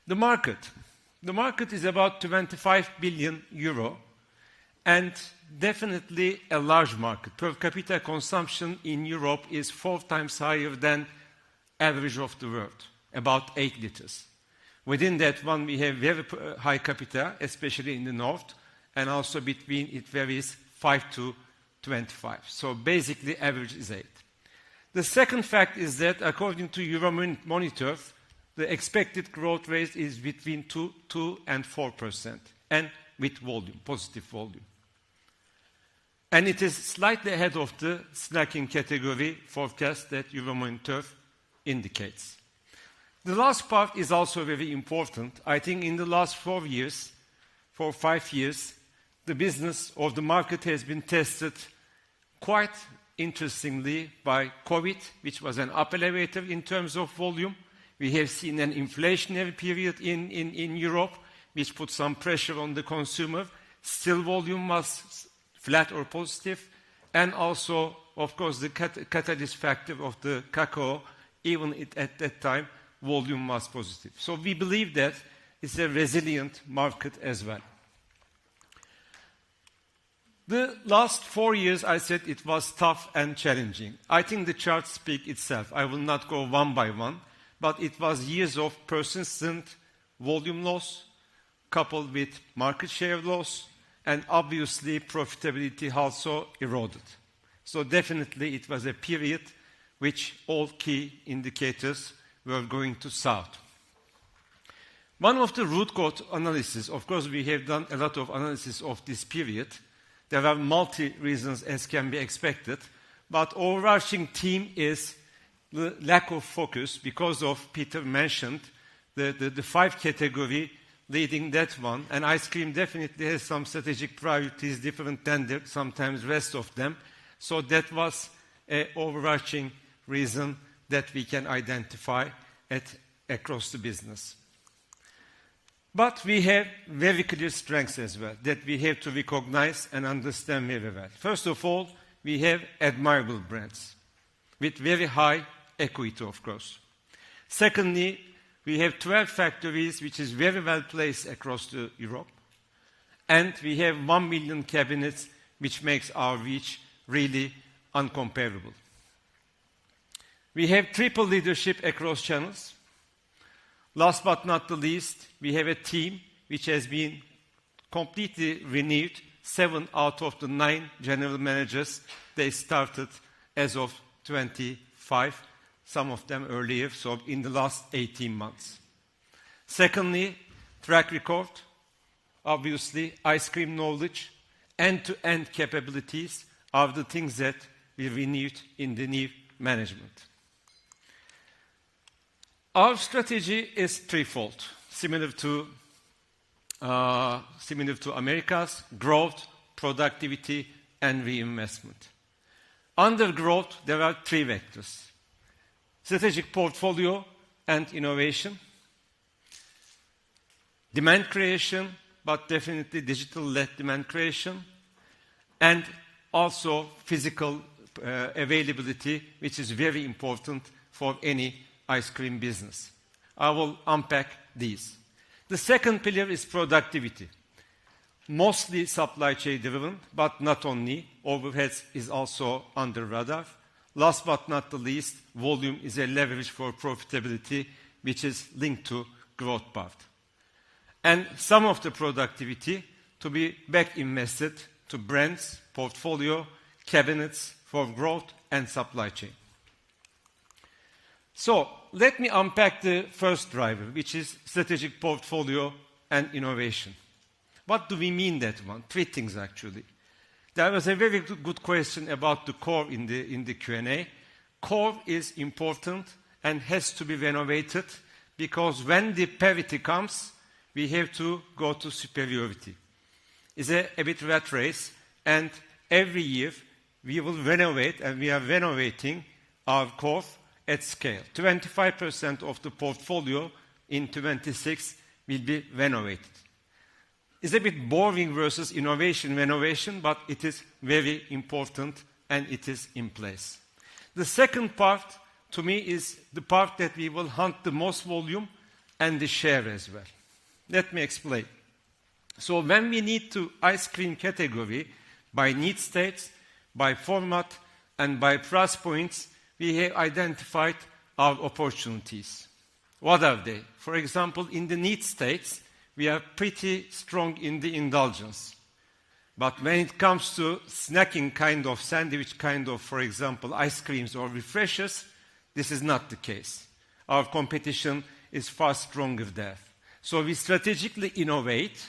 S5: The market is about 25 billion euro and definitely a large market. Per capita consumption in Europe is 4 times higher than average of the world, about 8 liters. Within that one, we have very high capita, especially in the north, and also between it varies 5 to 25. So basically, average is 8. The second fact is that according to Euromonitor, the expected growth rate is between 2 and 4%, and with volume, positive volume. And it is slightly ahead of the snacking category forecast that Euromonitor indicates. The last part is also very important. I think in the last 4 or 5 years, the business or the market has been tested quite interestingly by COVID, which was an up elevator in terms of volume. We have seen an inflationary period in Europe, which put some pressure on the consumer. Still volume was flat or positive. And also, of course, the catalyst factor of the cacao, even at that time, volume was positive. So we believe that it's a resilient market as well. The last 4 years, I said it was tough and challenging. I think the charts speak itself. I will not go one by one, but it was years of persistent volume loss, coupled with market share loss, and obviously profitability also eroded. So definitely it was a period which all key indicators were going to south. One of the root cause analysis, of course we have done a lot of analysis of this period. There are multi-reasons as can be expected, but overarching theme is the lack of focus because of, Peter mentioned, the 5 category leading that one. And ice cream definitely has some strategic priorities different than the sometimes rest of them. So that was an overarching reason that we can identify across the business. But we have very clear strengths as well that we have to recognize and understand very well. First of all, we have admirable brands with very high equity, of course. Secondly, we have 12 factories, which is very well placed across Europe. And we have 1 million cabinets, which makes our reach really uncomparable. We have triple leadership across channels. Last but not the least, we have a team which has been completely renewed. 7 out of the 9 general managers, they started as of 25, some of them earlier, so in the last 18 months. Secondly, track record, obviously, ice cream knowledge, end-to-end capabilities are the things that we renewed in the new management. Our strategy is threefold, similar to America's: growth, productivity, and reinvestment. Under growth, there are 3 vectors: strategic portfolio and innovation, demand creation, but definitely digital-led demand creation, and also physical availability, which is very important for any ice cream business. I will unpack these. The second pillar is productivity. Mostly supply chain driven, but not only. Overheads is also under radar. Last but not the least, volume is a leverage for profitability, which is linked to growth part. And some of the productivity to be back invested to brands, portfolio, cabinets for growth, and supply chain. So let me unpack the first driver, which is strategic portfolio and innovation. What do we mean that one? 3 things, actually. There was a very good question about the core in the Q&A. Core is important and has to be renovated because when the parity comes, we have to go to superiority. It's a bit rat race, and every year we will renovate, and we are renovating our core at scale. 25% of the portfolio in 26 will be renovated. It's a bit boring versus innovation renovation, but it is very important and it is in place. The second part, to me, is the part that we will hunt the most volume and the share as well. Let me explain. So when we need to ice cream category by need states, by format, and by price points, we have identified our opportunities. What are they? For example, in the need states, we are pretty strong in the indulgence. But when it comes to snacking kind of, sandwich kind of, for example, ice creams or refreshers, this is not the case. Our competition is far stronger there. So we strategically innovate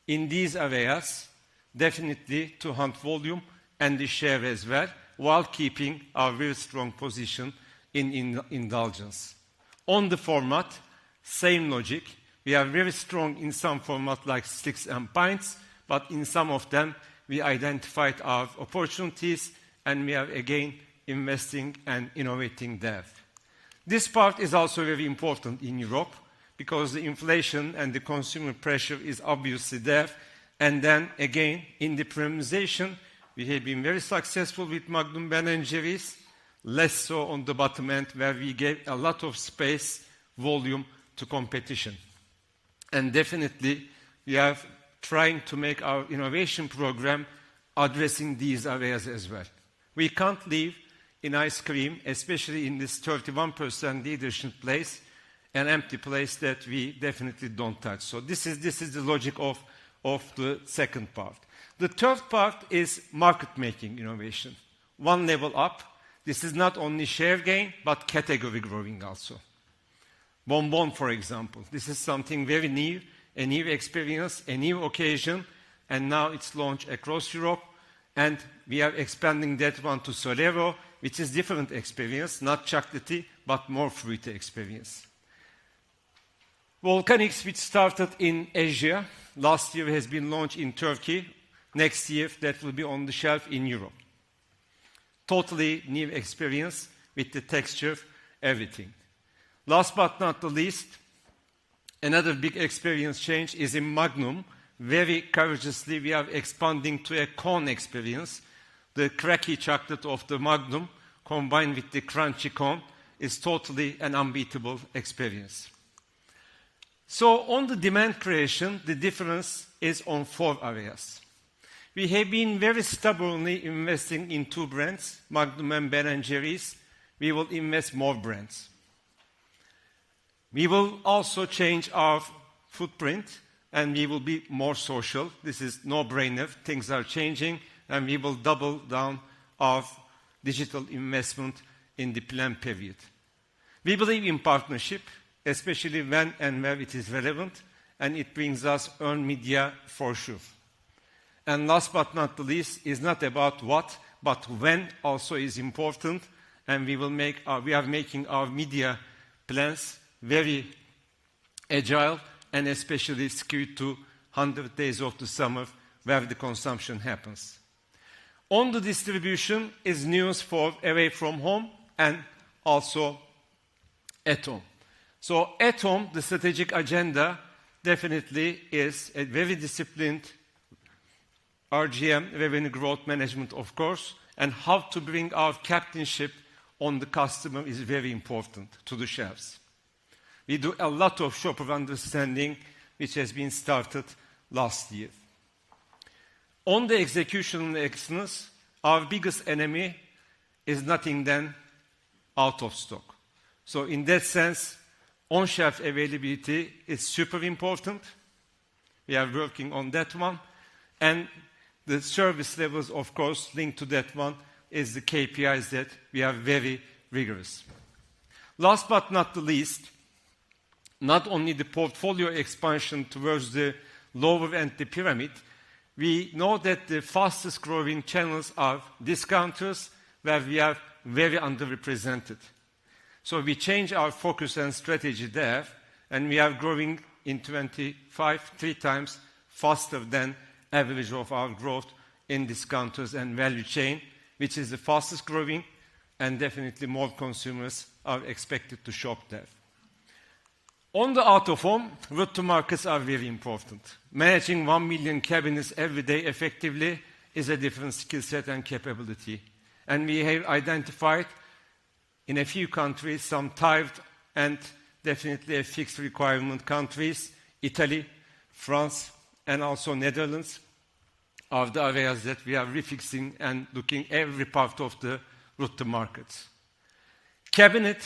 S5: in these areas, definitely to hunt volume and the share as well, while keeping our very strong position in indulgence. On the format, same logic. We are very strong in some format like sticks and pints, but in some of them we identified our opportunities and we are again investing and innovating there. This part is also very important in Europe because the inflation and the consumer pressure is obviously there. And then again, in the premiumization, we have been very successful with Magnum, Ben & Jerry's, less so on the bottom end where we gave a lot of space, volume to competition. And definitely, we are trying to make our innovation program addressing these areas as well. We can't leave in ice cream, especially in this 31% leadership place, an empty place that we definitely don't touch. So this is the logic of the second part. The third part is market-making innovation. One level up. This is not only share gain, but category growing also. Bonbon, for example. This is something very new, a new experience, a new occasion, and now it's launched across Europe, and we are expanding that one to Solero, which is different experience, not chocolatey, but more fruity experience. Volcanics, which started in Asia, last year has been launched in Turkey. Next year, that will be on the shelf in Europe. Totally new experience with the texture, everything. Last but not the least, another big experience change is in Magnum. Very courageously, we are expanding to a cone experience. The cracky chocolate of the Magnum combined with the crunchy cone is totally an unbeatable experience. So on the demand creation, the difference is on 4 areas. We have been very stubbornly investing in 2 brands, Magnum and Ben & Jerry's. We will invest more brands. We will also change our footprint and we will be more social. This is no-brainer. Things are changing and we will double down our digital investment in the plan period. We believe in partnership, especially when and where it is relevant, and it brings us earned media for sure. And last but not the least, is not about what, but when also is important, and we are making our media plans very agile and especially skewed to 100 days of the summer where the consumption happens. On the distribution is news for away from home and also at home. So at home, the strategic agenda definitely is a very disciplined RGM, revenue growth management, of course, and how to bring our captainship on the customer is very important to the shelves. We do a lot of shopper understanding, which has been started last year. On the execution excellence, our biggest enemy is nothing than out of stock. So in that sense, on-shelf availability is super important. We are working on that one. And the service levels, of course, linked to that one is the KPIs that we are very rigorous. Last but not the least, not only the portfolio expansion towards the lower end of the pyramid, we know that the fastest growing channels are discounters, where we are very underrepresented. So we change our focus and strategy there, and we are growing in 25, 3 times faster than average of our growth in discounters and value chain, which is the fastest growing, and definitely more consumers are expected to shop there. On the out-of-home, route to markets are very important. Managing 1 million cabinets every day effectively is a different skill set and capability. And we have identified in a few countries some tied and definitely a fixed requirement countries, Italy, France, and also Netherlands, are the areas that we are refixing and looking every part of the route to markets. Cabinet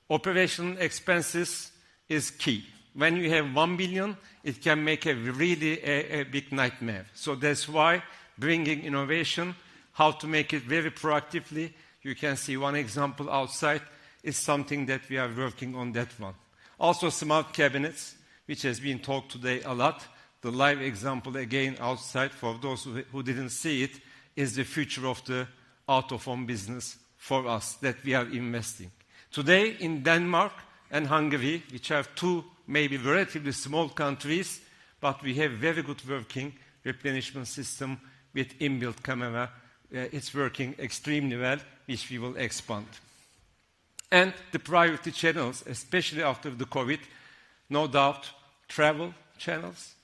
S5: operational expenses is key. When you have 1 billion, it can make a really a big nightmare. So that's why bringing innovation, how to make it very proactively, you can see one example outside, is something that we are working on that one. Also smart cabinets, which has been talked today a lot. The live example again outside, for those who didn't see it, is the future of the out-of-home business for us that we are investing. Today in Denmark and Hungary, which are 2 maybe relatively small countries, but we have very good working replenishment system with inbuilt camera. It's working extremely well, which we will expand. And the priority channels, especially after the COVID, no doubt travel channels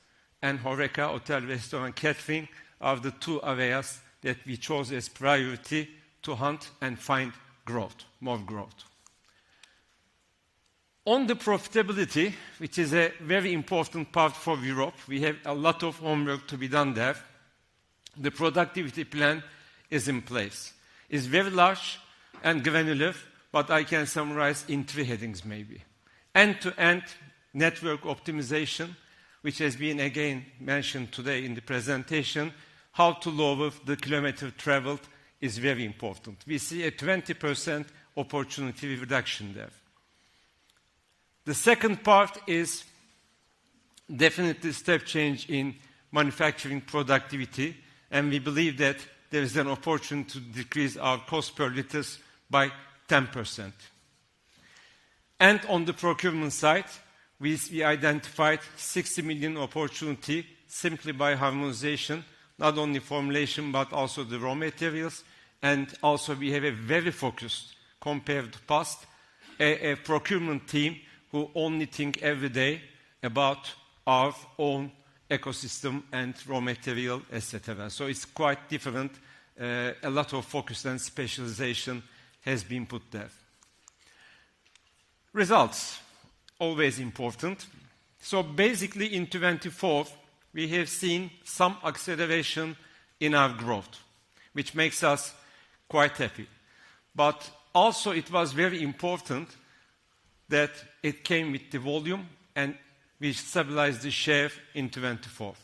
S5: and HoReCa, hotel, restaurant, catering, are the 2 areas that we chose as priority to hunt and find growth, more growth. On the profitability, which is a very important part for Europe, we have a lot of homework to be done there. The productivity plan is in place. It's very large and granular, but I can summarize in 3 headings maybe. End-to-end network optimization, which has been again mentioned today in the presentation. How to lower the kilometer traveled is very important. We see a 20% opportunity reduction there. The second part is definitely step change in manufacturing productivity, and we believe that there is an opportunity to decrease our cost per liters by 10%. And on the procurement side, we identified 60 million opportunity simply by harmonization, not only formulation, but also the raw materials. And also we have a very focused, compared to past, a procurement team who only think every day about our own ecosystem and raw material, etc. So it's quite different. A lot of focus and specialization has been put there. Results, always important. So basically in 24, we have seen some acceleration in our growth, which makes us quite happy. But also it was very important that it came with the volume and we stabilized the share in 24.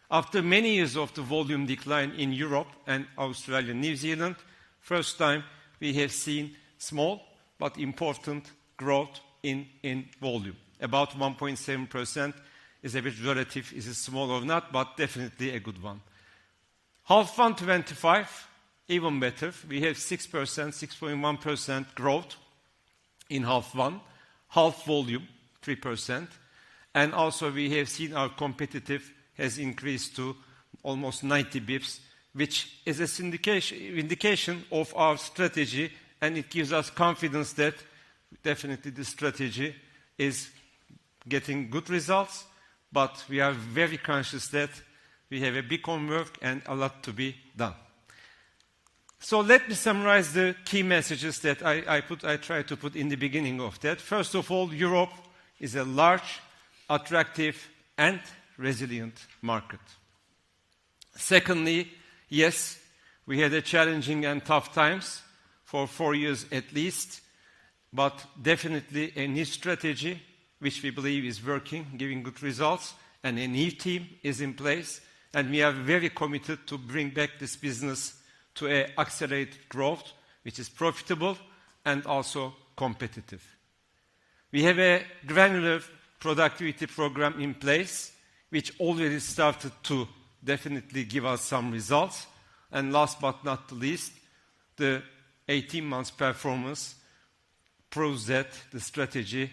S5: After many years of the volume decline in Europe and Australia, New Zealand, first time we have seen small but important growth in volume. About 1.7% is a bit relative, is it small or not, but definitely a good one. Half 1 25, even better. We have 6%, 6.1% growth in half 1, half volume, 3%. And also we have seen our competitive has increased to almost 90 bips, which is an indication of our strategy, and it gives us confidence that definitely the strategy is getting good results, but we are very conscious that we have a big homework and a lot to be done. So let me summarize the key messages that I try to put in the beginning of that. First of all, Europe is a large, attractive, and resilient market. Secondly, yes, we had a challenging and tough times for 4 years at least, but definitely a new strategy, which we believe is working, giving good results, and a new team is in place, and we are very committed to bring back this business to an accelerated growth, which is profitable and also competitive. We have a granular productivity program in place, which already started to definitely give us some results. And last but not the least, the 18 months performance proves that the strategy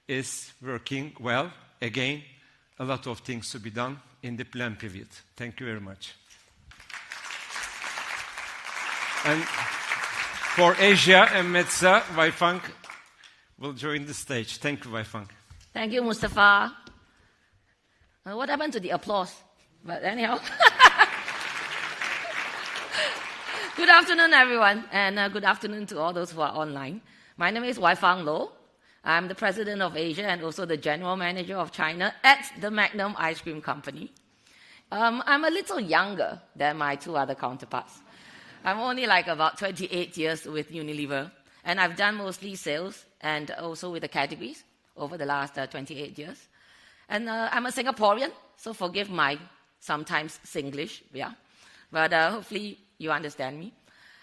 S5: is working well. Again, a lot of things to be done in the plan period. Thank you very much. And for Asia and Metza, Weifang will join the stage. Thank you, Weifang.
S9: Thank you, Mustafa. What happened to the applause? But anyhow. Good afternoon, everyone, and good afternoon to all those who are online. My name is Weifang Lo. I'm the president of Asia and also the general manager of China at the Magnum Ice Cream Company. I'm a little younger than my two other counterparts. I'm only like about 28 years with Unilever, and I've done mostly sales and also with the categories over the last 28 years. And I'm a Singaporean, so forgive my sometimes Singlish, yeah. But hopefully you understand me.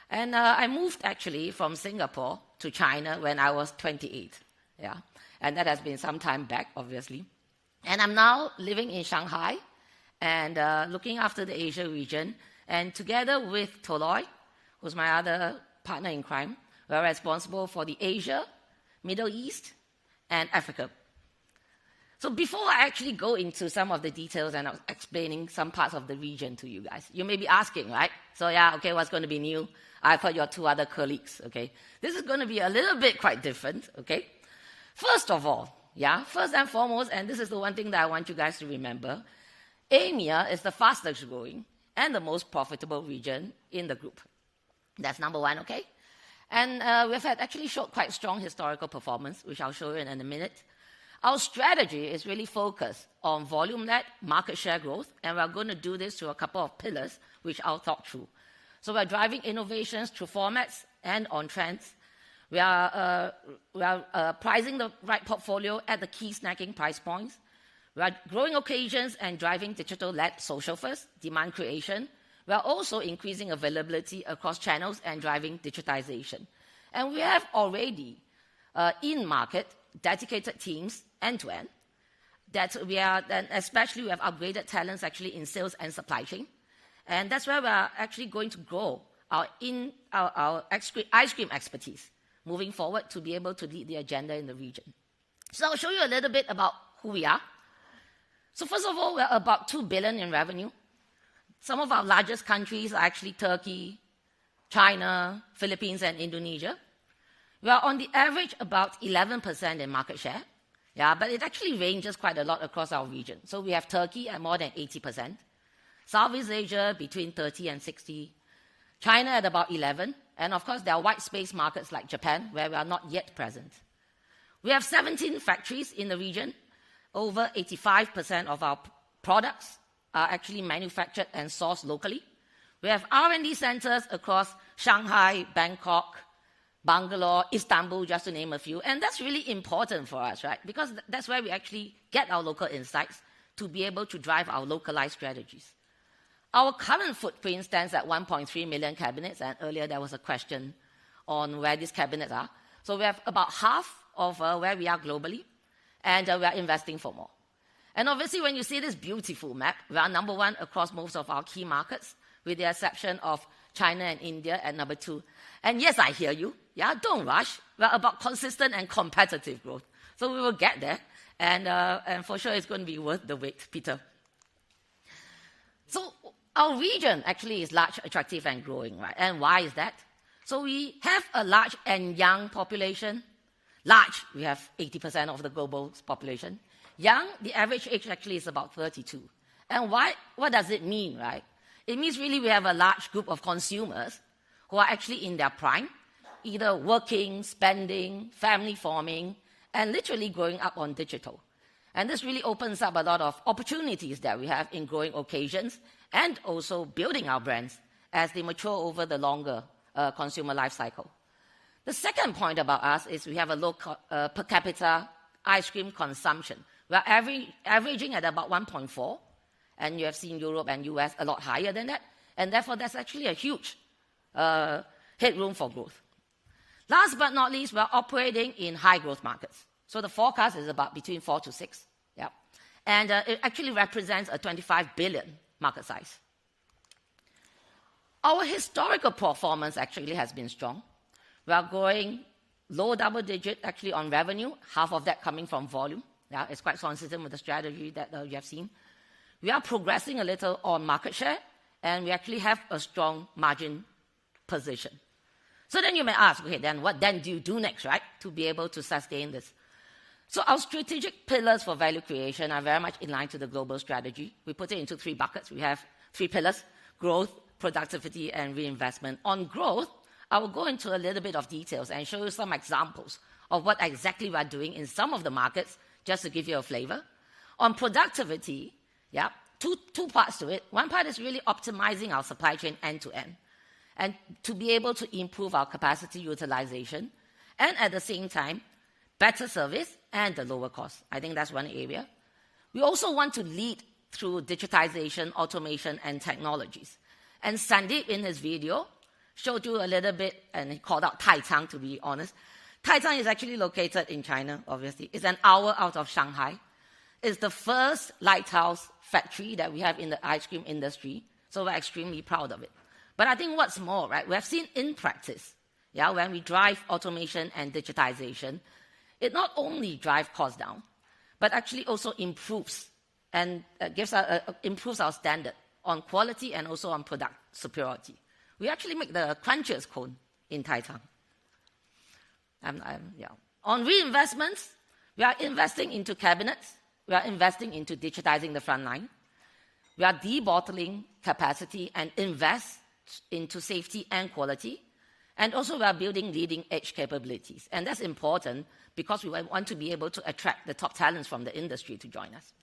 S9: And I moved actually from Singapore to China when I was 28, yeah. And that has been some time back, obviously. And I'm now living in Shanghai and looking after the Asia region. And together with Toloi, who's my other partner in crime, we're responsible for the Asia, Middle East, and Africa. So before I actually go into some of the details and explaining some parts of the region to you guys, you may be asking, right? So yeah, okay, what's going to be new? I've heard your two other colleagues, okay? This is going to be a little bit quite different, okay? First of all, yeah, first and foremost, and this is the one thing that I want you guys to remember, EMEA is the fastest growing and the most profitable region in the group. That's number one, okay? And we've had actually showed quite strong historical performance, which I'll show you in a minute. Our strategy is really focused on volume-led market share growth, and we're going to do this through a couple of pillars, which I'll talk through. So we're driving innovations through formats and on trends. We are pricing the right portfolio at the key snacking price points. We are growing occasions and driving digital-led social-first demand creation. We are also increasing availability across channels and driving digitization. And we have already, in market, dedicated teams end-to-end. That we are, and especially we have upgraded talents actually in sales and supply chain. And that's where we are actually going to grow our ice cream expertise moving forward to be able to lead the agenda in the region. So I'll show you a little bit about who we are. So first of all, we're about 2 billion in revenue. Some of our largest countries are actually Turkey, China, Philippines, and Indonesia. We are on the average about 11% in market share. Yeah, but it actually ranges quite a lot across our region. So we have Turkey at more than 80%, Southeast Asia between 30 and 60, China at about 11, and of course there are white space markets like Japan where we are not yet present. We have 17 factories in the region. Over 85% of our products are actually manufactured and sourced locally. We have R&D centers across Shanghai, Bangkok, Bangalore, Istanbul, just to name a few. And that's really important for us, right? Because that's where we actually get our local insights to be able to drive our localized strategies. Our current footprint stands at 1.3 million cabinets, and earlier there was a question on where these cabinets are. So we have about half of where we are globally, and we are investing for more. And obviously, when you see this beautiful map, we are number 1 across most of our key markets, with the exception of China and India at number 2. And yes, I hear you. Yeah, don't rush. We're about consistent and competitive growth. So we will get there, and for sure it's going to be worth the wait, Peter. So our region actually is large, attractive, and growing, right? And why is that? So we have a large and young population. Large, we have 80% of the global population. Young, the average age actually is about 32. And why? What does it mean, right? It means really we have a large group of consumers who are actually in their prime, either working, spending, family forming, and literally growing up on digital. And this really opens up a lot of opportunities that we have in growing occasions and also building our brands as they mature over the longer consumer life cycle. The second point about us is we have a low per capita ice cream consumption. We are averaging at about 1.4, and you have seen Europe and US a lot higher than that, and therefore that's actually a huge headroom for growth. Last but not least, we are operating in high growth markets. So the forecast is about between 4 to 6, yeah, and it actually represents a 25 billion market size. Our historical performance actually has been strong. We are growing low double digit actually on revenue, half of that coming from volume. Yeah, it's quite consistent with the strategy that you have seen. We are progressing a little on market share, and we actually have a strong margin position. So then you may ask, okay, then what then do you do next, right, to be able to sustain this? So our strategic pillars for value creation are very much in line to the global strategy. We put it into 3 buckets. We have 3 pillars: growth, productivity, and reinvestment. On growth, I will go into a little bit of details and show you some examples of what exactly we are doing in some of the markets, just to give you a flavor. On productivity, yeah, two parts to it. One part is really optimizing our supply chain end-to-end, and to be able to improve our capacity utilization, and at the same time, better service and the lower cost. I think that's one area. We also want to lead through digitization, automation, and technologies. And Sandeep, in his video, showed you a little bit, and he called out Taicang, to be honest. Taicang is actually located in China, obviously. It's an hour out of Shanghai. It's the first lighthouse factory that we have in the ice cream industry, so we're extremely proud of it. But I think what's more, right, we have seen in practice, yeah, when we drive automation and digitization, it not only drives costs down, but actually also improves and improves our standard on quality and also on product superiority. We actually make the crunchiest cone in Taicang. Yeah. On reinvestments, we are investing into cabinets. We are investing into digitizing the front line. We are debottling capacity and invest into safety and quality. And also we are building leading edge capabilities. And that's important because we want to be able to attract the top talents from the industry to join us.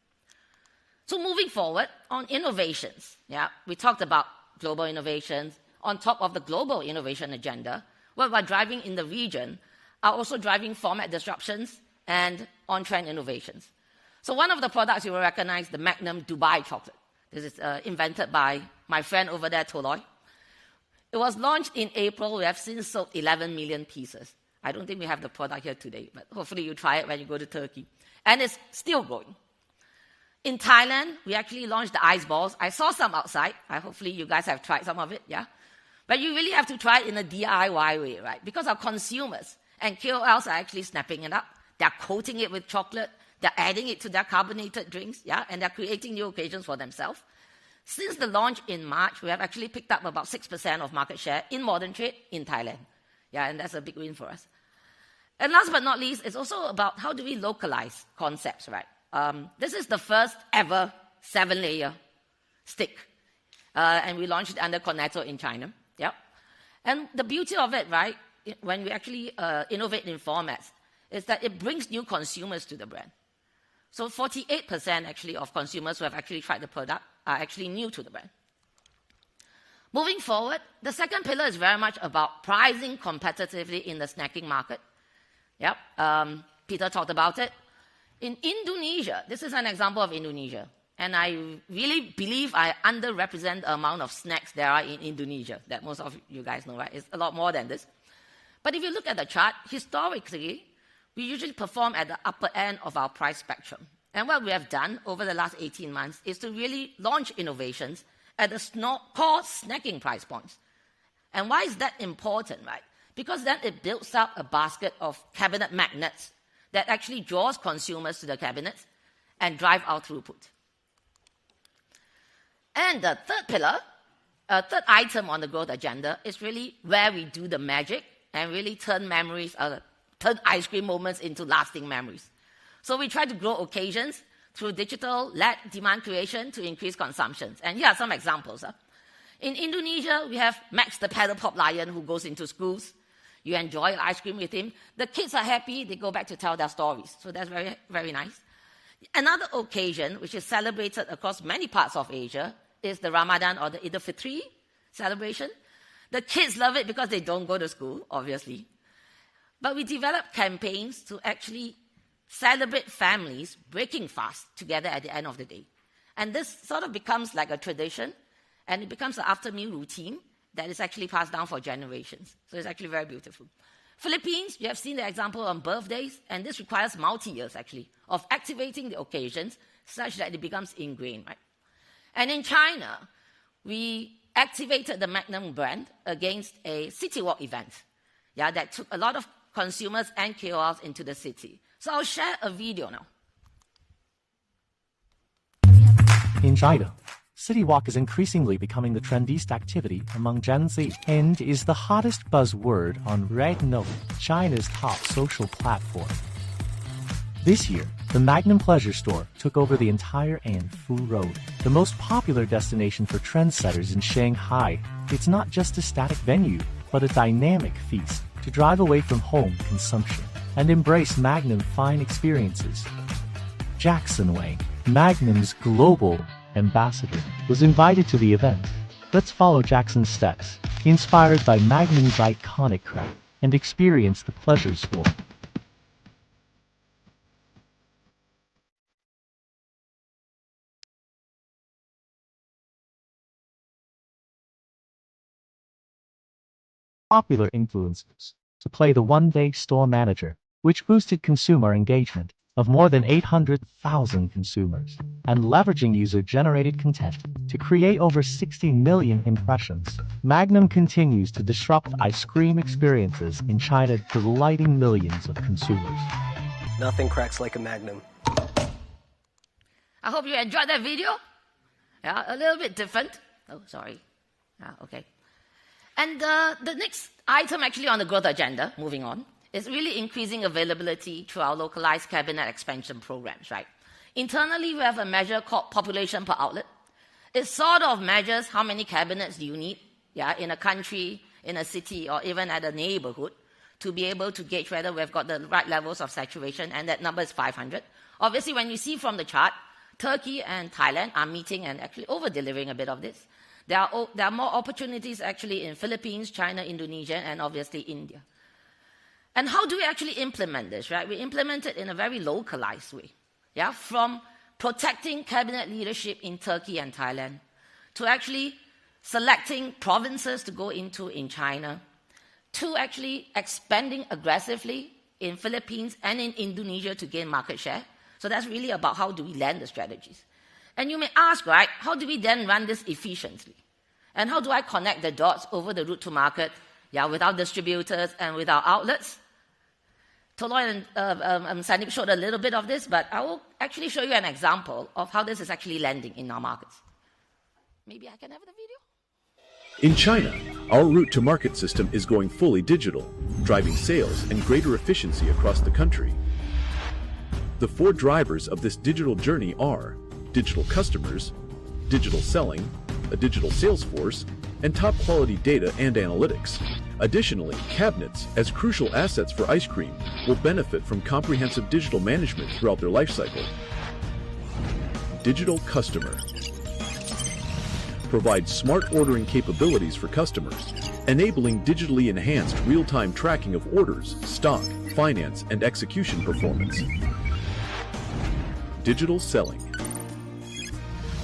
S9: So moving forward, on innovations, yeah, we talked about global innovations. On top of the global innovation agenda, what we're driving in the region are also driving format disruptions and on-trend innovations. So one of the products you will recognize, the Magnum Dubai chocolate. This is invented by my friend over there, Toloi. It was launched in April. We have since sold 11 million pieces. I don't think we have the product here today, but hopefully you try it when you go to Turkey. And it's still growing. In Thailand, we actually launched the ice balls. I saw some outside. Hopefully you guys have tried some of it, yeah? But you really have to try it in a DIY way, right? Because our consumers and KOLs are actually snapping it up. They're coating it with chocolate. They're adding it to their carbonated drinks, yeah, and they're creating new occasions for themselves. Since the launch in March, we have actually picked up about 6% of market share in modern trade in Thailand. Yeah, and that's a big win for us. And last but not least, it's also about how do we localize concepts, right? This is the first ever 7-layer stick. And we launched it under Cornetto in China. Yep. And the beauty of it, right, when we actually innovate in formats, is that it brings new consumers to the brand. So 48% actually of consumers who have actually tried the product are actually new to the brand. Moving forward, the second pillar is very much about pricing competitively in the snacking market. Yep, Peter talked about it. In Indonesia, this is an example of Indonesia. And I really believe I underrepresent the amount of snacks there are in Indonesia, that most of you guys know, right? It's a lot more than this. But if you look at the chart, historically, we usually perform at the upper end of our price spectrum. And what we have done over the last 18 months is to really launch innovations at the core snacking price points. And why is that important, right? Because then it builds up a basket of cabinet magnets that actually draws consumers to the cabinets and drive our throughput. And the third pillar, third item on the growth agenda is really where we do the magic and really turn turn ice cream moments into lasting memories. So we try to grow occasions through digital-led demand creation to increase consumptions. And here are some examples. In Indonesia, we have Max the Paddle Pop Lion who goes into schools. You enjoy ice cream with him. The kids are happy. They go back to tell their stories. So that's very, very nice. Another occasion, which is celebrated across many parts of Asia, is the Ramadan or the Eid al-Fitr celebration. The kids love it because they don't go to school, obviously. But we develop campaigns to actually celebrate families breaking fast together at the end of the day. And this sort of becomes like a tradition, and it becomes an after-meal routine that is actually passed down for generations. So it's actually very beautiful. Philippines, you have seen the example on birthdays, and this requires multi-years, actually, of activating the occasions such that it becomes ingrained, right? And in China, we activated the Magnum brand against a city walk event, that took a lot of consumers and KOLs into the city. So I'll share a video now.
S10: In China, City Walk is increasingly becoming the trendiest activity among Gen Z and is the hottest buzzword on RedNote, China's top social platform. This year, the Magnum Pleasure Store took over the entire Anfu Road, the most popular destination for trendsetters in Shanghai. It's not just a static venue, but a dynamic feast to drive away from home consumption and embrace Magnum fine experiences. Jackson Wang, Magnum's global ambassador, was invited to the event. Let's follow Jackson's steps, inspired by Magnum's iconic craft, and experience the pleasure store. Popular influencers to play the one-day store manager, which boosted consumer engagement of more than 800,000 consumers, and leveraging user-generated content to create over 60 million impressions. Magnum continues to disrupt ice cream experiences in China, delighting millions of consumers.
S13: Nothing cracks like a Magnum.
S9: I hope you enjoyed that video. Yeah, a little bit different. Oh, sorry. Okay. And the next item actually on the growth agenda, moving on, is really increasing availability through our localized cabinet expansion programs, right? Internally, we have a measure called population per outlet. It sort of measures how many cabinets you need, in a country, in a city, or even at a neighborhood to be able to gauge whether we've got the right levels of saturation, and that number is 500. Obviously, when you see from the chart, Turkey and Thailand are meeting and actually over-delivering a bit of this. There are more opportunities actually in Philippines, China, Indonesia, and obviously India. And how do we actually implement this, right? We implement it in a very localized way, from protecting cabinet leadership in Turkey and Thailand to actually selecting provinces to go into in China to actually expanding aggressively in Philippines and in Indonesia to gain market share. So that's really about how do we land the strategies. And you may ask, right, how do we then run this efficiently? And how do I connect the dots over the route to market, with our distributors and with our outlets? Toloi and Sandeep showed a little bit of this, but I will actually show you an example of how this is actually landing in our markets. Maybe I can have the video?
S12: In China, our route to market system is going fully digital, driving sales and greater efficiency across the country. The 4 drivers of this digital journey are digital customers, digital selling, a digital sales force, and top quality data and analytics. Additionally, cabinets, as crucial assets for ice cream, will benefit from comprehensive digital management throughout their life cycle. Digital customer provides smart ordering capabilities for customers, enabling digitally enhanced real-time tracking of orders, stock, finance, and execution performance. Digital selling.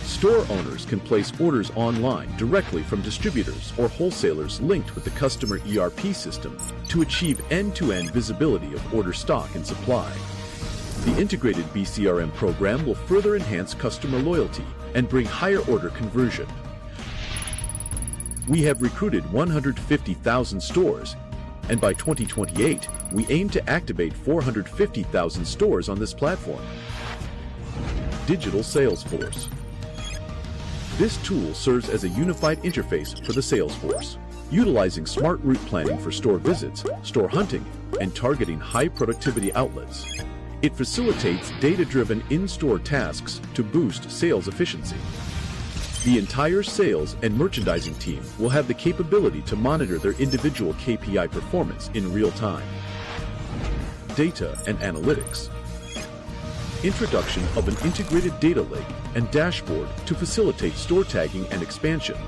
S12: Store owners can place orders online directly from distributors or wholesalers linked with the customer ERP system to achieve end-to-end visibility of order stock and supply. The integrated BCRM program will further enhance customer loyalty and bring higher order conversion. We have recruited 150,000 stores, and by 2028, we aim to activate 450,000 stores on this platform. Digital sales force. This tool serves as a unified interface for the sales force, utilizing smart route planning for store visits, store hunting, and targeting high productivity outlets. It facilitates data-driven in-store tasks to boost sales efficiency. The entire sales and merchandising team will have the capability to monitor their individual KPI performance in real time. Data and analytics. Introduction of an integrated data lake and dashboard to facilitate store tagging and expansion.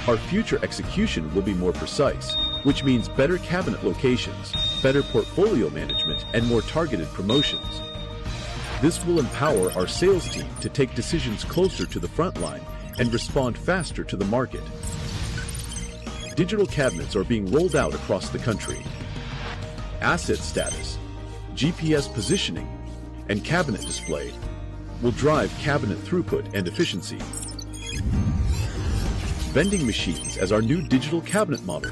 S12: Our future execution will be more precise, which means better cabinet locations, better portfolio management, and more targeted promotions. This will empower our sales team to take decisions closer to the front line and respond faster to the market. Digital cabinets are being rolled out across the country. Asset status, GPS positioning, and cabinet display will drive cabinet throughput and efficiency. Vending machines as our new digital cabinet model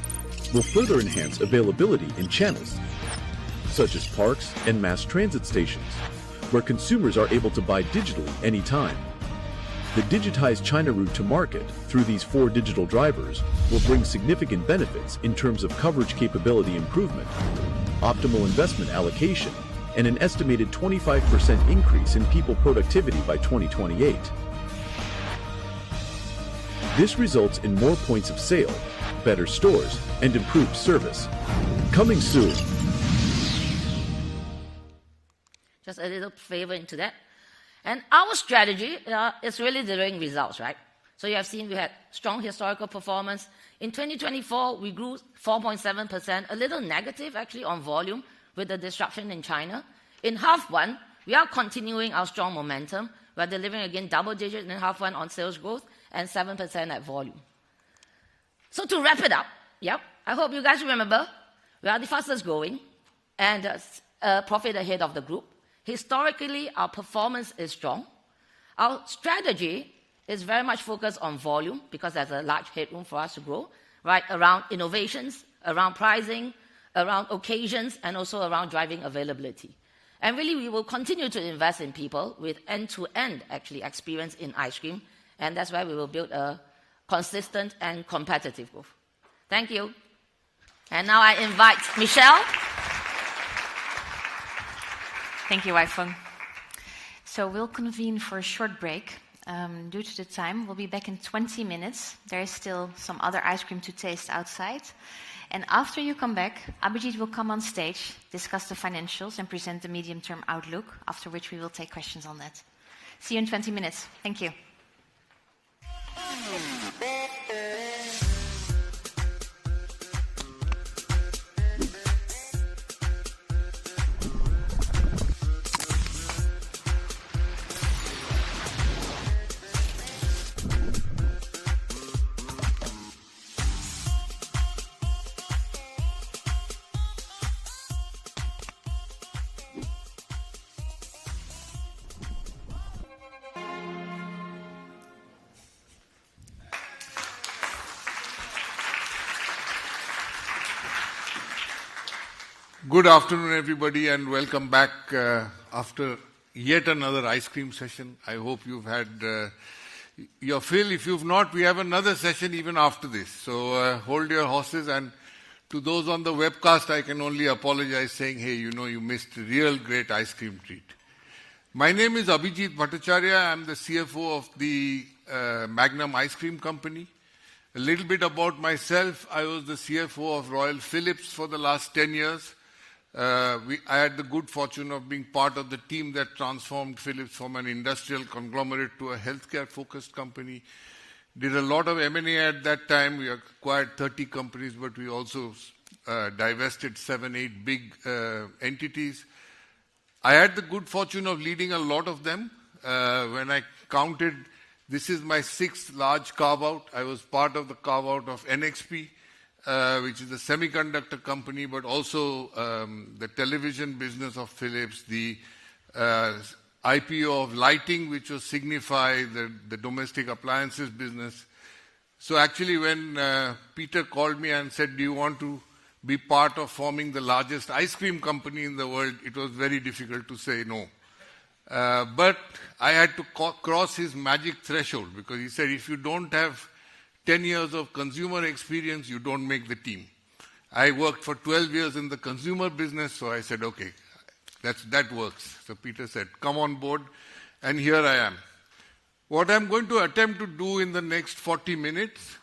S12: will further enhance availability in channels such as parks and mass transit stations, where consumers are able to buy digitally anytime. The digitized China route to market through these 4 digital drivers will bring significant benefits in terms of coverage capability improvement, optimal investment allocation, and an estimated 25% increase in people productivity by 2028. This results in more points of sale, better stores, and improved service. Coming soon.
S9: Just a little flavor into that. And our strategy is really delivering results, right? So you have seen we had strong historical performance. In 2024, we grew 4.7%, a little negative actually on volume with the disruption in China. In half one, we are continuing our strong momentum. We are delivering again double digit in half one on sales growth and 7% at volume. So to wrap it up, I hope you guys remember, we are the fastest growing and profit ahead of the group. Historically, our performance is strong. Our strategy is very much focused on volume because there's a large headroom for us to grow, right? Around innovations, around pricing, around occasions, and also around driving availability. And really, we will continue to invest in people with end-to-end actually experience in ice cream, and that's why we will build a consistent and competitive growth. Thank you. And now I invite Michelle.
S1: Thank you, Wai Feng. So we'll convene for a short break. Due to the time, we'll be back in 20 minutes. There is still some other ice cream to taste outside. And after you come back, Abhijit will come on stage, discuss the financials, and present the medium-term outlook, after which we will take questions on that. See you in 20 minutes. Thank you.
S14: Good afternoon, everybody, and welcome back after yet another ice cream session. I hope you've had your fill. If you've not, we have another session even after this. So hold your horses. And to those on the webcast, I can only apologize saying, hey, you know, you missed a real great ice cream treat. My name is Abhijit Bhattacharya. I'm the CFO of the Magnum Ice Cream Company. A little bit about myself. I was the CFO of Royal Philips for the last 10 years. I had the good fortune of being part of the team that transformed Philips from an industrial conglomerate to a healthcare-focused company. Did a lot of M&A at that time. We acquired 30 companies, but we also divested 7, 8 big entities. I had the good fortune of leading a lot of them. When I counted, this is my 6th large carve-out. I was part of the carve-out of NXP, which is a semiconductor company, but also the television business of Philips, the IPO of lighting, which was Signify, the domestic appliances business. So actually when Peter called me and said, do you want to be part of forming the largest ice cream company in the world, it was very difficult to say no. But I had to cross his magic threshold, because he said, if you don't have 10 years of consumer experience, you don't make the team. I worked for 12 years in the consumer business, so I said, okay, that works. So Peter said, come on board, and here I am. What I'm going to attempt to do in the next 40 minutes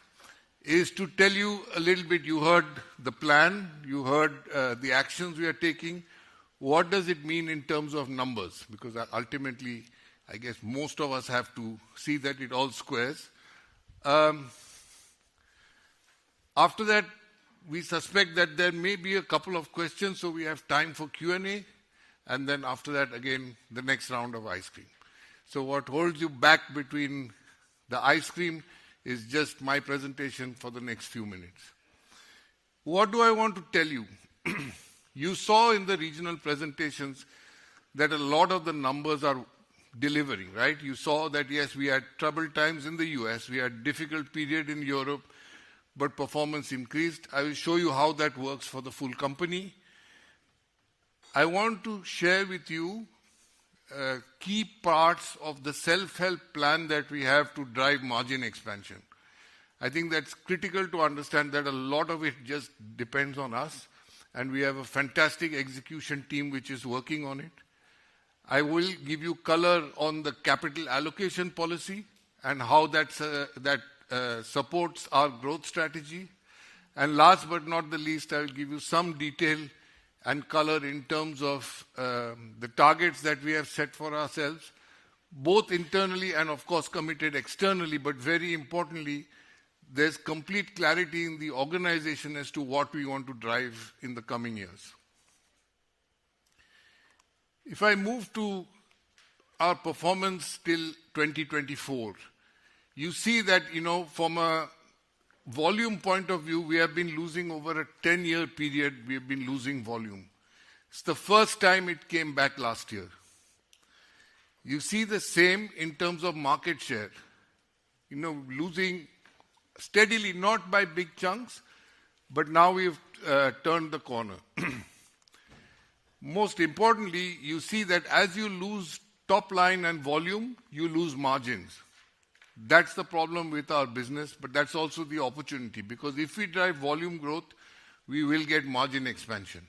S14: is to tell you a little bit. You heard the plan, you heard the actions we are taking. What does it mean in terms of numbers? Because ultimately, I guess most of us have to see that it all squares. After that, we suspect that there may be a couple of questions, so we have time for Q&A, and then after that, again, the next round of ice cream. So what holds you back between the ice cream is just my presentation for the next few minutes. What do I want to tell you? You saw in the regional presentations that a lot of the numbers are delivering, right? You saw that, yes, we had troubled times in the US, we had difficult period in Europe, but performance increased. I will show you how that works for the full company. I want to share with you key parts of the self-help plan that we have to drive margin expansion. I think that's critical to understand that a lot of it just depends on us, and we have a fantastic execution team which is working on it. I will give you color on the capital allocation policy and how that supports our growth strategy. And last but not the least, I will give you some detail and color in terms of the targets that we have set for ourselves, both internally and of course committed externally, but very importantly, there's complete clarity in the organization as to what we want to drive in the coming years. If I move to our performance till 2024, you see that, you know, from a volume point of view, we have been losing over a 10-year period, we have been losing volume. It's the first time it came back last year. You see the same in terms of market share. You know, losing steadily, not by big chunks, but now we've turned the corner. Most importantly, you see that as you lose top line and volume, you lose margins. That's the problem with our business, but that's also the opportunity, because if we drive volume growth, we will get margin expansion.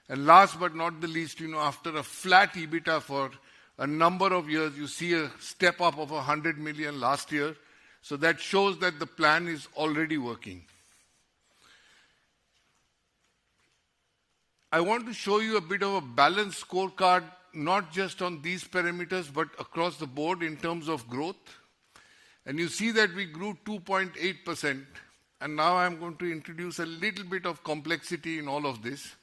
S14: And last but not the least, you know, after a flat EBITDA for a number of years, you see a step up of 100 million last year. So that shows that the plan is already working. I want to show you a bit of a balanced scorecard, not just on these parameters, but across the board in terms of growth. And you see that we grew 2.8%. And now I'm going to introduce a little bit of complexity in all of this.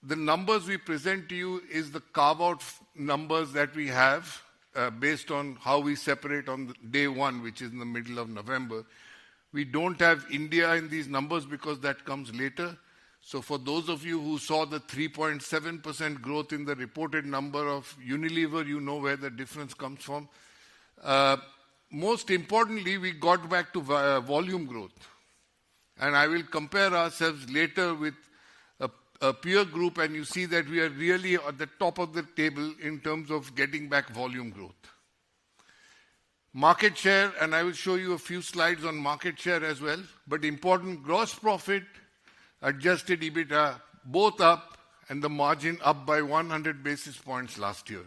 S14: The numbers we present to you is the carve-out numbers that we have based on how we separate on day one, which is in the middle of November. We don't have India in these numbers because that comes later. So for those of you who saw the 3.7% growth in the reported number of Unilever, you know where the difference comes from. Most importantly, we got back to volume growth. And I will compare ourselves later with a peer group, and you see that we are really at the top of the table in terms of getting back volume growth. Market share, and I will show you a few slides on market share as well, but important, gross profit, adjusted EBITDA, both up, and the margin up by 100 basis points last year.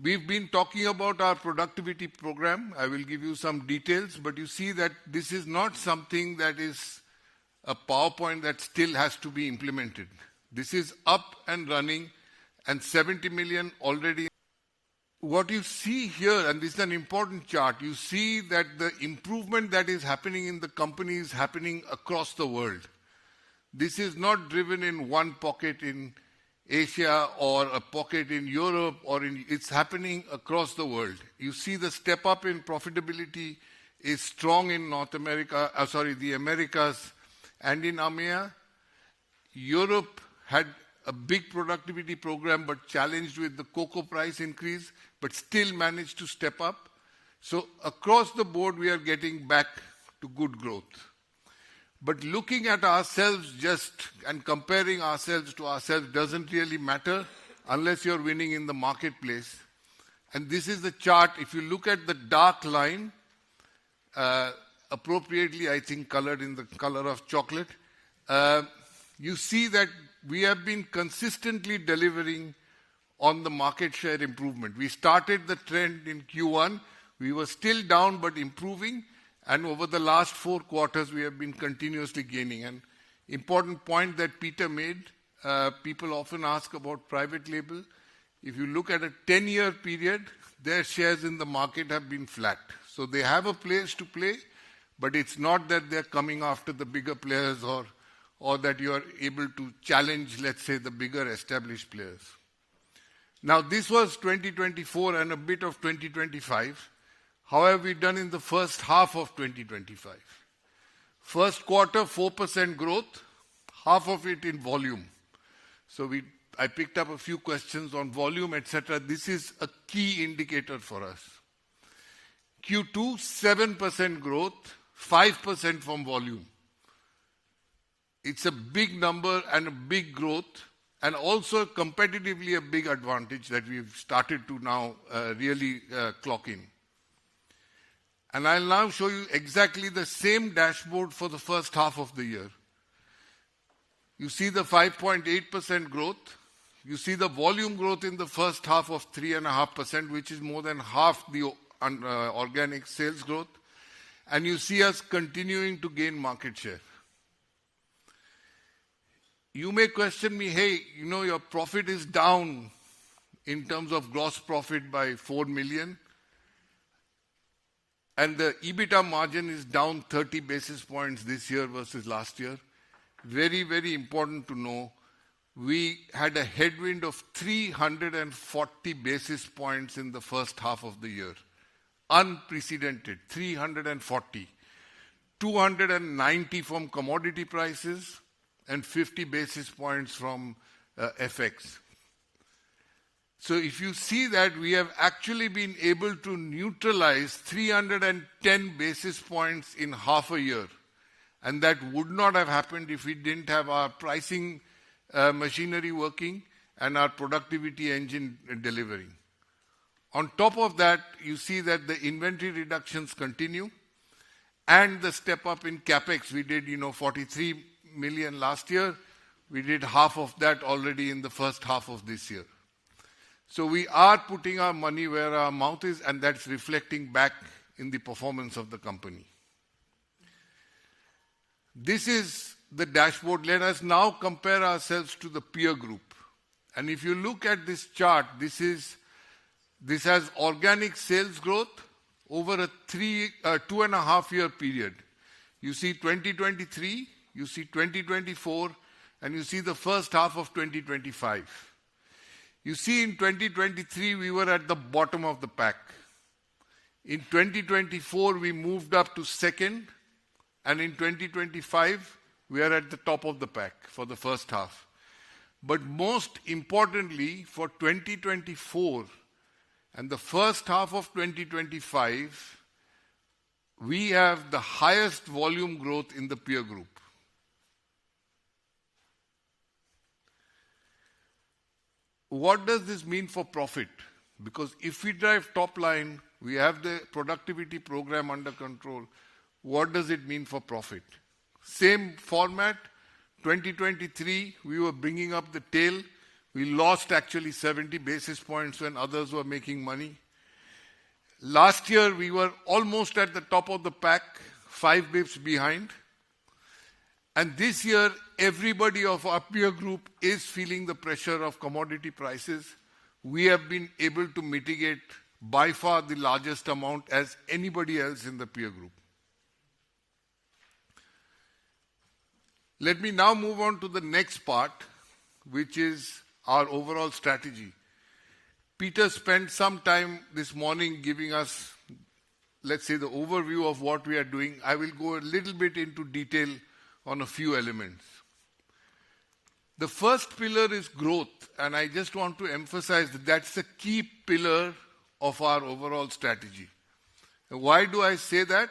S14: We've been talking about our productivity program. I will give you some details, but you see that this is not something that is a PowerPoint that still has to be implemented. This is up and running, and 70 million already. What you see here, and this is an important chart, you see that the improvement that is happening in the company is happening across the world. This is not driven in one pocket in Asia or a pocket in Europe, it's happening across the world. You see the step up in profitability is strong in North America, the Americas and in AMEA. Europe had a big productivity program but challenged with the cocoa price increase, but still managed to step up. So across the board we are getting back to good growth. But looking at ourselves and comparing ourselves to ourselves doesn't really matter unless you're winning in the marketplace. And this is the chart. If you look at the dark line, appropriately I think colored in the color of chocolate, you see that we have been consistently delivering on the market share improvement. We started the trend in Q1. We were still down but improving. And over the last 4 quarters, we have been continuously gaining. An important point that Peter made, people often ask about private label. If you look at a 10-year period, their shares in the market have been flat. So they have a place to play, but it's not that they're coming after the bigger players or that you are able to challenge, let's say, the bigger established players. Now, this was 2024 and a bit of 2025. How have we done in the first half of 2025? First quarter, 4% growth, half of it in volume. So I picked up a few questions on volume, etc. This is a key indicator for us. Q2, 7% growth, 5% from volume. It's a big number and a big growth, and also competitively a big advantage that we've started to now really clock in. And I'll now show you exactly the same dashboard for the first half of the year. You see the 5.8% growth. You see the volume growth in the first half of 3.5%, which is more than half the organic sales growth. And you see us continuing to gain market share. You may question me, hey, your profit is down in terms of gross profit by 4 million. And the EBITDA margin is down 30 basis points this year versus last year. Very, very important to know. We had a headwind of 340 basis points in the first half of the year. Unprecedented, 340. 290 from commodity prices and 50 basis points from FX. So if you see that, we have actually been able to neutralize 310 basis points in half a year. And that would not have happened if we didn't have our pricing machinery working and our productivity engine delivering. On top of that, you see that the inventory reductions continue and the step up in CapEx. We did 43 million last year. We did half of that already in the first half of this year. So we are putting our money where our mouth is, and that's reflecting back in the performance of the company. This is the dashboard. Let us now compare ourselves to the peer group. And if you look at this chart, this has organic sales growth over a 2.5 year period. You see 2023, you see 2024, and you see the first half of 2025. You see, in 2023, we were at the bottom of the pack. In 2024, we moved up to second, and in 2025, we are at the top of the pack for the first half. But most importantly, for 2024 and the first half of 2025, we have the highest volume growth in the peer group. what does this mean for profit? Because if we drive top line, we have the productivity program under control, what does it mean for profit? Same format, 2023, we were bringing up the tail. We lost actually 70 basis points when others were making money. Last year, we were almost at the top of the pack, 5 bips behind. And this year, everybody of our peer group is feeling the pressure of commodity prices. We have been able to mitigate by far the largest amount as anybody else in the peer group. Let me now move on to the next part, which is our overall strategy. Peter spent some time this morning giving us, let's say, the overview of what we are doing. I will go a little bit into detail on a few elements. The first pillar is growth, and I just want to emphasize that that's the key pillar of our overall strategy. Why do I say that?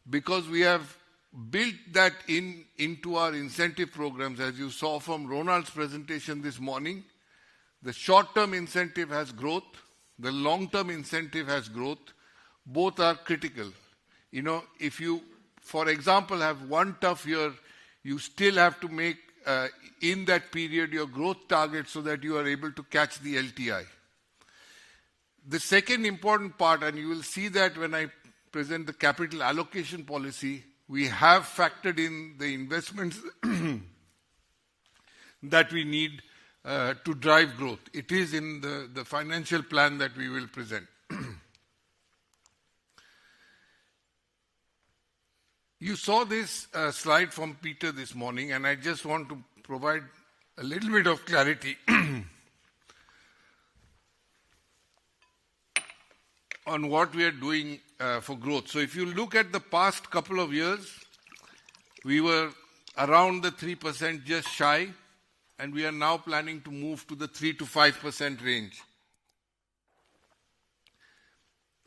S14: Because we have built that into our incentive programs. As you saw from Ronald's presentation this morning, the short-term incentive has growth, the long-term incentive has growth. Both are critical. You know, if you, for example, have one tough year, you still have to make in that period your growth target so that you are able to catch the LTI. The second important part, and you will see that when I present the capital allocation policy, we have factored in the investments that we need to drive growth. It is in the financial plan that we will present. You saw this slide from Peter this morning, and I just want to provide a little bit of clarity on what we are doing for growth. So if you look at the past couple of years, we were around the 3%, just shy, and we are now planning to move to the 3 to 5% range.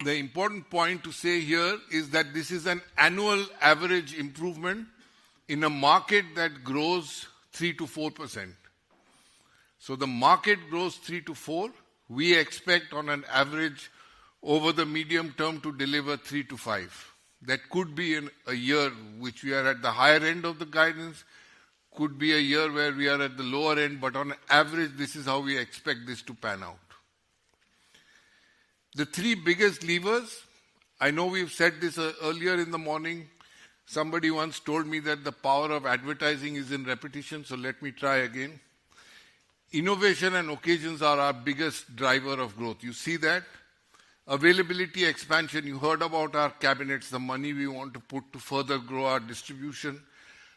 S14: The important point to say here is that this is an annual average improvement in a market that grows 3 to 4%. So the market grows 3 to 4. We expect on an average over the medium term to deliver 3 to 5. That could be in a year which we are at the higher end of the guidance, could be a year where we are at the lower end, but on average, this is how we expect this to pan out. The three biggest levers, I know we've said this earlier in the morning. Somebody once told me that the power of advertising is in repetition, so let me try again. Innovation and occasions are our biggest driver of growth. You see that? Availability expansion, you heard about our cabinets, the money we want to put to further grow our distribution.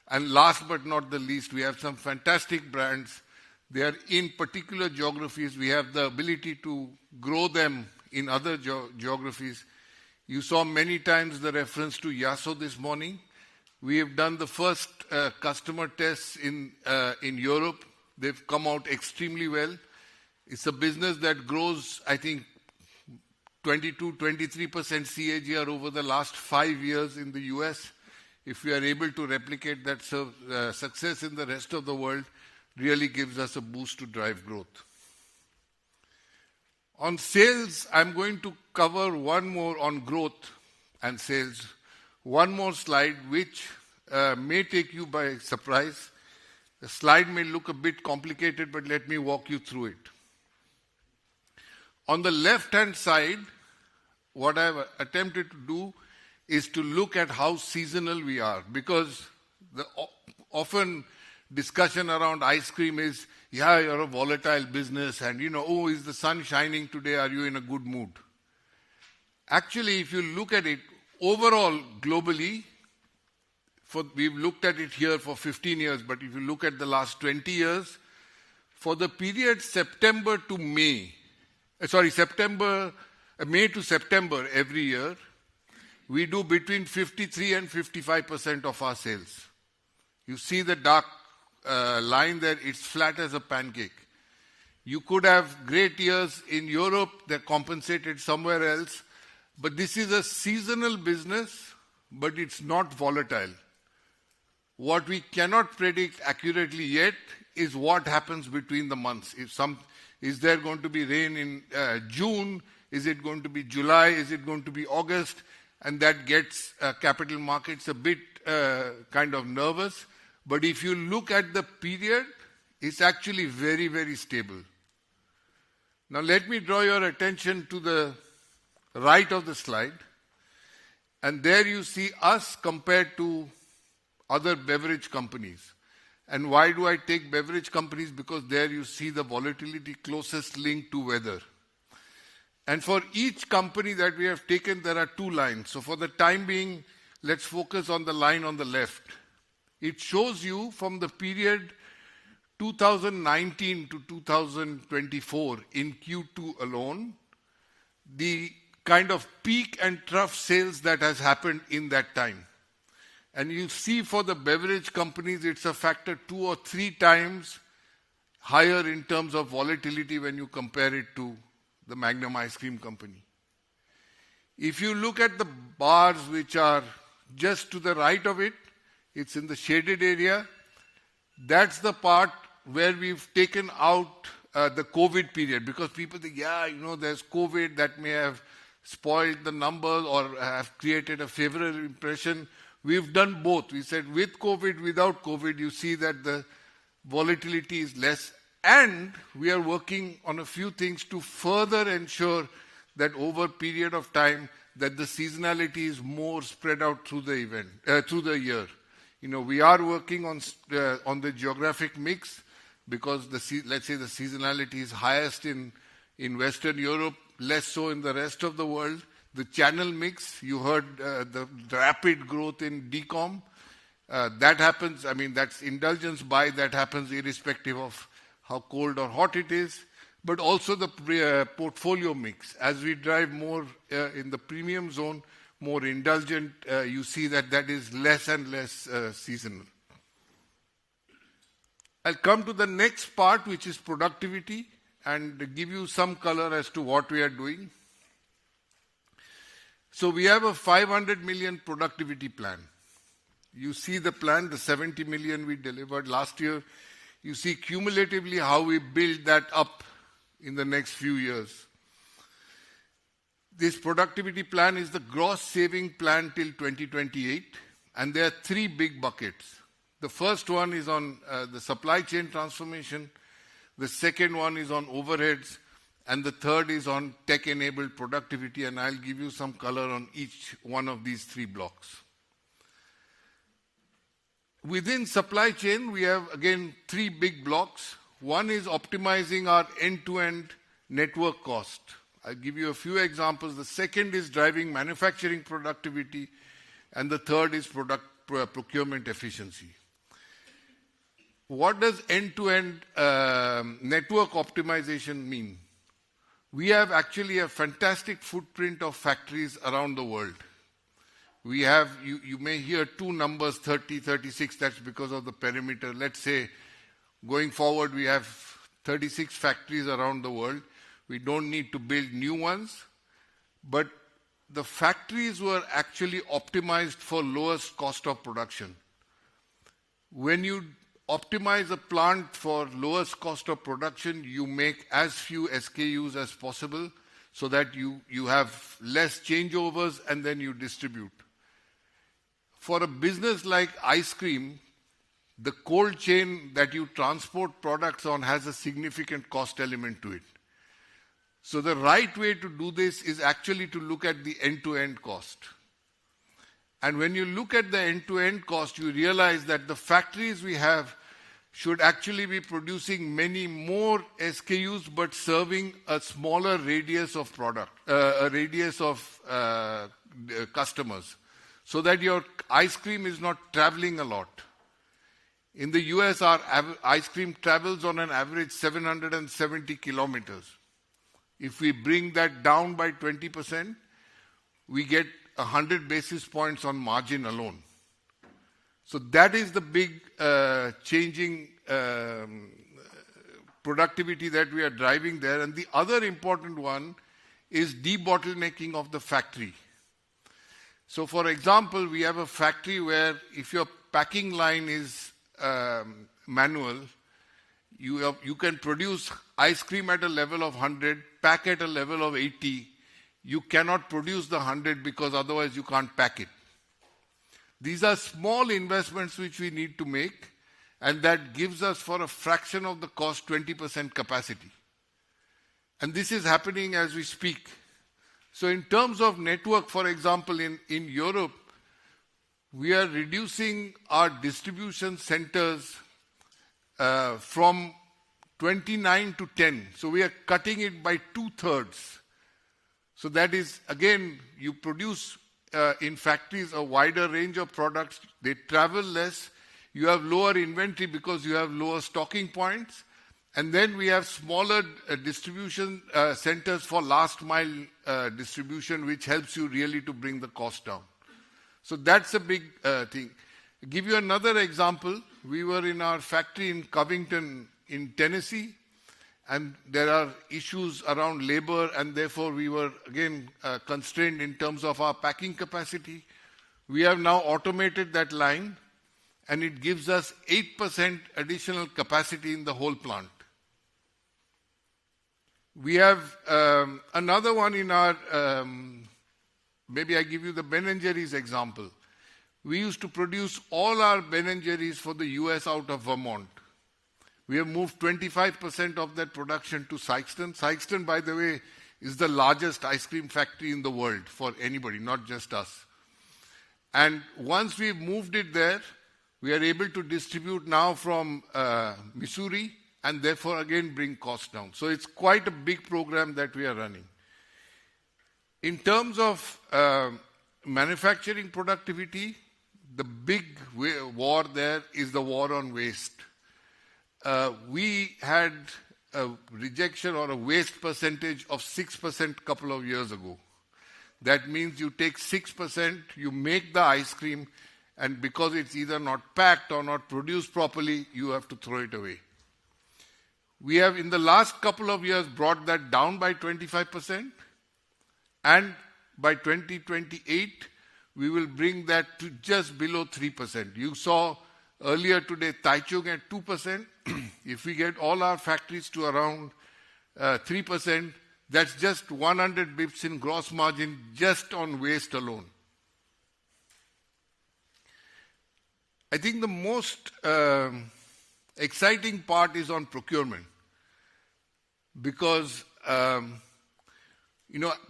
S14: And last but not the least, we have some fantastic brands. They are in particular geographies. We have the ability to grow them in other geographies. You saw many times the reference to Yasso this morning. We have done the first customer tests in Europe. They've come out extremely well. It's a business that grows, I think, 22-23% CAGR over the last 5 years in the US. If we are able to replicate that success in the rest of the world, really gives us a boost to drive growth. On sales, I'm going to cover one more on growth and sales. One more slide which may take you by surprise. The slide may look a bit complicated, but let me walk you through it. On the left-hand side, what I've attempted to do is to look at how seasonal we are, because the often discussion around ice cream is, yeah, you're a volatile business and, you know, oh, is the sun shining today? Are you in a good mood? Actually, if you look at it overall globally, we've looked at it here for 15 years, but if you look at the last 20 years, for the period May to September every year, we do between 53 and 55% of our sales. You see the dark line there, it's flat as a pancake. You could have great years in Europe, they're compensated somewhere else, but this is a seasonal business, but it's not volatile. What we cannot predict accurately yet is what happens between the months. Is there going to be rain in June? Is it going to be July? Is it going to be August? And that gets capital markets a bit kind of nervous. But if you look at the period, it's actually very, very stable. Now let me draw your attention to the right of the slide. And there you see us compared to other beverage companies. And why do I take beverage companies? Because there you see the volatility closest linked to weather. And for each company that we have taken, there are two lines. So for the time being, let's focus on the line on the left. It shows you from the period 2019 to 2024 in Q2 alone, the kind of peak and trough sales that has happened in that time. And you see for the beverage companies, it's a factor 2 or 3 times higher in terms of volatility when you compare it to the Magnum ice cream company. If you look at the bars which are just to the right of it, it's in the shaded area. That's the part where we've taken out the COVID period, because people think, there's COVID that may have spoiled the numbers or have created a favorable impression. We've done both. We said with COVID, without COVID, you see that the volatility is less. And we are working on a few things to further ensure that over a period of time that the seasonality is more spread out through the year. We are working on the geographic mix, because let's say the seasonality is highest in Western Europe, less so in the rest of the world. The channel mix, you heard the rapid growth in DCOM. That happens, that's indulgence buy that happens irrespective of how cold or hot it is. But also the portfolio mix. As we drive more in the premium zone, more indulgent, you see that is less and less seasonal. I'll come to the next part, which is productivity, and give you some color as to what we are doing. So we have a 500 million productivity plan. You see the plan, the 70 million we delivered last year. You see cumulatively how we build that up in the next few years. This productivity plan is the gross saving plan till 2028, and there are 3 big buckets. The first one is on the supply chain transformation, the second one is on overheads, and the third is on tech-enabled productivity, and I'll give you some color on each one of these 3 blocks. Within supply chain, we have, again, 3 big blocks. One is optimizing our end-to-end network cost. I'll give you a few examples. The second is driving manufacturing productivity, and the third is procurement efficiency. What does end-to-end network optimization mean? We have actually a fantastic footprint of factories around the world. We have, you may hear 2 numbers, 30, 36, that's because of the perimeter. Let's say going forward we have 36 factories around the world. We don't need to build new ones, but the factories were actually optimized for lowest cost of production. When you optimize a plant for lowest cost of production, you make as few SKUs as possible so that you have less changeovers and then you distribute. For a business like ice cream, the cold chain that you transport products on has a significant cost element to it. So the right way to do this is actually to look at the end-to-end cost. And when you look at the end-to-end cost, you realize that the factories we have should actually be producing many more SKUs but serving a smaller radius of customers, so that your ice cream is not traveling a lot. In the US, our ice cream travels on an average 770 kilometers. If we bring that down by 20%, we get 100 basis points on margin alone. So that is the big changing productivity that we are driving there. And the other important one is debottlenecking of the factory. So for example, we have a factory where if you're packing line is manual, you can produce ice cream at a level of 100, pack at a level of 80. You cannot produce the 100 because otherwise you can't pack it. These are small investments which we need to make, and that gives us, for a fraction of the cost, 20% capacity. And this is happening as we speak. So in terms of network, for example, in Europe, we are reducing our distribution centers from 29 to 10. So we are cutting it by 2/3. So that is, again, you produce in factories a wider range of products. They travel less. You have lower inventory because you have lower stocking points. And then we have smaller distribution centers for last mile distribution, which helps you really to bring the cost down. So that's a big thing. I'll give you another example. We were in our factory in Covington in Tennessee, and there are issues around labor, and therefore we were again constrained in terms of our packing capacity. We have now automated that line, and it gives us 8% additional capacity in the whole plant. We have another one in our, maybe I give you the Ben & Jerry's example. We used to produce all our Ben & Jerry's for the US out of Vermont. We have moved 25% of that production to Sikeston. Sikeston, by the way, is the largest ice cream factory in the world for anybody, not just us. And once we've moved it there, we are able to distribute now from Missouri, and therefore again bring costs down. So it's quite a big program that we are running. In terms of manufacturing productivity, the big war there is the war on waste. We had a rejection or a waste percentage of 6% a couple of years ago. That means you take 6%, you make the ice cream, and because it's either not packed or not produced properly, you have to throw it away. We have, in the last couple of years, brought that down by 25%, and by 2028, we will bring that to just below 3%. You saw earlier today Taichung at 2%. If we get all our factories to around 3%, that's just 100 bips in gross margin just on waste alone. I think the most exciting part is on procurement. Because,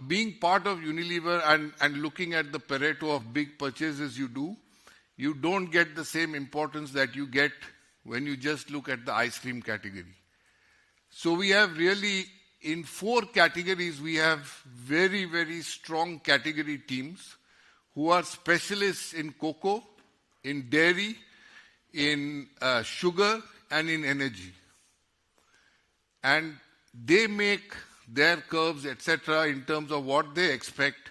S14: being part of Unilever and looking at the Pareto of big purchases you don't get the same importance that you get when you just look at the ice cream category. So we have really, in 4 categories, we have very, very strong category teams who are specialists in cocoa, in dairy, in sugar, and in energy. And they make their curves, etc., in terms of what they expect.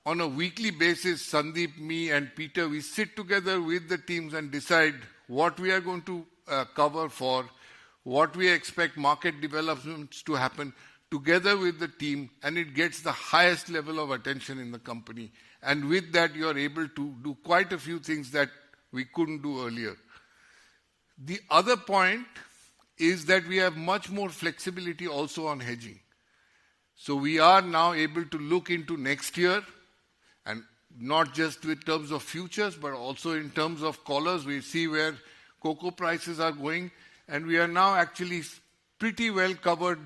S14: On a weekly basis, Sandeep, me, and Peter, we sit together with the teams and decide what we are going to cover for, what we expect market developments to happen, together with the team, and it gets the highest level of attention in the company. And with that, you are able to do quite a few things that we couldn't do earlier. The other point is that we have much more flexibility also on hedging. So we are now able to look into next year, and not just in terms of futures, but also in terms of collars. We see where cocoa prices are going, and we are now actually pretty well covered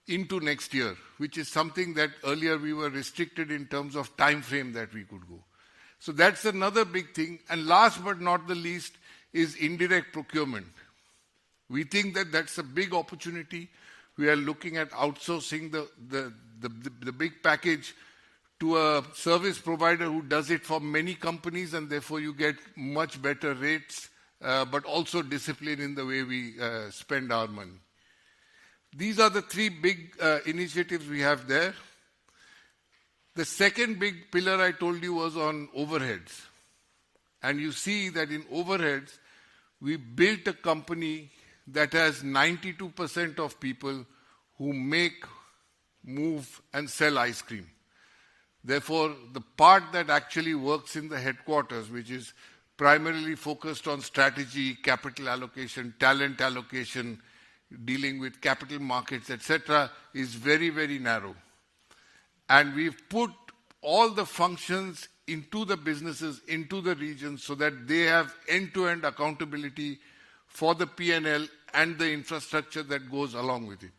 S14: into next year, which is something that earlier we were restricted in terms of time frame that we could go. So that's another big thing. And last but not the least is indirect procurement. We think that that's a big opportunity. We are looking at outsourcing the big package to a service provider who does it for many companies, and therefore you get much better rates, but also discipline in the way we spend our money. These are the 3 big initiatives we have there. The second big pillar I told you was on overheads. And you see that in overheads, we built a company that has 92% of people who make, move, and sell ice cream. Therefore, the part that actually works in the headquarters, which is primarily focused on strategy, capital allocation, talent allocation, dealing with capital markets, etc., is very, very narrow. And we've put all the functions into the businesses, into the regions, so that they have end-to-end accountability for the P&L and the infrastructure that goes along with it.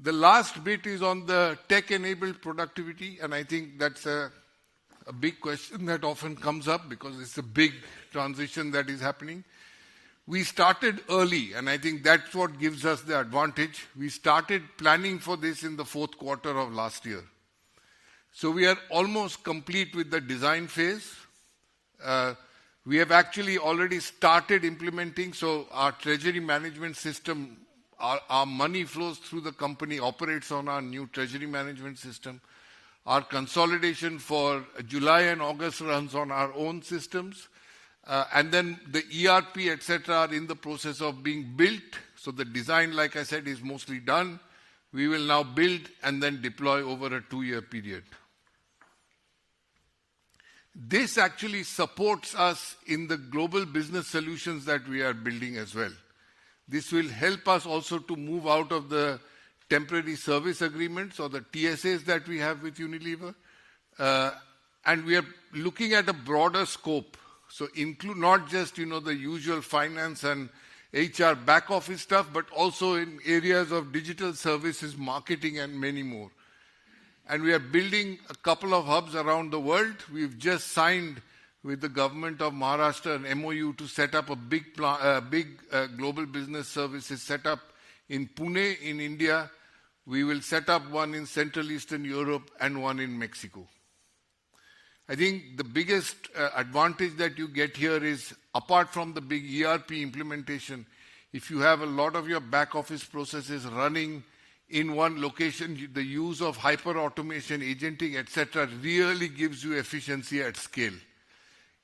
S14: The last bit is on the tech-enabled productivity, and I think that's a big question that often comes up because it's a big transition that is happening. We started early, and I think that's what gives us the advantage. We started planning for this in the fourth quarter of last year. So we are almost complete with the design phase. We have actually already started implementing, so our treasury management system, our money flows through the company, operates on our new treasury management system. Our consolidation for July and August runs on our own systems. And then the ERP, etc., are in the process of being built. So the design, like I said, is mostly done. We will now build and then deploy over a 2-year period. This actually supports us in the global business solutions that we are building as well. This will help us also to move out of the temporary service agreements or the TSAs that we have with Unilever. And we are looking at a broader scope. So include not just, the usual finance and HR back office stuff, but also in areas of digital services, marketing, and many more. And we are building a couple of hubs around the world. We've just signed with the government of Maharashtra an MOU to set up a big global business services setup in Pune, in India. We will set up one in Central Eastern Europe and one in Mexico. I think the biggest advantage that you get here is, apart from the big ERP implementation, if you have a lot of your back office processes running in one location, the use of hyper-automation, agenting, etc., really gives you efficiency at scale.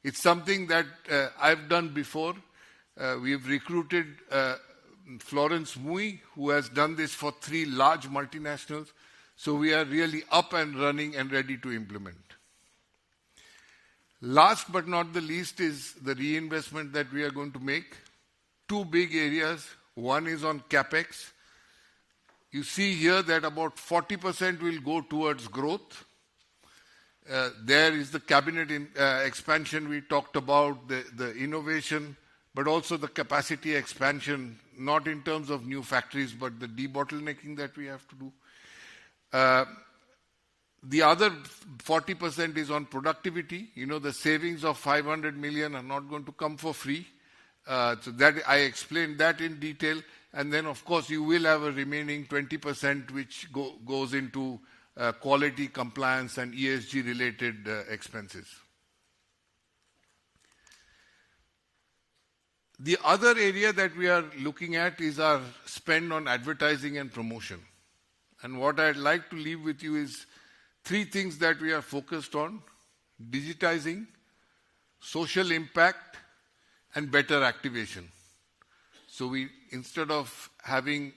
S14: It's something that I've done before. We've recruited Florence Mui, who has done this for 3 large multinationals. So we are really up and running and ready to implement. Last but not the least is the reinvestment that we are going to make. 2 big areas. One is on CapEx. You see here that about 40% will go towards growth. There is the cabinet expansion we talked about, the innovation, but also the capacity expansion, not in terms of new factories, but the debottlenecking that we have to do. The other 40% is on productivity. The savings of 500 million are not going to come for free. So that I explained that in detail. And then, of course, you will have a remaining 20% which goes into quality, compliance, and ESG-related expenses. The other area that we are looking at is our spend on advertising and promotion. And what I'd like to leave with you is 3 things that we are focused on: digitizing, social impact, and better activation. So instead of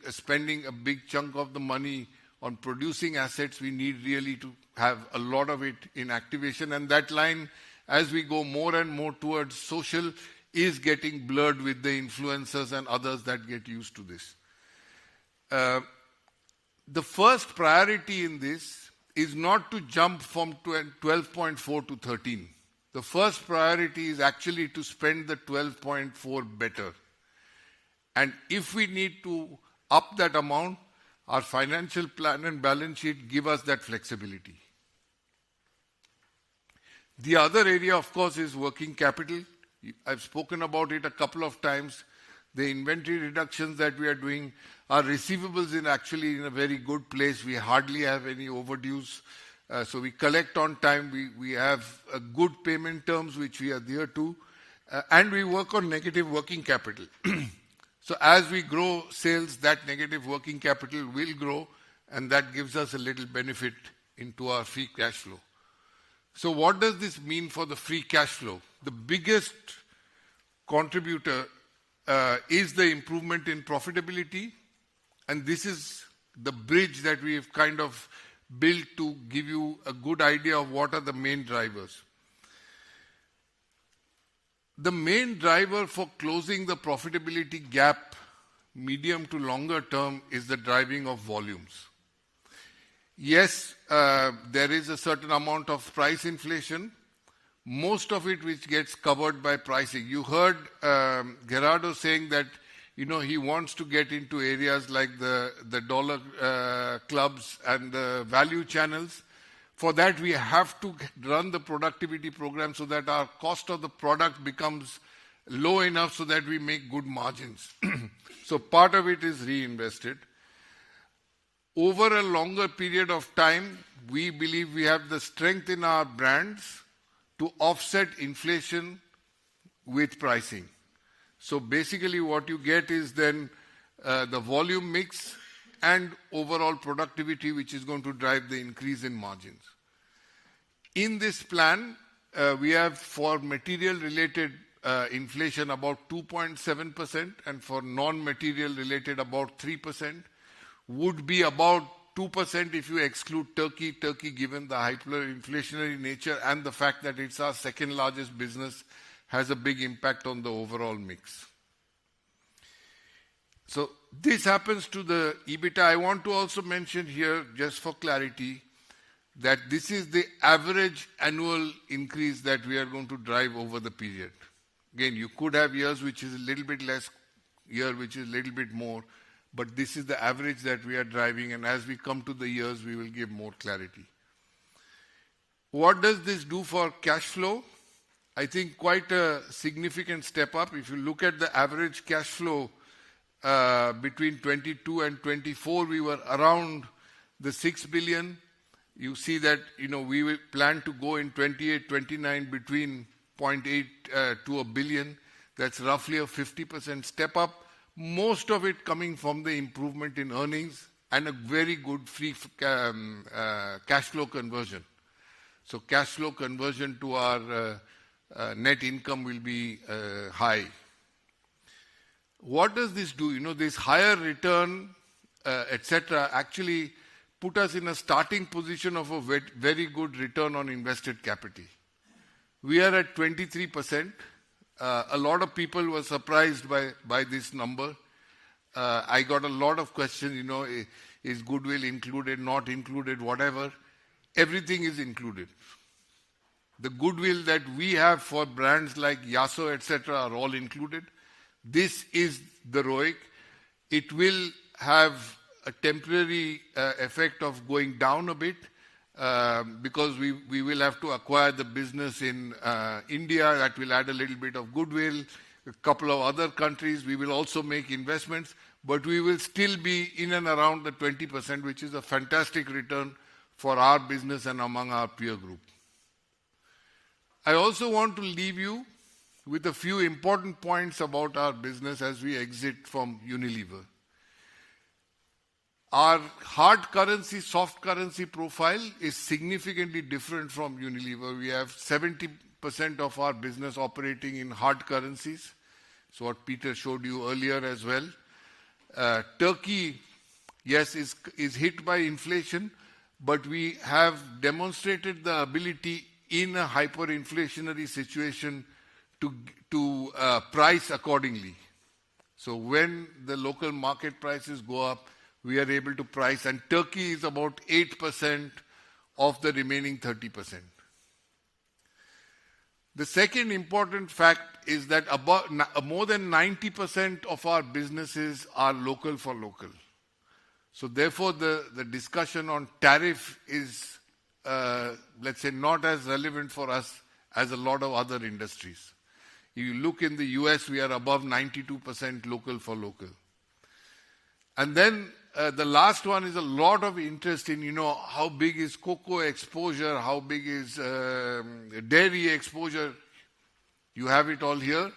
S14: spending a big chunk of the money on producing assets, we need really to have a lot of it in activation. And that line, as we go more and more towards social, is getting blurred with the influencers and others that get used to this. The first priority in this is not to jump from 12.4 to 13. The first priority is actually to spend the 12.4 better. And if we need to up that amount, our financial plan and balance sheet give us that flexibility. The other area, of course, is working capital. I've spoken about it a couple of times. The inventory reductions that we are doing, our receivables is actually in a very good place. We hardly have any overdues. So we collect on time. We have good payment terms, which we adhere to. And we work on negative working capital. So as we grow sales, that negative working capital will grow, and that gives us a little benefit into our free cash flow. So what does this mean for the free cash flow? The biggest contributor is the improvement in profitability, and this is the bridge that we have kind of built to give you a good idea of what are the main drivers. The main driver for closing the profitability gap, medium to longer term, is the driving of volumes. Yes, there is a certain amount of price inflation, most of it which gets covered by pricing. You heard Gerardo saying that he wants to get into areas like the dollar clubs and the value channels. For that, we have to run the productivity program so that our cost of the product becomes low enough so that we make good margins. So part of it is reinvested. Over a longer period of time, we believe we have the strength in our brands to offset inflation with pricing. So basically what you get is then the volume mix and overall productivity, which is going to drive the increase in margins. In this plan, we have for material related inflation about 2.7% and for non-material related about 3%. Would be about 2% if you exclude Turkey. Turkey, given the hyperinflationary nature and the fact that it's our second largest business, has a big impact on the overall mix. So this happens to the EBITDA. I want to also mention here, just for clarity, that this is the average annual increase that we are going to drive over the period. Again, you could have years which is a little bit less, year which is a little bit more, but this is the average that we are driving, and as we come to the years, we will give more clarity. What does this do for cash flow? I think quite a significant step up. If you look at the average cash flow between 22 and 24, we were around the 6 billion. You see that we will plan to go in 28, 29 between 0.8 to a billion. That's roughly a 50% step up. Most of it coming from the improvement in earnings and a very good free cash flow conversion. So cash flow conversion to our net income will be high. What does this do? This higher return, etc., actually put us in a starting position of a very good return on invested capital. We are at 23%. A lot of people were surprised by this number. I got a lot of questions, is goodwill included, not included, whatever. Everything is included. The goodwill that we have for brands like Yasso, etc., are all included. This is the ROIC. It will have a temporary effect of going down a bit because we will have to acquire the business in India. That will add a little bit of goodwill. A couple of other countries, we will also make investments, but we will still be in and around the 20%, which is a fantastic return for our business and among our peer group. I also want to leave you with a few important points about our business as we exit from Unilever. Our hard currency, soft currency profile is significantly different from Unilever. We have 70% of our business operating in hard currencies. So what Peter showed you earlier as well. Turkey, yes, is hit by inflation, but we have demonstrated the ability in a hyperinflationary situation to price accordingly. So when the local market prices go up, we are able to price, and Turkey is about 8% of the remaining 30%. The second important fact is that about more than 90% of our businesses are local for local. So therefore, the discussion on tariff is, let's say, not as relevant for us as a lot of other industries. If you look in the US, we are above 92% local for local. And then the last one is a lot of interest in, how big is cocoa exposure, how big is dairy exposure. You have it all here.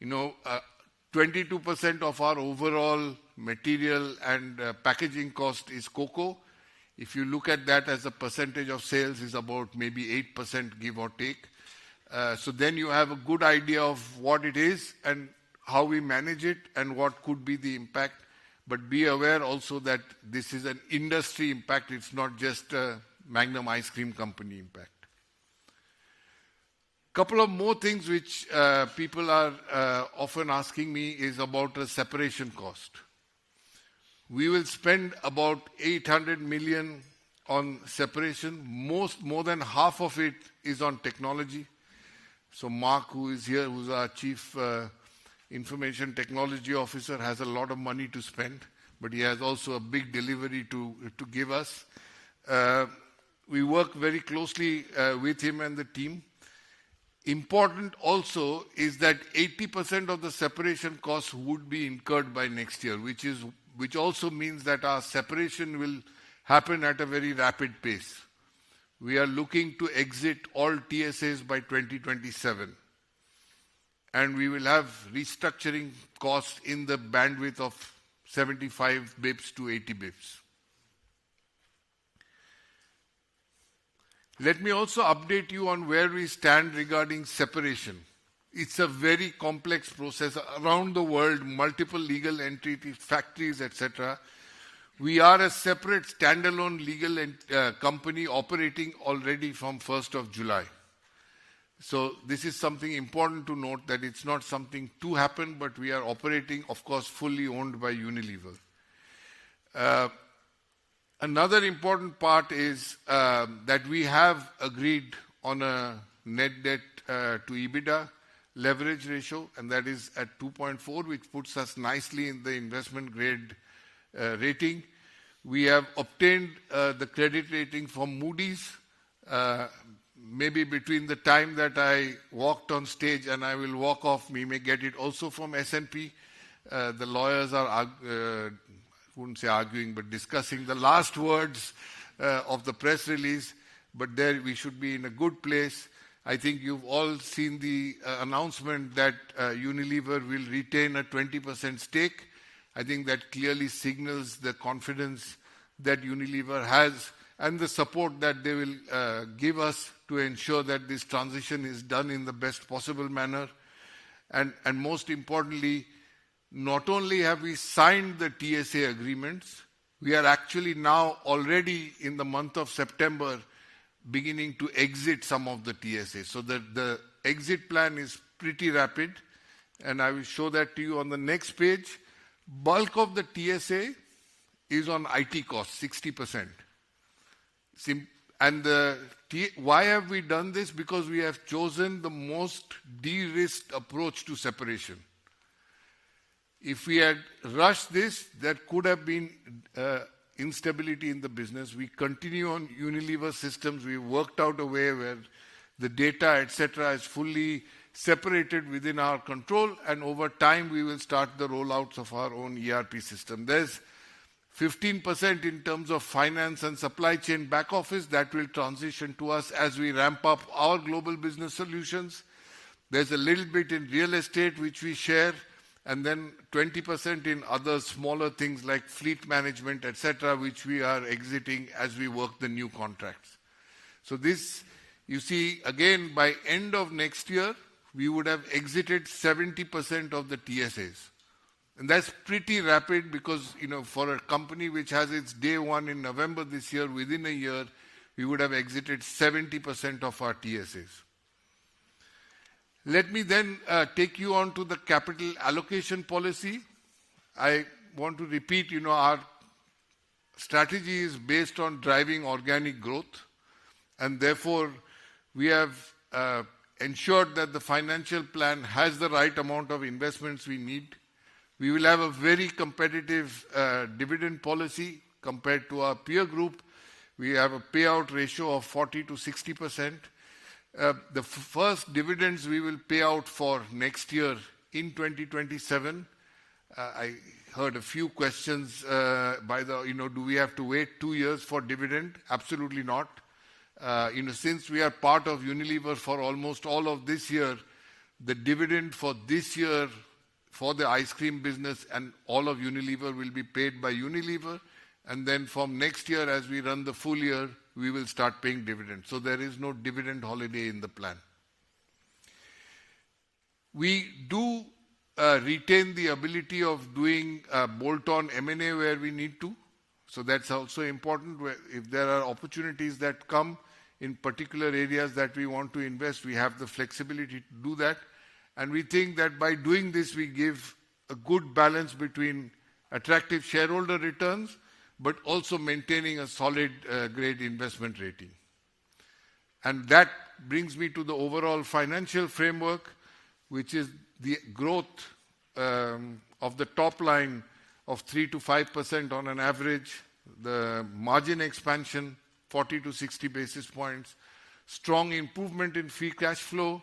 S14: 22% of our overall material and packaging cost is cocoa. If you look at that as a percentage of sales, is about maybe 8%, give or take. So then you have a good idea of what it is and how we manage it and what could be the impact. But be aware also that this is an industry impact. It's not just a Magnum ice cream company impact. Couple of more things which people are often asking me is about the separation cost. We will spend about 800 million on separation. More than half of it is on technology. So Mark, who is here, who's our Chief Information Technology Officer, has a lot of money to spend, but he has also a big delivery to give us. We work very closely with him and the team. Important also is that 80% of the separation costs would be incurred by next year, which also means that our separation will happen at a very rapid pace. We are looking to exit all TSAs by 2027. And we will have restructuring costs in the bandwidth of 75 bips to 80 bips. Let me also update you on where we stand regarding separation. It's a very complex process around the world, multiple legal entities, factories, etc. We are a separate standalone legal company operating already from 1st of July. So this is something important to note, that it's not something to happen, but we are operating, of course, fully owned by Unilever. Another important part is that we have agreed on a net debt to EBITDA leverage ratio, and that is at 2.4, which puts us nicely in the investment grade rating. We have obtained the credit rating from Moody's. Maybe between the time that I walked on stage and I will walk off, we may get it also from S&P. The lawyers are wouldn't say arguing, but discussing the last words of the press release. But there we should be in a good place. I think you've all seen the announcement that Unilever will retain a 20% stake. I think that clearly signals the confidence that Unilever has and the support that they will give us to ensure that this transition is done in the best possible manner. And most importantly, not only have we signed the TSA agreements, we are actually now already in the month of September beginning to exit some of the TSA. So the exit plan is pretty rapid, and I will show that to you on the next page. Bulk of the TSA is on IT costs, 60%. And why have we done this? Because we have chosen the most de-risked approach to separation. If we had rushed this, there could have been instability in the business. We continue on Unilever systems. We worked out a way where the data, etc., is fully separated within our control, and over time we will start the rollouts of our own ERP system. There's 15% in terms of finance and supply chain back office that will transition to us as we ramp up our global business solutions. There's a little bit in real estate which we share, and then 20% in other smaller things like fleet management, etc., which we are exiting as we work the new contracts. So this, you see, again, by end of next year, we would have exited 70% of the TSAs. And that's pretty rapid because, for a company which has its day one in November this year, within a year, we would have exited 70% of our TSAs. Let me then take you on to the capital allocation policy. I want to repeat, our strategy is based on driving organic growth, and therefore we have ensured that the financial plan has the right amount of investments we need. We will have a very competitive dividend policy compared to our peer group. We have a payout ratio of 40 to 60%. The first dividends we will pay out for next year in 2027. I heard a few questions do we have to wait 2 years for dividend? Absolutely not. Since we are part of Unilever for almost all of this year, the dividend for this year for the ice cream business and all of Unilever will be paid by Unilever. And then from next year, as we run the full year, we will start paying dividends. So there is no dividend holiday in the plan. We do retain the ability of doing bolt-on M&A where we need to. So that's also important. If there are opportunities that come in particular areas that we want to invest. We have the flexibility to do that. And we think that by doing this, we give a good balance between attractive shareholder returns, but also maintaining a solid grade investment rating. And that brings me to the overall financial framework, which is the growth of the top line of 3 to 5% on an average, the margin expansion 40 to 60 basis points, strong improvement in free cash flow,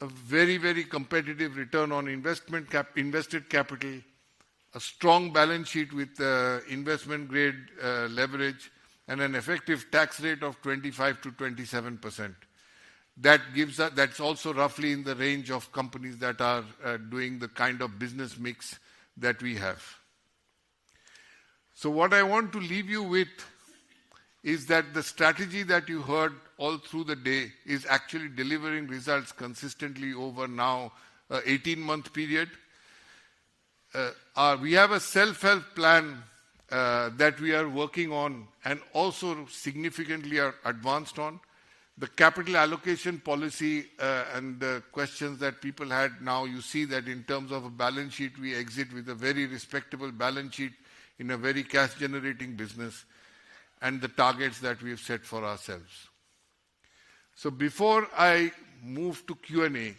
S14: a very, very competitive return on invested capital, a strong balance sheet with investment grade leverage, and an effective tax rate of 25 to 27%. That's also roughly in the range of companies that are doing the kind of business mix that we have. So what I want to leave you with is that the strategy that you heard all through the day is actually delivering results consistently over now an 18-month period. We have a self-help plan that we are working on and also significantly are advanced on. The capital allocation policy and the questions that people had, now you see that in terms of a balance sheet, we exit with a very respectable balance sheet in a very cash-generating business, and the targets that we have set for ourselves. So before I move to Q&A,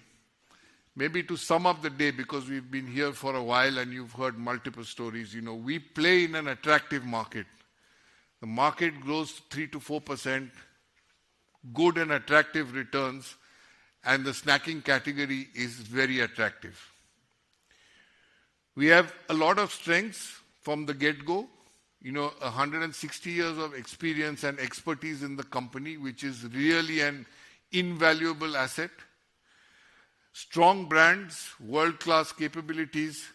S14: maybe to sum up the day, because we've been here for a while and you've heard multiple stories, we play in an attractive market. The market grows 3 to 4%, good and attractive returns, and the snacking category is very attractive. We have a lot of strengths from the get-go, 160 years of experience and expertise in the company, which is really an invaluable asset. Strong brands, world-class capabilities,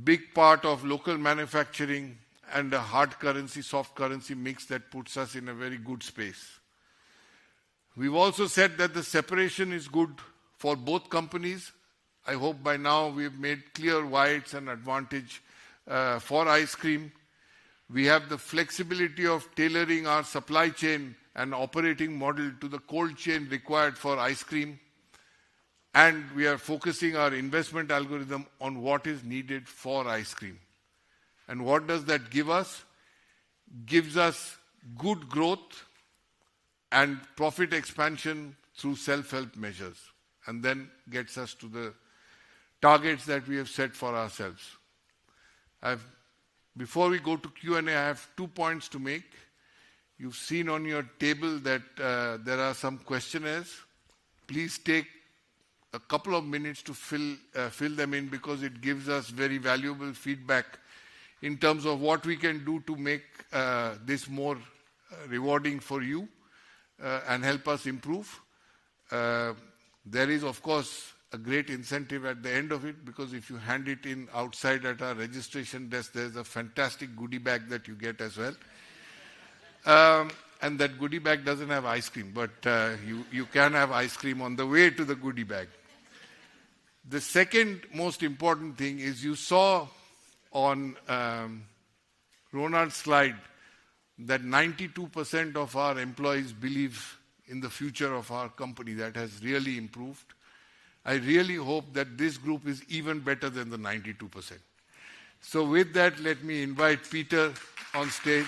S14: big part of local manufacturing, and a hard currency, soft currency mix that puts us in a very good space. We've also said that the separation is good for both companies. I hope by now we've made clear why it's an advantage for ice cream. We have the flexibility of tailoring our supply chain and operating model to the cold chain required for ice cream. And we are focusing our investment algorithm on what is needed for ice cream. And what does that give us? Gives us good growth and profit expansion through self-help measures, and then gets us to the targets that we have set for ourselves. Before we go to Q&A, I have 2 points to make. You've seen on your table that there are some questionnaires. Please take a couple of minutes to fill them in, because it gives us very valuable feedback in terms of what we can do to make this more rewarding for you and help us improve. There is, of course, a great incentive at the end of it, because if you hand it in outside at our registration desk, there's a fantastic goodie bag that you get as well. And that goodie bag doesn't have ice cream, but you can have ice cream on the way to the goodie bag. The second most important thing is you saw on Ronald's slide that 92% of our employees believe in the future of our company. That has really improved. I really hope that this group is even better than the 92%. So with that, let me invite Peter on stage.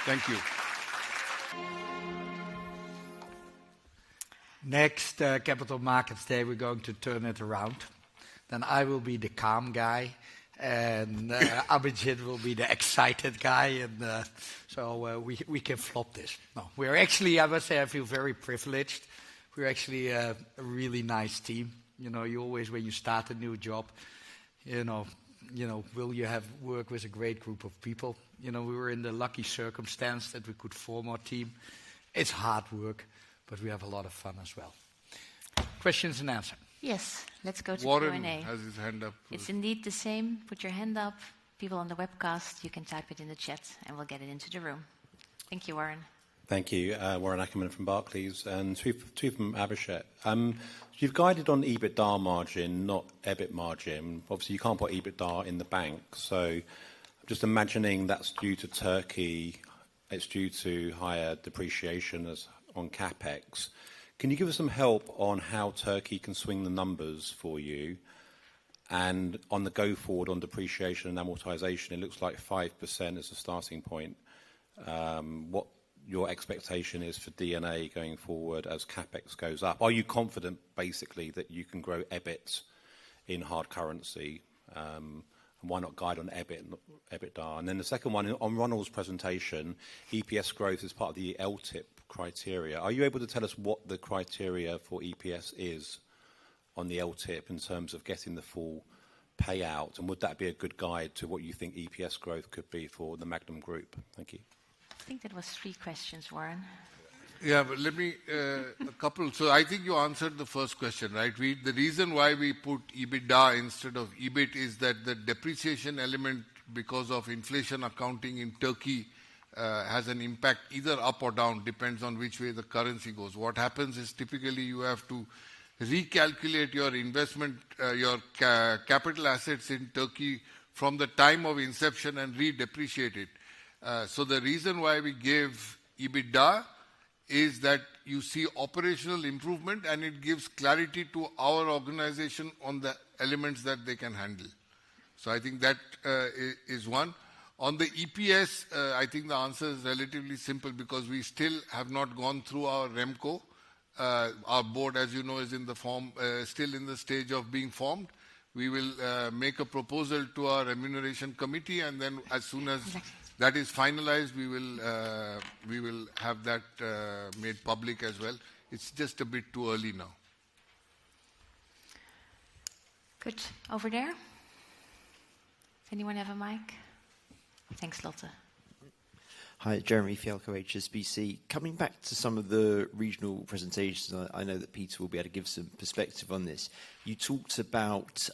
S14: Thank you.
S2: Next Capital Markets Day, we're going to turn it around. Then I will be the calm guy, and Abhijit will be the excited guy, and so we can flop this. No, we're actually, I must say, I feel very privileged. We're actually a really nice team. You always, when you start a new job, will you have work with a great group of people? We were in the lucky circumstance that we could form our team. It's hard work, but we have a lot of fun as well. Questions and answers.
S1: Yes, let's go to
S14: Warren
S1: Q&A.
S14: has his hand up.
S1: It's indeed the same. Put your hand up. People on the webcast, you can type it in the chat, and we'll get it into the room. Thank you, Warren.
S22: Thank you. Warren Ackerman from Barclays, and two from Abhishek. You've guided on EBITDA margin, not EBIT margin. Obviously, you can't put EBITDA in the bank, so I'm just imagining that's due to Turkey it's due to higher depreciation as on CapEx. Can you give us some help on how Turkey can swing the numbers for you? And on the go forward on depreciation and amortization, it looks like 5% is the starting point. What your expectation is for D&A going forward as CapEx goes up? Are you confident, basically, that you can grow EBIT in hard currency? And why not guide on EBITDA? And then the second one, on Ronald's presentation, EPS growth is part of the LTIP criteria. Are you able to tell us what the criteria for EPS is on the LTIP in terms of getting the full payout? And would that be a good guide to what you think EPS growth could be for the Magnum Group? Thank you.
S1: I think that was 3 questions, Warren.
S14: Yeah, but let me, a couple. So I think you answered the first question, right? The reason why we put EBITDA instead of EBIT is that the depreciation element, because of inflation accounting in Turkey, has an impact either up or down, depends on which way the currency goes. What happens is typically you have to recalculate your investment, your capital assets in Turkey from the time of inception and re-depreciate it. So the reason why we gave EBITDA is that you see operational improvement and it gives clarity to our organization on the elements that they can handle. So I think that is one. On the EPS, I think the answer is relatively simple because we still have not gone through our REMCO. Our board, as you know, is in the form, still in the stage of being formed. We will make a proposal to our remuneration committee, and then as soon as that is finalized, we will have that made public as well. It's just a bit too early now.
S1: Good. Over there. Does anyone have a mic? Thanks, Lotte.
S15: Hi, Jeremy Fialco, HSBC. Coming back to some of the regional presentations, I know that Peter will be able to give some perspective on this. You talked about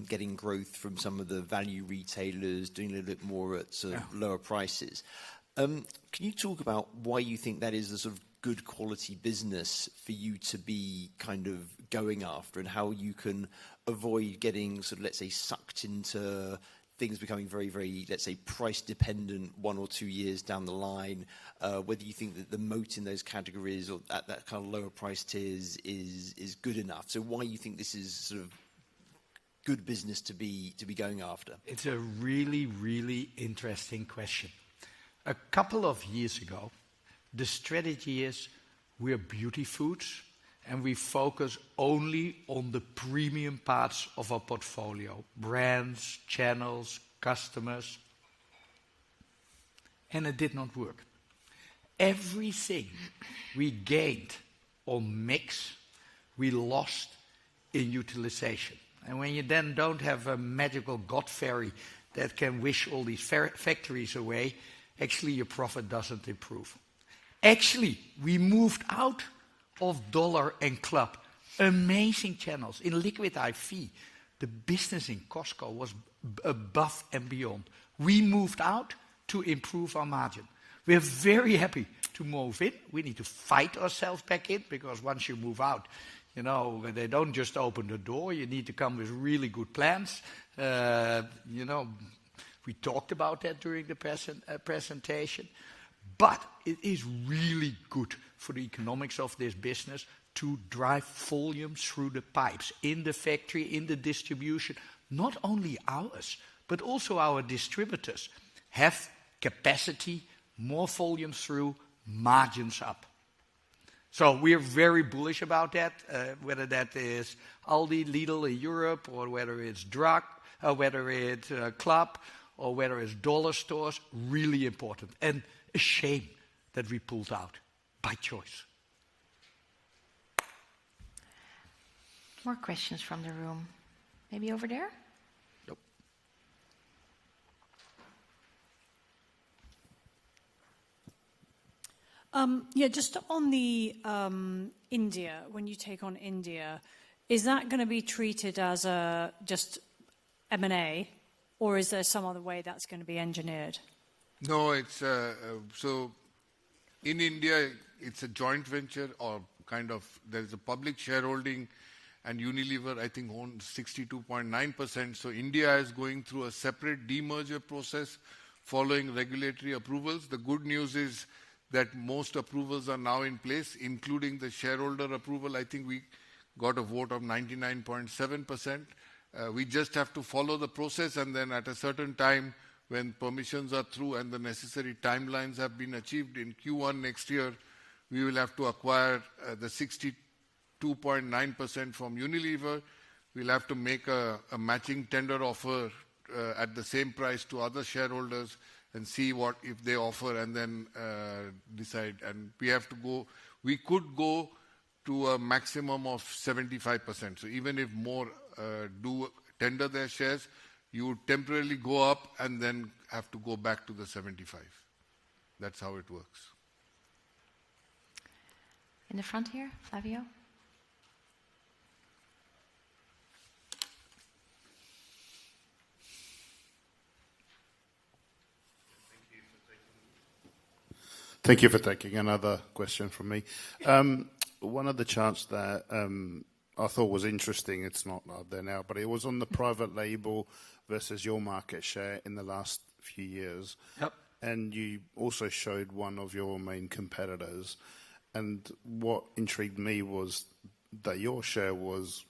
S15: getting growth from some of the value retailers, doing a little bit more at sort of lower prices. Can you talk about why you think that is a sort of good quality business for you to be kind of going after, and how you can avoid getting sort of, let's say, sucked into things becoming very, very, let's say, price dependent 1 or 2 years down the line, whether you think that the moat in those categories or at that kind of lower price tiers is good enough. So why you think this is sort of good business to be going after?
S2: It's a really, really interesting question. A couple of years ago, the strategy is we're beauty foods and we focus only on the premium parts of our portfolio, brands, channels, customers. And it did not work. Everything we gained on mix, we lost in utilization. And when you then don't have a magical God fairy that can wish all these factories away, actually your profit doesn't improve. Actually, we moved out of Dollar and Club. Amazing channels. In Liquid IV, the business in Costco was above and beyond. We moved out to improve our margin. We're very happy to move in. We need to fight ourselves back in, because once you move out, you know, they don't just open the door. You need to come with really good plans. You know, we talked about that during the presentation. But it is really good for the economics of this business to drive volumes through the pipes, in the factory, in the distribution. Not only ours, but also our distributors have capacity, more volumes through, margins up. So we're very bullish about that, whether that is Aldi, Lidl in Europe, or whether it's drug, or whether it's club, or whether it's dollar stores, really important. And a shame that we pulled out by choice.
S1: More questions from the room. Maybe over there?
S2: Nope.
S18: Yeah, just on the India, when you take on India, is that going to be treated as a just M&A, or is there some other way that's going to be engineered?
S14: No, it's so in India, it's a joint venture, or kind of, there's a public shareholding, and Unilever, I think, owns 62.9%. So India is going through a separate demerger process following regulatory approvals. The good news is that most approvals are now in place, including the shareholder approval. I think we got a vote of 99.7%. We just have to follow the process, and then at a certain time, when permissions are through and the necessary timelines have been achieved in Q1 next year, we will have to acquire the 62.9% from Unilever. We'll have to make a matching tender offer at the same price to other shareholders and see what if they offer, and then decide. And we have to go. We could go to a maximum of 75%. So even if more do tender their shares, you would temporarily go up and then have to go back to the 75. That's how it works.
S1: In the front here, Flavio.
S6: Thank you for taking another question from me. One of the charts that I thought was interesting, it's not out there now, but it was on the private label versus your market share in the last few years.
S2: Yep.
S6: And you also showed one of your main competitors. And what intrigued me was that your share was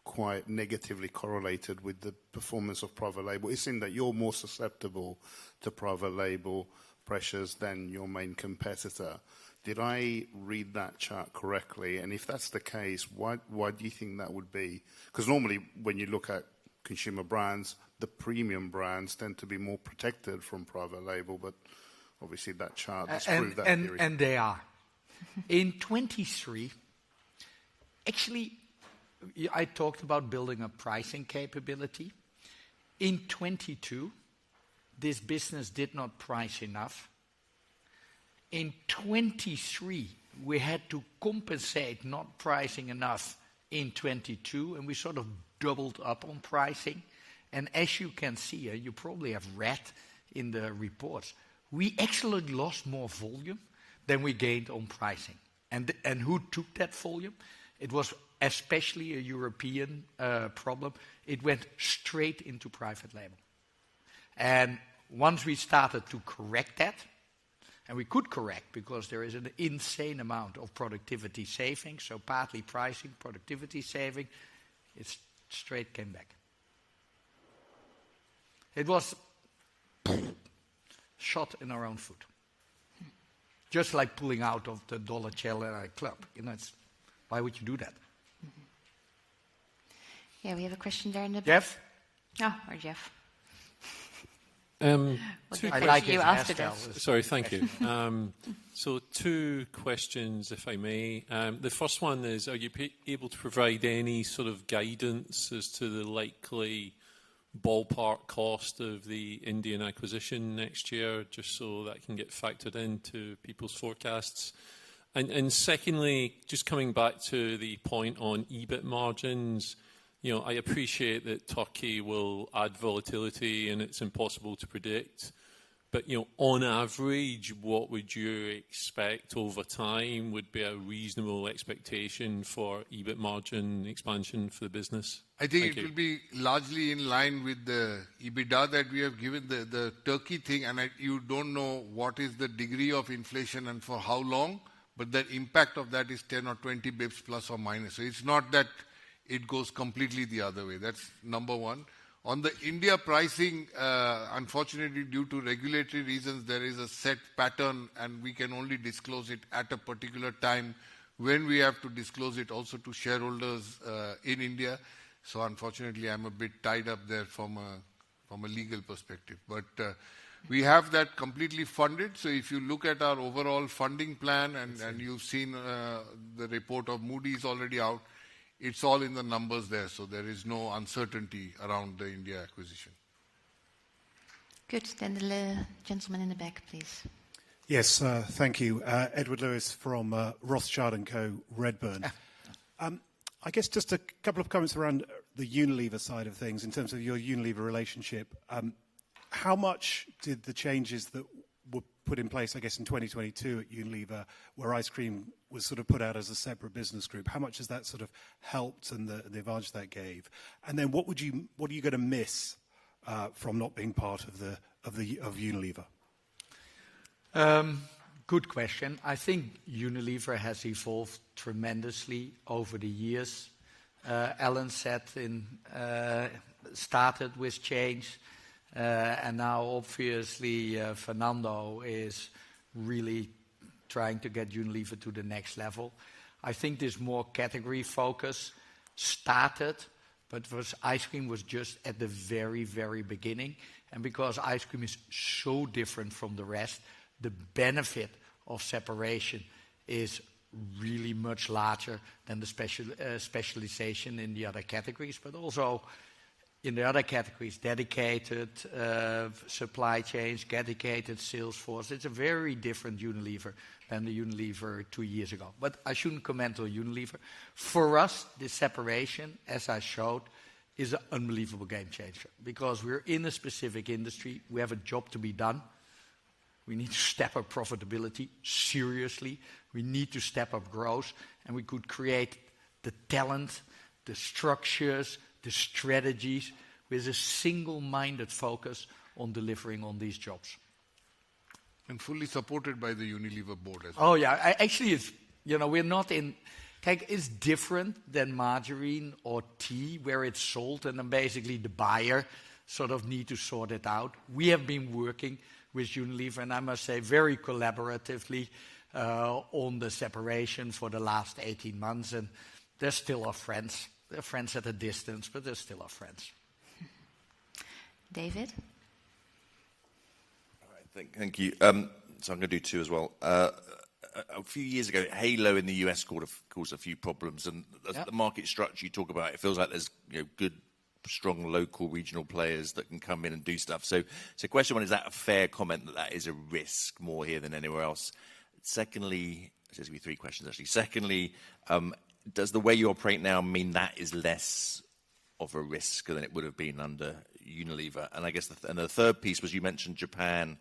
S6: quite negatively correlated with the performance of private label. It seemed that you're more susceptible to private label pressures than your main competitor. Did I read that chart correctly? And if that's the case, why do you think that would be? Because normally when you look at consumer brands, the premium brands tend to be more protected from private label, but obviously that chart disproved that theory.
S2: And they are. In 23, actually, I talked about building a pricing capability. In 22, this business did not price enough. In 23, we had to compensate not pricing enough in 22, and we sort of doubled up on pricing. And as you can see, you probably have read in the reports, we actually lost more volume than we gained on pricing. And who took that volume? It was especially a European problem. It went straight into private label. And once we started to correct that, and we could correct because there is an insane amount of productivity savings, so partly pricing, productivity saving, it straight came back. It was shot in our own foot. Just like pulling out of the Dollar General Club. You know, why would you do that?
S1: Yeah, we have a question there in the back.
S2: Jeff?
S1: Oh, or Jeff.
S4: I
S1: like you after this.
S4: Sorry, thank you. So 2 questions, if I may. The first one is, are you able to provide any sort of guidance as to the likely ballpark cost of the Indian acquisition next year, just so that can get factored into people's forecasts? And secondly, just coming back to the point on EBIT margins, you know, I appreciate that Turkey will add volatility and it's impossible to predict. But, you know, on average, what would you expect over time would be a reasonable expectation for EBIT margin expansion for the business?
S14: I think it will be largely in line with the EBITDA that we have given, the Turkey thing, and you don't know what is the degree of inflation and for how long, but the impact of that is 10 or 20 bips plus or minus. So it's not that it goes completely the other way. That's number one. On the India pricing, unfortunately, due to regulatory reasons, there is a set pattern and we can only disclose it at a particular time when we have to disclose it also to shareholders in India. So unfortunately, I'm a bit tied up there from a legal perspective. But we have that completely funded. So if you look at our overall funding plan, and you've seen the report of Moody's already out, it's all in the numbers there, so there is no uncertainty around the India acquisition.
S1: Good. Then the gentleman in the back, please.
S16: Yes, thank you. Edward Lewis from Rothschild & Co. Redburn. I guess just a couple of comments around the Unilever side of things in terms of your Unilever relationship. How much did the changes that were put in place, I guess, in 2022 at Unilever, where ice cream was sort of put out as a separate business group, how much has that sort of helped and the advantage that gave? And then what are you going to miss from not being part of the of Unilever?
S2: Good question. I think Unilever has evolved tremendously over the years. Alan said started with change, and now obviously Fernando is really trying to get Unilever to the next level. I think this more category focus started, but ice cream was just at the very, very beginning. And because ice cream is so different from the rest, the benefit of separation is really much larger than the specialization in the other categories, but also in the other categories, dedicated supply chains, dedicated sales force. It's a very different Unilever than the Unilever 2 years ago. But I shouldn't comment on Unilever. For us, this separation, as I showed, is an unbelievable game changer because we're in a specific industry. We have a job to be done. We need to step up profitability seriously. We need to step up growth, and we could create the talent, the structures, the strategies with a single-minded focus on delivering on these jobs.
S14: And fully supported by the Unilever board as well.
S2: Oh yeah, actually it's, we're not in, it's different than margarine or tea where it's sold and then basically the buyer sort of need to sort it out. We have been working with Unilever, and I must say very collaboratively on the separation for the last 18 months, and they're still our friends. They're friends at a distance, but they're still our friends.
S1: David?
S17: All right, thank you. So I'm going to do two as well. A few years ago, Halo in the US caused a few problems, and the market structure you talk about, it feels like there's good, strong local regional players that can come in and do stuff. So question one, is that a fair comment that is a risk more here than anywhere else? Secondly, there's going to be three questions actually. Secondly, does the way you operate now mean that is less of a risk than it would have been under Unilever? And I guess the third piece was you mentioned Japan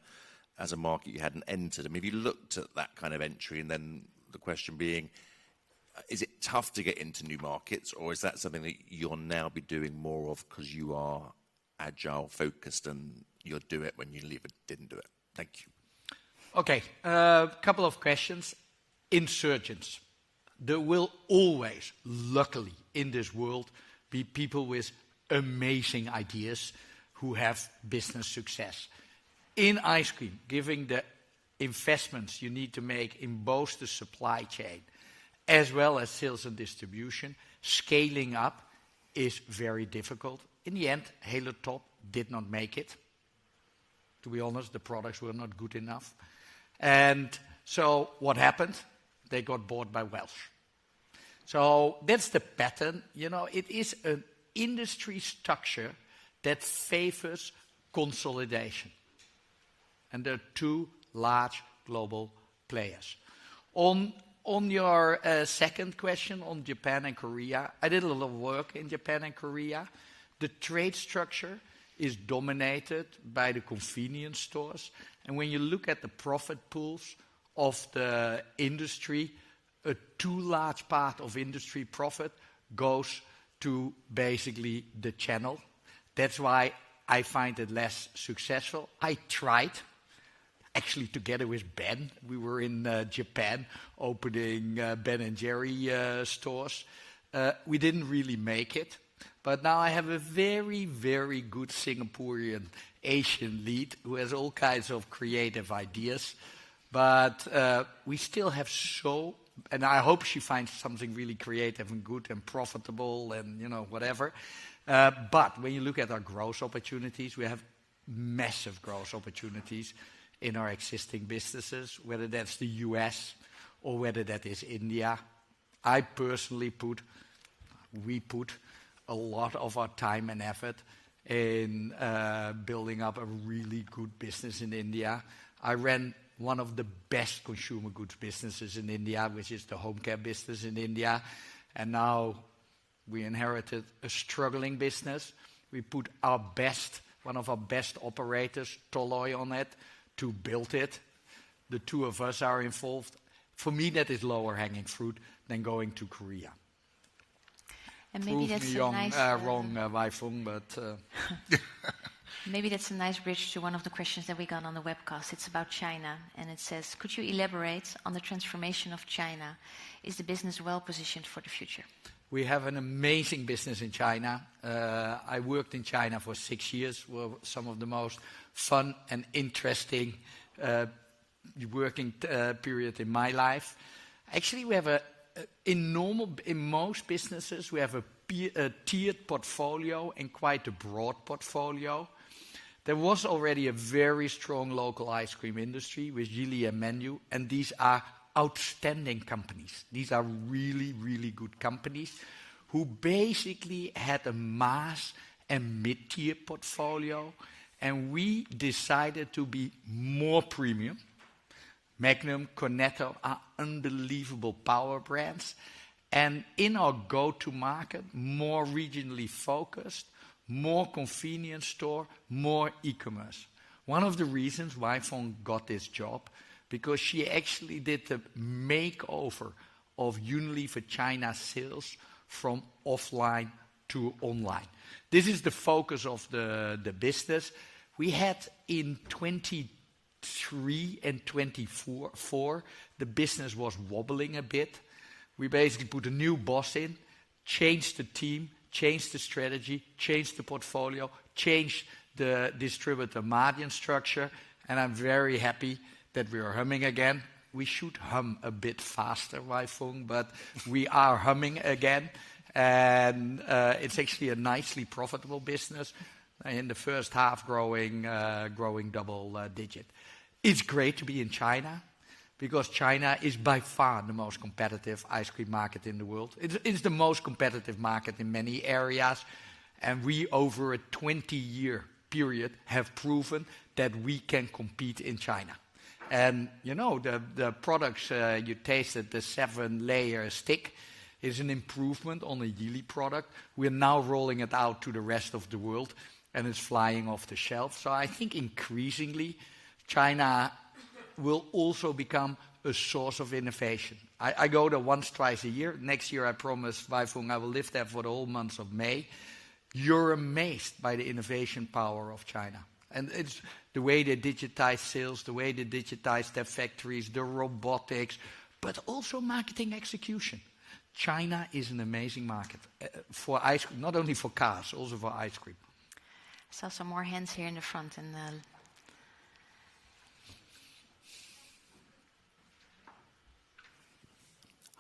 S17: as a market you hadn't entered. I mean, have you looked at that kind of entry? And then the question being, is it tough to get into new markets, or is that something that you'll now be doing more of because you are agile, focused, and you'll do it when Unilever didn't do it? Thank you.
S2: Okay, a couple of questions. Insurgents. There will always, luckily, in this world, be people with amazing ideas who have business success. In ice cream, given the investments you need to make in both the supply chain as well as sales and distribution, scaling up is very difficult. In the end, Halo Top did not make it. To be honest, the products were not good enough. And so what happened? They got bought by Welch. So that's the pattern. It is an industry structure that favors consolidation. And there are two large global players. On your second question on Japan and Korea, I did a lot of work in Japan and Korea. The trade structure is dominated by the convenience stores. And when you look at the profit pools of the industry, a too large part of industry profit goes to basically the channel. That's why I find it less successful. I tried. Actually, together with Ben, we were in Japan opening Ben & Jerry stores. We didn't really make it. But now I have a very, very good Singaporean Asian lead who has all kinds of creative ideas. But we still have and I hope she finds something really creative and good and profitable and, whatever. But when you look at our growth opportunities, we have massive growth opportunities in our existing businesses, whether that's the US or whether that is India. I personally we put a lot of our time and effort in building up a really good business in India. I ran one of the best consumer goods businesses in India, which is the home care business in India. And now we inherited a struggling business. We put one of our best operators, Tolloy, on it to build it. The two of us are involved. For me, that is lower hanging fruit than going to Korea.
S1: And maybe
S2: Prove
S1: that's
S2: me
S1: a nice...
S2: wrong, Wai Fung, but...
S1: Maybe that's a nice bridge to one of the questions that we got on the webcast. It's about China, and it says, could you elaborate on the transformation of China? Is the business well positioned for the future?
S2: We have an amazing business in China. I worked in China for 6 years, were some of the most fun and interesting working period in my life. Actually, we have in most businesses, we have a tiered portfolio and quite a broad portfolio. There was already a very strong local ice cream industry with Yili and Menu, and these are outstanding companies. These are really, really good companies who basically had a mass and mid-tier portfolio, and we decided to be more premium. Magnum, Cornetto are unbelievable power brands, and in our go-to-market, more regionally focused, more convenience store, more e-commerce. One of the reasons why Fong got this job, because she actually did the makeover of Unilever China sales from offline to online. This is the focus of the business. We had in 23 and 24, the business was wobbling a bit. We basically put a new boss in, changed the team, changed the strategy, changed the portfolio, changed the distributor margin structure, and I'm very happy that we are humming again. We should hum a bit faster, Wai-Fung, but we are humming again, and it's actually a nicely profitable business. In the first half, growing double digit. It's great to be in China, because China is by far the most competitive ice cream market in the world. It's the most competitive market in many areas, and we, over a 20-year period, have proven that we can compete in China. And, you know, the products you tasted, the 7-layer stick, is an improvement on a Yili product. We're now rolling it out to the rest of the world, and it's flying off the shelf. So I think increasingly, China will also become a source of innovation. I go there once, twice a year. Next year, I promise, Wai-Fung, I will live there for the whole month of May. You're amazed by the innovation power of China. And it's the way they digitize sales, the way they digitize their factories, the robotics, but also marketing execution. China is an amazing market for ice cream, not only for cars, also for ice cream.
S1: I saw some more hands here in the front. And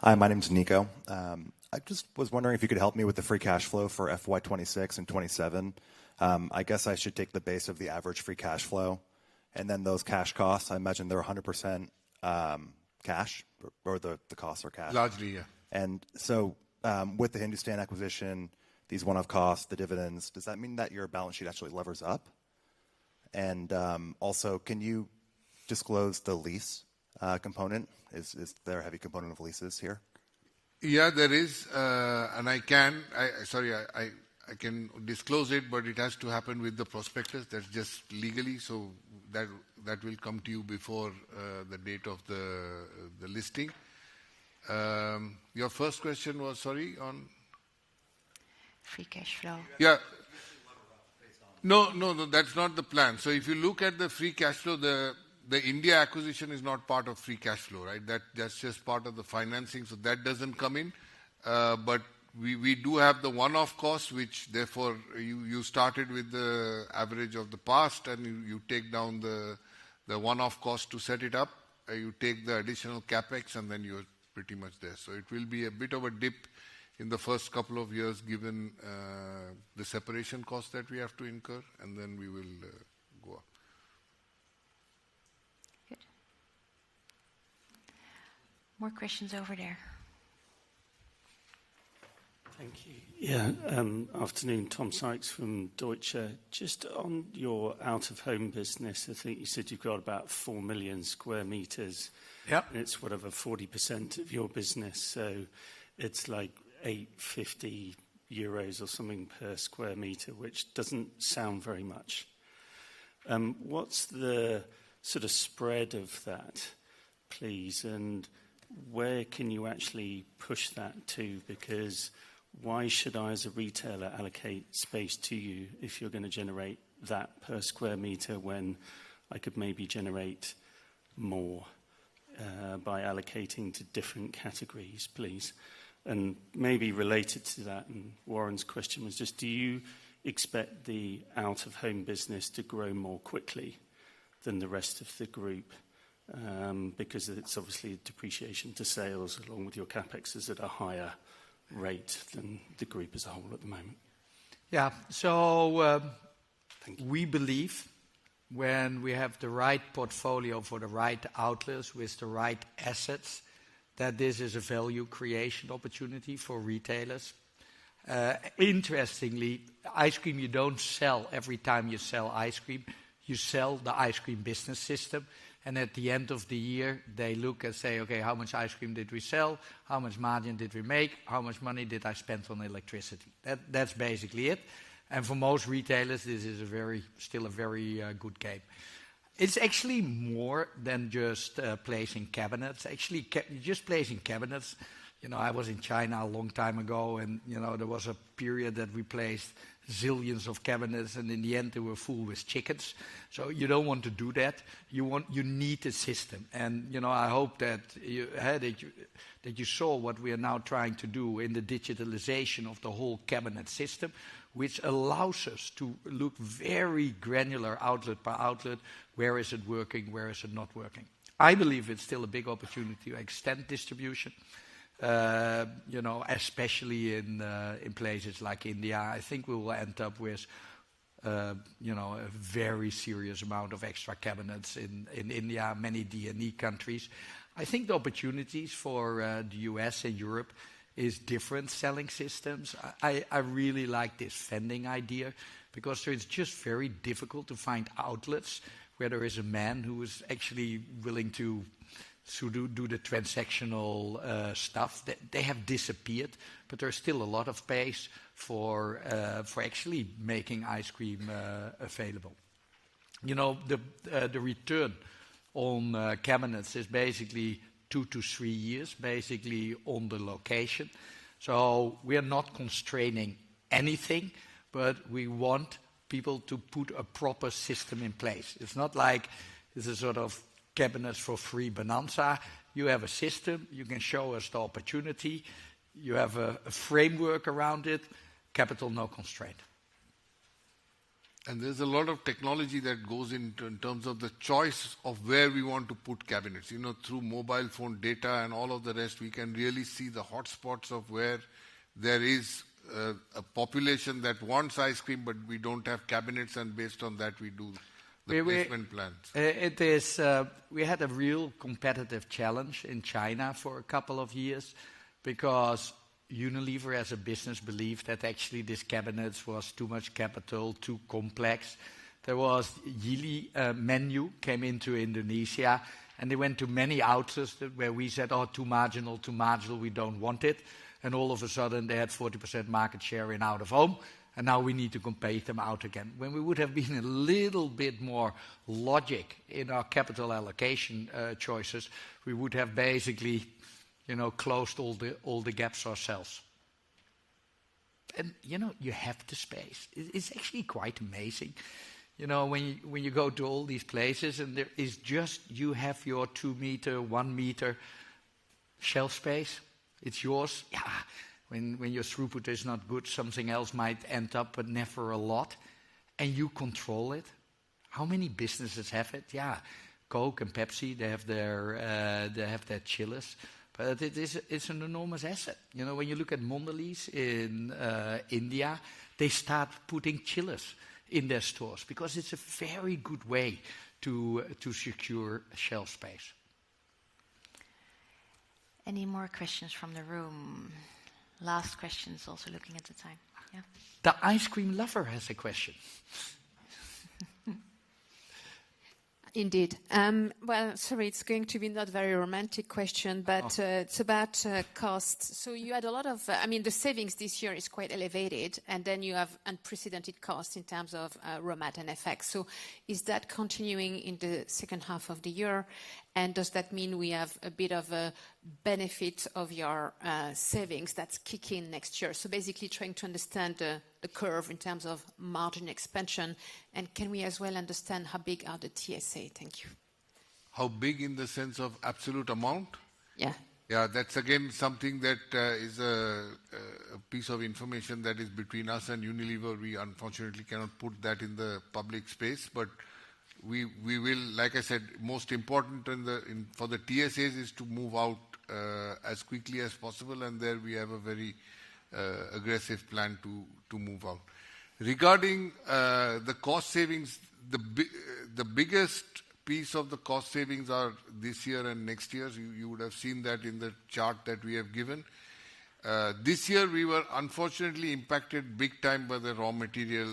S19: Hi, my name's Nico. I just was wondering if you could help me with the free cash flow for FY26 and 27. I guess I should take the base of the average free cash flow, and then those cash costs, I imagine they're 100% cash, or the costs are cash.
S14: Largely, yeah.
S19: And so with the Hindustan acquisition, these one-off costs, the dividends, does that mean that your balance sheet actually levers up? And also, can you disclose the lease component? Is there a heavy component of leases here?
S14: Yeah, there is, and I can disclose it, but it has to happen with the prospectus. That's just legally, so that will come to you before the date of the listing. Your first question was, sorry, on?
S1: Free cash flow.
S14: Yeah. No, that's not the plan. So if you look at the free cash flow, the India acquisition is not part of free cash flow, right? That's just part of the financing, so that doesn't come in. But we do have the one-off costs, which therefore you started with the average of the past, and you take down the one-off cost to set it up. You take the additional capex, and then you're pretty much there. So it will be a bit of a dip in the first couple of years, given the separation costs that we have to incur, and then we will go up.
S1: Good. More questions over there.
S20: Thank you. Yeah, afternoon, Tom Sykes from Deutsche. Just on your out-of-home business, I think you said you've got about 4 million square meters.
S2: Yep.
S20: And it's whatever, 40% of your business, so it's like €8.50 or something per square meter, which doesn't sound very much. What's the sort of spread of that, please? And where can you actually push that to? Because why should I, as a retailer, allocate space to you if you're going to generate that per square meter when I could maybe generate more by allocating to different categories, please? And maybe related to that, and Warren's question was just, do you expect the out-of-home business to grow more quickly than the rest of the group? Because it's obviously depreciation to sales along with your capex is at a higher rate than the group as a whole at the moment.
S2: Yeah, so we believe when we have the right portfolio for the right outlets with the right assets, that this is a value creation opportunity for retailers. Interestingly, ice cream you don't sell every time you sell ice cream. You sell the ice cream business system, and at the end of the year, they look and say, okay, how much ice cream did we sell? How much margin did we make? How much money did I spend on electricity? That's basically it. And for most retailers, this is still a very good game. It's actually more than just placing cabinets. Actually, just placing cabinets. You know, I was in China a long time ago, and you know there was a period that we placed zillions of cabinets, and in the end they were full with chickens. So you don't want to do that. You need a system, and you know I hope that you saw what we are now trying to do in the digitalization of the whole cabinet system, which allows us to look very granular outlet by outlet. Where is it working? Where is it not working? I believe it's still a big opportunity to extend distribution. You know, especially in places like India, I think we will end up with, you know, a very serious amount of extra cabinets in India, many D&E countries. I think the opportunities for the US and Europe is different selling systems. I really like this vending idea because it's just very difficult to find outlets where there is a man who is actually willing to do the transactional stuff. They have disappeared, but there's still a lot of space for actually making ice cream available. You know, the return on cabinets is basically 2 to 3 years, basically on the location. So we are not constraining anything, but we want people to put a proper system in place. It's not like it's a sort of cabinets for free bonanza. You have a system, you can show us the opportunity, you have a framework around it, capital no constraint.
S14: And there's a lot of technology that goes into in terms of the choice of where we want to put cabinets. You know, through mobile phone data and all of the rest, we can really see the hotspots of where there is a population that wants ice cream, but we don't have cabinets, and based on that we do the placement plans.
S2: It is. We had a real competitive challenge in China for a couple of years because Unilever as a business believed that actually this cabinets was too much capital, too complex. There was Yili menu came into Indonesia, and they went to many outlets where we said, oh, too marginal, we don't want it. And all of a sudden they had 40% market share in out-of-home, and now we need to compete them out again. When we would have been a little bit more logic in our capital allocation choices, we would have basically, you know, closed all the gaps ourselves. And, you know, you have the space. It's actually quite amazing. You know, when you go to all these places and there is just, you have your 2 meter, 1 meter shelf space. It's yours. Yeah, when your throughput is not good, something else might end up, but never a lot. And you control it. How many businesses have it? Yeah, Coke and Pepsi, they have their chillers. But it's an enormous asset. You know, when you look at Mondelez in India, they start putting chillers in their stores because it's a very good way to secure shelf space.
S1: Any more questions from the room? Last questions, also looking at the time. Yeah.
S2: The ice cream lover has a question.
S3: Indeed. Well, sorry, it's going to be not a very romantic question, but it's about costs. So you had a lot of, the savings this year is quite elevated, and then you have unprecedented costs in terms of raw mat and FX. So is that continuing in the second half of the year? And does that mean we have a bit of a benefit of your savings that's kicking next year? So basically trying to understand the curve in terms of margin expansion. And can we as well understand how big are the TSA? Thank you.
S14: How big in the sense of absolute amount?
S3: Yeah.
S14: Yeah, that's again something that is a piece of information that is between us and Unilever. We unfortunately cannot put that in the public space, but we will, like I said, most important for the TSAs is to move out as quickly as possible, and there we have a very aggressive plan to move out. Regarding the cost savings, the biggest piece of the cost savings are this year and next year. You would have seen that in the chart that we have given. This year we were unfortunately impacted big time by the raw material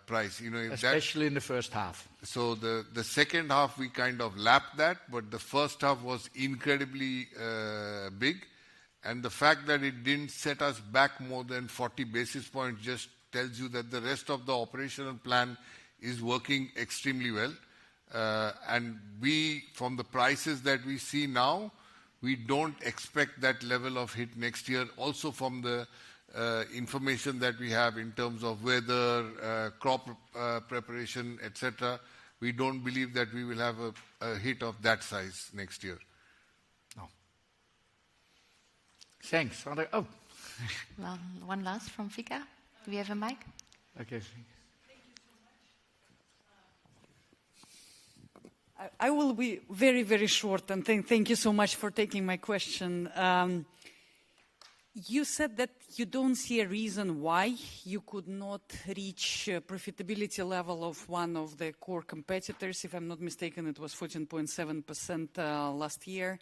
S14: price.
S2: Especially in the first half.
S14: So the second half we kind of lapped that, but the first half was incredibly big. And the fact that it didn't set us back more than 40 basis points just tells you that the rest of the operational plan is working extremely well. And from the prices that we see now, we don't expect that level of hit next year. Also from the information that we have in terms of weather, crop preparation, etc., we don't believe that we will have a hit of that size next year.
S2: No. Thanks. Oh.
S1: Well, one last from Vika. Do we have a mic?
S2: Okay.
S7: I will be very, very short, and thank you so much for taking my question. You said that you don't see a reason why you could not reach profitability level of one of the core competitors. If I'm not mistaken, it was 14.7% last year.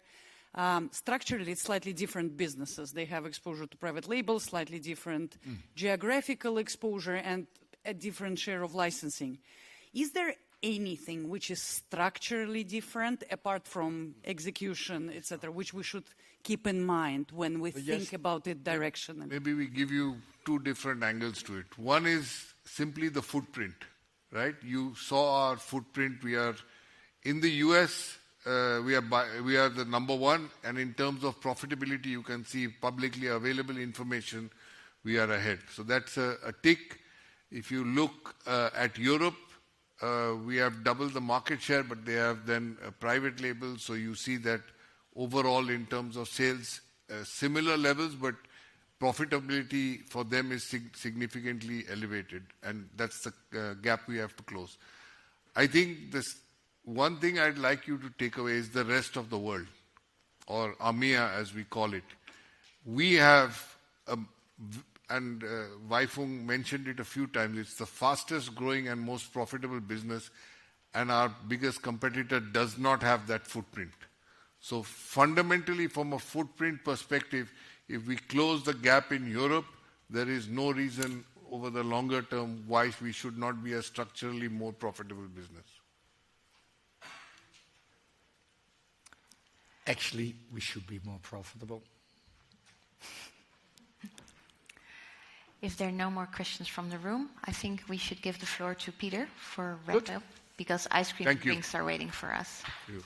S7: Structurally, it's slightly different businesses. They have exposure to private labels, slightly different geographical exposure, and a different share of licensing. Is there anything which is structurally different apart from execution, etc., which we should keep in mind when we think about it directionally?
S14: Maybe we give you two different angles to it. One is simply the footprint, right? You saw our footprint. We are in the US. We are the number one, and in terms of profitability, you can see publicly available information. We are ahead. So that's a tick. If you look at Europe, we have doubled the market share, but they have then a private label. So you see that overall in terms of sales, similar levels, but profitability for them is significantly elevated. And that's the gap we have to close. I think this one thing I'd like you to take away is the rest of the world, or AMEA as we call it. We have and Weifung mentioned it a few times, it's the fastest growing and most profitable business, and our biggest competitor does not have that footprint. So fundamentally, from a footprint perspective, if we close the gap in Europe, there is no reason over the longer term why we should not be a structurally more profitable business.
S2: Actually, we should be more profitable.
S1: If there are no more questions from the room, I think we should give the floor to Peter for wrap up, because ice cream drinks are waiting for us.
S14: Thank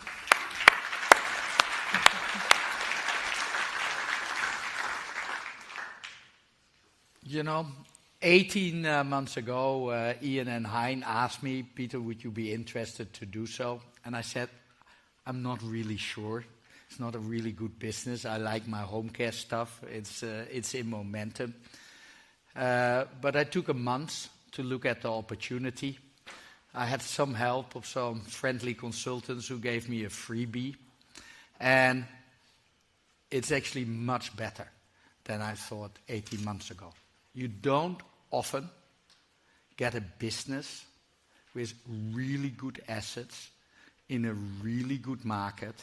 S14: you.
S2: You know, 18 months ago, Ian and Hein asked me, Peter, would you be interested to do so? And I said, I'm not really sure. It's not a really good business. I like my home care stuff. It's in momentum. But I took a month to look at the opportunity. I had some help of some friendly consultants who gave me a freebie. And it's actually much better than I thought 18 months ago. You don't often get a business with really good assets in a really good market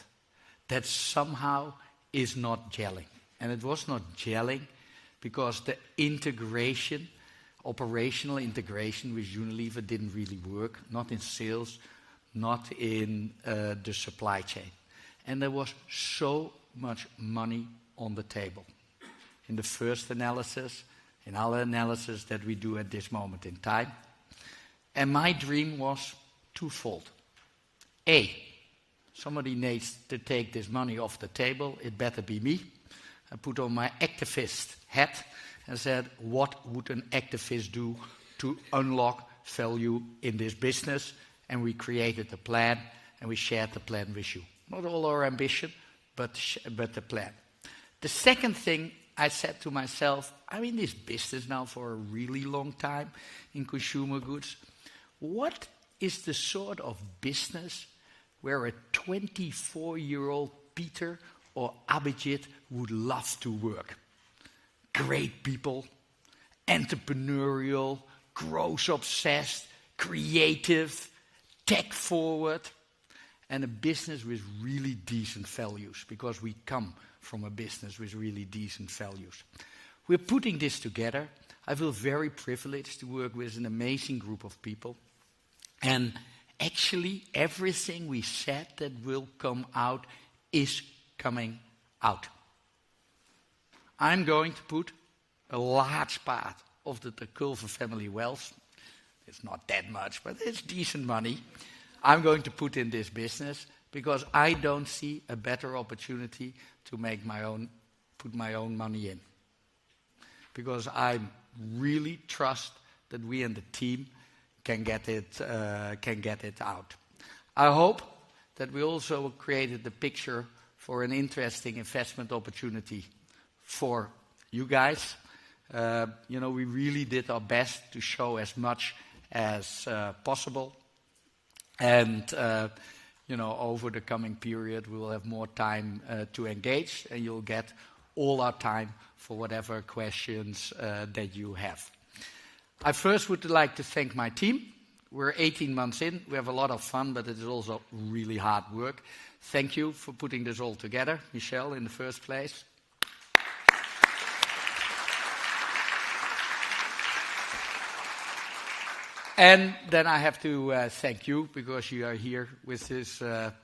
S2: that somehow is not gelling. And it was not gelling because the integration, operational integration with Unilever didn't really work, not in sales, not in the supply chain. And there was so much money on the table. In the first analysis, in all analysis that we do at this moment in time. And my dream was twofold. A, somebody needs to take this money off the table. It better be me. I put on my activist hat and said, what would an activist do to unlock value in this business? And we created a plan, and we shared the plan with you. Not all our ambition, but the plan. The second thing I said to myself, I'm in this business now for a really long time in consumer goods. What is the sort of business where a 24-year-old Peter or Abhijit would love to work? Great people, entrepreneurial, growth-obsessed, creative, tech-forward, and a business with really decent values, because we come from a business with really decent values. We're putting this together. I feel very privileged to work with an amazing group of people. And actually, everything we said that will come out is coming out. I'm going to put a large part of the Culver family wealth, it's not that much, but it's decent money, I'm going to put in this business because I don't see a better opportunity to make put my own money in. Because I really trust that we and the team can get it out. I hope that we also created the picture for an interesting investment opportunity for you guys. We really did our best to show as much as possible. And, over the coming period, we will have more time to engage, and you'll get all our time for whatever questions that you have. I first would like to thank my team. We're 18 months in. We have a lot of fun, but it is also really hard work. Thank you for putting this all together, Michelle, in the first place. And then I have to thank you, because you are here with this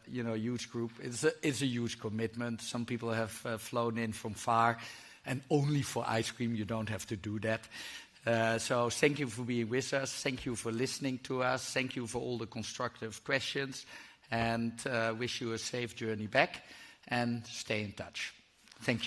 S2: huge group. It's a huge commitment. Some people have flown in from far, and only for ice cream. You don't have to do that. So thank you for being with us. Thank you for listening to us. Thank you for all the constructive questions. And wish you a safe journey back. And stay in touch. Thank you.